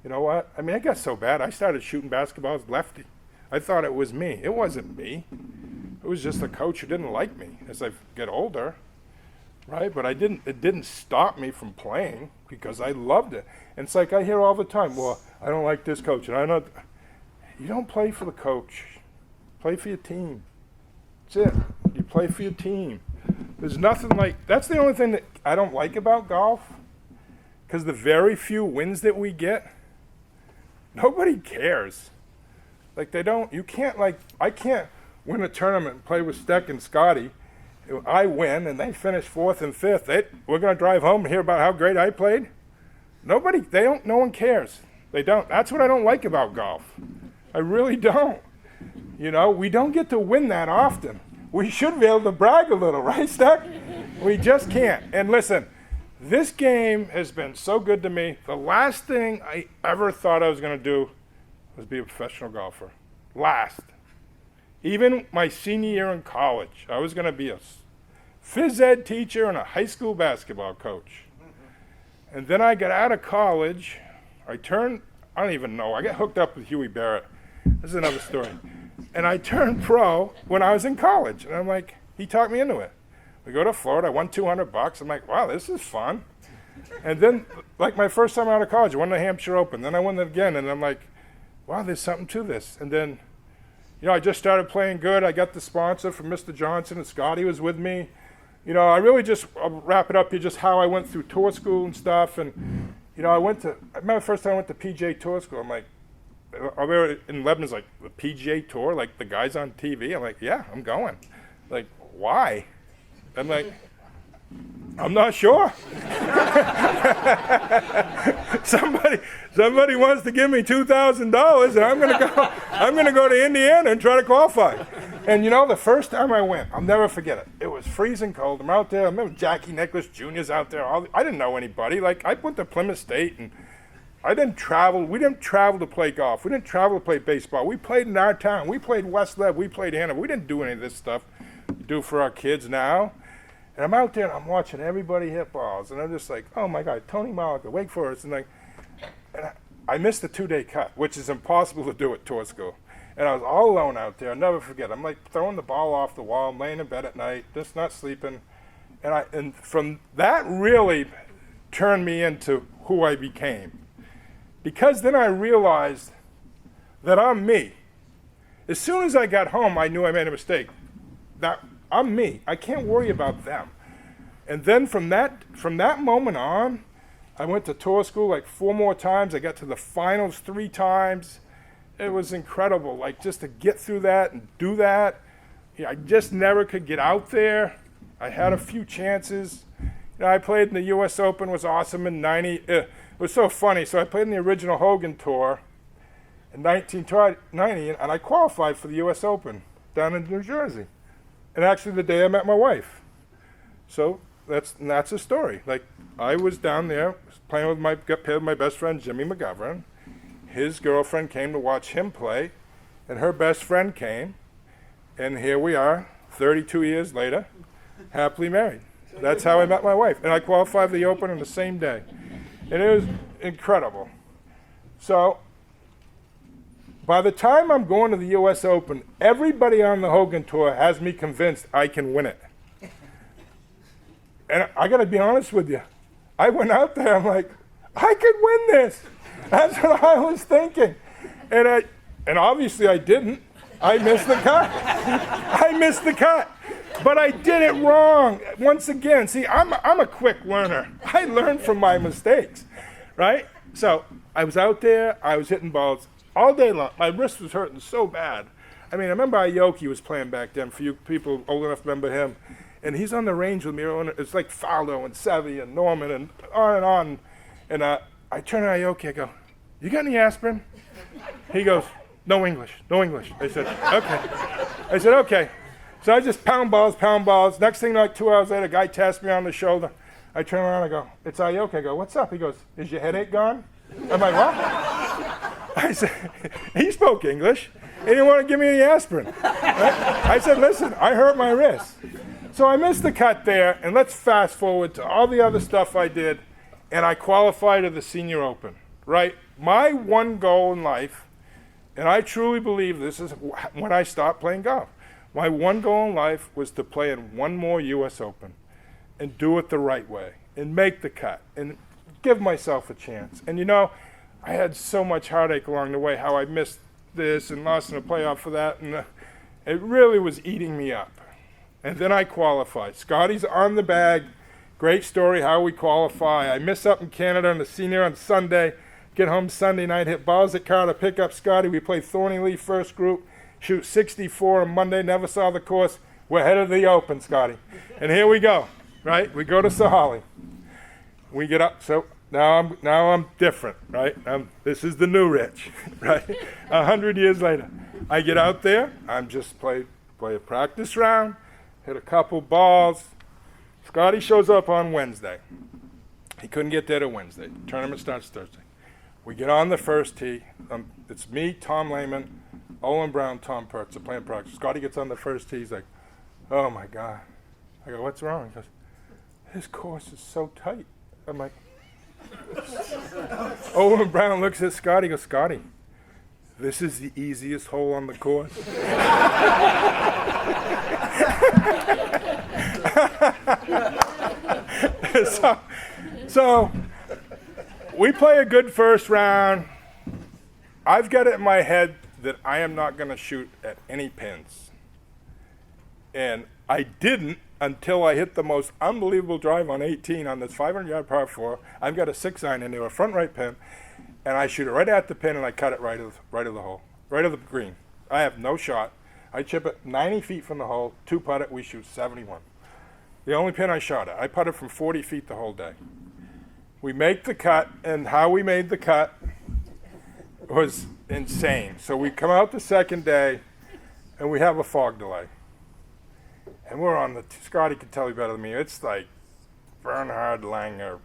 You know what? I mean, it got so bad. I started shooting basketball as lefty. I thought it was me. It wasn't me. It was just the coach who didn't like me as I get older. right? But it didn't stop me from playing because I loved it. And it's like I hear all the time, well, I don't like this coach, and you don't play for the coach. Play for your team. That's it. You play for your team. There's nothing that's the only thing that I don't like about golf, because the very few wins that we get, nobody cares. I can't win a tournament and play with Steck and Scotty. I win and they finish 4th and 5th. We're going to drive home and hear about how great I played. No one cares. They don't. That's what I don't like about golf. I really don't. We don't get to win that often. We should be able to brag a little, right, Steck? We just can't. And listen, this game has been so good to me. The last thing I ever thought I was going to do was be a professional golfer. Last. Even my senior year in college, I was going to be a phys ed teacher and a high school basketball coach. And then I got out of college. I don't even know. I got hooked up with Huey Barrett. This is another story. And I turned pro when I was in college. And I'm like, he talked me into it. We go to Florida. I won $200. I'm like, wow, this is fun. And then, my first time out of college, I won the Hampshire Open. Then I won it again. And I'm like, wow, there's something to this. And then, I just started playing good. I got the sponsor from Mr. Johnson, and Scotty was with me. I really I'll wrap it up here, just how I went through tour school and stuff. And, I remember the first time I went to PGA Tour School. I'm like, are there in Lebanon's the PGA Tour, like the guys on TV? I'm like, yeah, I'm going. Like, why? I'm like, I'm not sure. Somebody wants to give me $2,000, and I'm gonna go to Indiana and try to qualify. And the first time I went, I'll never forget it. It was freezing cold. I'm out there. I remember Jackie Nicholas Jr.'s out there. I didn't know anybody. I went to Plymouth State, and I didn't travel. We didn't travel to play golf. We didn't travel to play baseball. We played in our town. We played West Lev. We played Hanover. We didn't do any of this stuff we do for our kids now. And I'm out there, and I'm watching everybody hit balls. And I'm just like, oh, my God, Tony Malika, Wake Forest. And I missed the 2-day cut, which is impossible to do at tour school. And I was all alone out there. I'll never forget. I'm throwing the ball off the wall. I'm laying in bed at night, just not sleeping. And from that really turned me into who I became. Because then I realized that I'm me. As soon as I got home, I knew I made a mistake. That I'm me. I can't worry about them. And then from that moment on, I went to tour school 4 more times. I got to the finals 3 times. It was incredible, just to get through that and do that. I just never could get out there. I had a few chances. I played in the U.S. Open, was awesome in 90. It was so funny. So I played in the original Hogan Tour in 1990, and I qualified for the U.S. Open down in New Jersey. And actually the day I met my wife. So that's a story. I was down there playing got paired with my best friend, Jimmy McGovern. His girlfriend came to watch him play, and her best friend came. And here we are, 32 years later, happily married. That's how I met my wife. And I qualified for the Open on the same day. And it was incredible. So by the time I'm going to the U.S. Open, everybody on the Hogan Tour has me convinced I can win it. And I got to be honest with you. I went out there, I'm like, I could win this. That's what I was thinking. And obviously I didn't. I missed the cut. But I did it wrong. Once again, see, I'm a quick learner. I learn from my mistakes, right? So I was out there. I was hitting balls all day long. My wrist was hurting so bad. I remember Aoki was playing back then. For you people old enough to remember him. And he's on the range with me. It's like Faldo and Sevi and Norman and on and on. And I turn to Aoki. I go, you got any aspirin? He goes, no English. I said, okay. So I just pound balls. Next thing, 2 hours later, a guy taps me on the shoulder. I turn around, I go, it's Aoki. I go, what's up? He goes, is your headache gone? I'm like, what? I said, he spoke English. He didn't want to give me any aspirin. Right? I said, listen, I hurt my wrist. So I missed the cut there, and let's fast forward to all the other stuff I did, and I qualified to the Senior Open, right? My one goal in life, and I truly believe this is when I stopped playing golf. My one goal in life was to play in one more U.S. Open. and do it the right way and make the cut and give myself a chance. And you know, I had so much heartache along the way, how I missed this and lost in a playoff for that, and it really was eating me up. And then I qualified. Scotty's on the bag. Great story how we qualify. I miss up in Canada on the senior on Sunday. Get home Sunday night, hit balls at car to pick up Scotty. We play Thorny Leaf first group, shoot 64 on Monday, never saw the course. We're headed to the Open, Scotty. And here we go, right? We go to Sahalee. We get up, so now I'm different, right? This is the new Rich, right? 100 years later. I get out there, I'm just play a practice round, hit a couple balls. Scotty shows up on Wednesday. He couldn't get there to Wednesday. Tournament starts Thursday. We get on the first tee. It's me, Tom Lehman, Olin Brown, Tom Perks are playing practice. Scotty gets on the first tee. He's like, oh my God. I go, what's wrong? He goes, this course is so tight. I'm like, Olin Brown looks at Scotty, goes, Scotty, this is the easiest hole on the course. So we play a good first round. I've got it in my head that I am not going to shoot at any pins. And I didn't until I hit the most unbelievable drive on 18 on this 500-yard par 4. I've got a 6-iron into a front right pin, and I shoot it right at the pin, and I cut it right of the hole, right of the green. I have no shot. I chip it 90 feet from the hole, 2-putt it, we shoot 71. The only pin I shot at. I putted from 40 feet the whole day. We make the cut, and how we made the cut was insane. So we come out the second day, and we have a fog delay. And we're on the, Scotty can tell you better than me, it's like Bernhard Langer.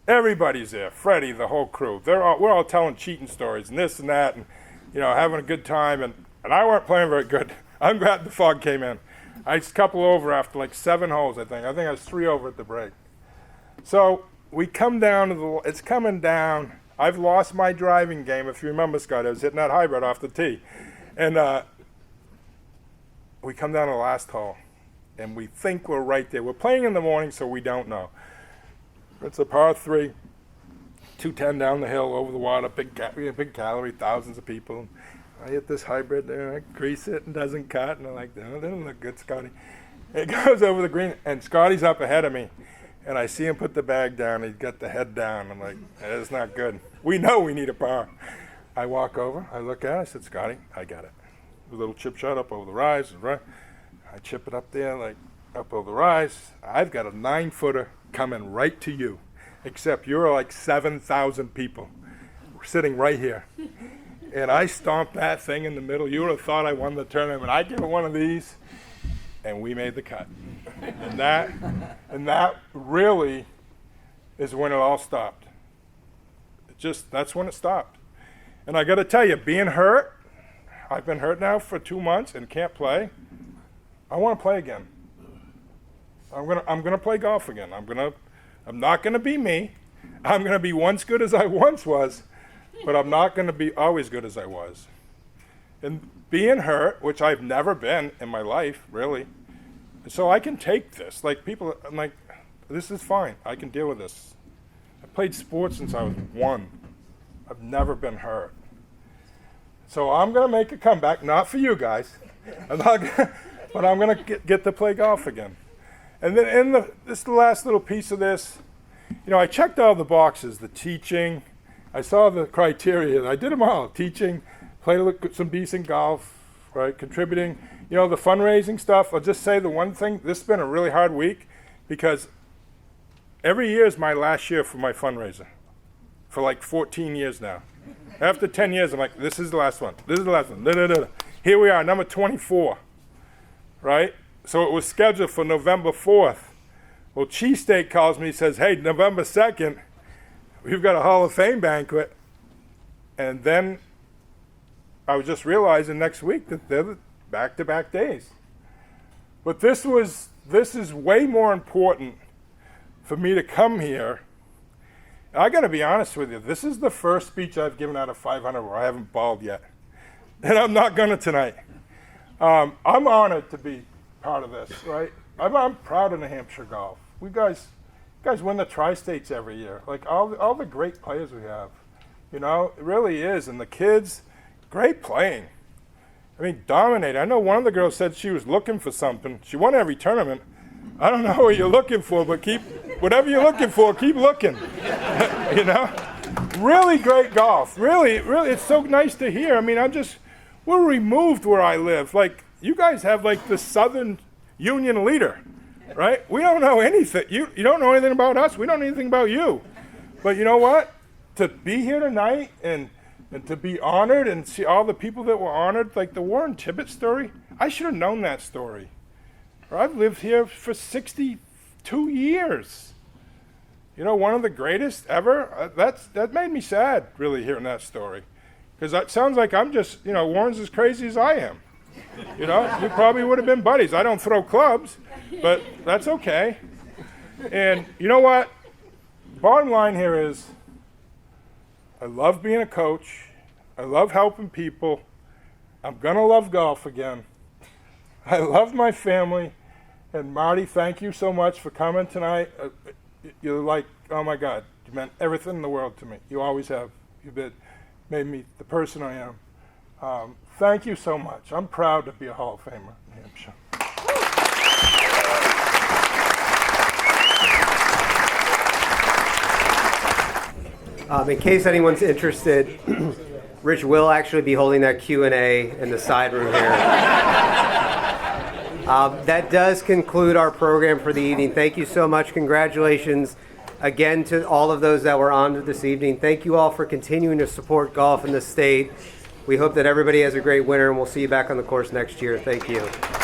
Everybody's there, Freddie, the whole crew. We're all telling cheating stories and this and that, and you know, having a good time. And I weren't playing very good. I'm glad the fog came in. I was a couple over after like 7 holes, I think. I was 3 over at the break. So we come down to it's coming down. I've lost my driving game. If you remember, Scott, I was hitting that hybrid off the tee. And we come down to the last hole, and we think we're right there. We're playing in the morning, so we don't know. It's a par 3, 210 down the hill over the water, big calorie, thousands of people. I hit this hybrid there, I grease it and doesn't cut, and I'm like, no, that doesn't look good, Scotty. It goes over the green, and Scotty's up ahead of me, and I see him put the bag down. He's got the head down. I'm like, that's not good. We know we need a par. I walk over, I look at it, I said, Scotty, I got it. A little chip shot up over the rise, right? I chip it up there, like up over the rise. I've got a 9-footer coming right to you, except you're like 7,000 people sitting right here. And I stomped that thing in the middle. You would have thought I won the tournament. I give it one of these, and we made the cut. And that really is when it all stopped. That's when it stopped. And I got to tell you, being hurt, I've been hurt now for 2 months and can't play. I want to play again. I'm gonna play golf again. I'm not gonna be me. I'm gonna be once good as I once was, but I'm not gonna be always good as I was. And being hurt, which I've never been in my life, really, so I can take this. Like people, I'm like, this is fine. I can deal with this. I played sports since I was 1. I've never been hurt. So I'm gonna make a comeback, not for you guys, but I'm gonna get to play golf again. And then this is the last little piece of this. You know, I checked all the boxes, the teaching. I saw the criteria. I did them all. Teaching, played some decent golf, right? Contributing. You know, the fundraising stuff. I'll just say the one thing. This has been a really hard week because every year is my last year for my fundraiser for like 14 years now. After 10 years, I'm like, this is the last one. This is the last one. Here we are, number 24, right? So it was scheduled for November 4th. Well, Cheesesteak calls me, says, hey, November 2nd, we've got a Hall of Fame banquet. And then I was just realizing next week that they're back-to-back days. But this is way more important for me to come here. I got to be honest with you. This is the first speech I've given out of 500 where I haven't bawled yet. And I'm not going to tonight. I'm honored to be part of this, right? I'm proud of New Hampshire golf. you guys win the tri-states every year. Like all the great players we have, you know, it really is. And the kids, great playing. I mean, dominate. I know one of the girls said she was looking for something. She won every tournament. I don't know what you're looking for, but whatever you're looking for, keep looking. You know, really great golf. Really, it's so nice to hear. I mean, we're removed where I live. Like, you guys have like the Southern Union leader, right? We don't know anything. You don't know anything about us. We don't know anything about you. But you know what? To be here tonight and to be honored and see all the people that were honored, like the Warren Tibbett story, I should have known that story. I've lived here for 62 years. You know, one of the greatest ever. That made me sad, really, hearing that story. Because that sounds like I'm just, you know, Warren's as crazy as I am. You know, we probably would have been buddies. I don't throw clubs, but that's okay. And you know what? Bottom line here is, I love being a coach. I love helping people. I'm going to love golf again. I love my family. And Marty, thank you so much for coming tonight. You're like, oh my God, you meant everything in the world to me. You always have. You've made me the person I am. Thank you so much. I'm proud to be a Hall of Famer in New Hampshire. In case anyone's interested, Rich will actually be holding that Q&A in the side room here. That does conclude our program for the evening. Thank you so much. Congratulations again to all of those that were on this evening. Thank you all for continuing to support golf in the state. We hope that everybody has a great winter, and we'll see you back on the course next year. Thank you.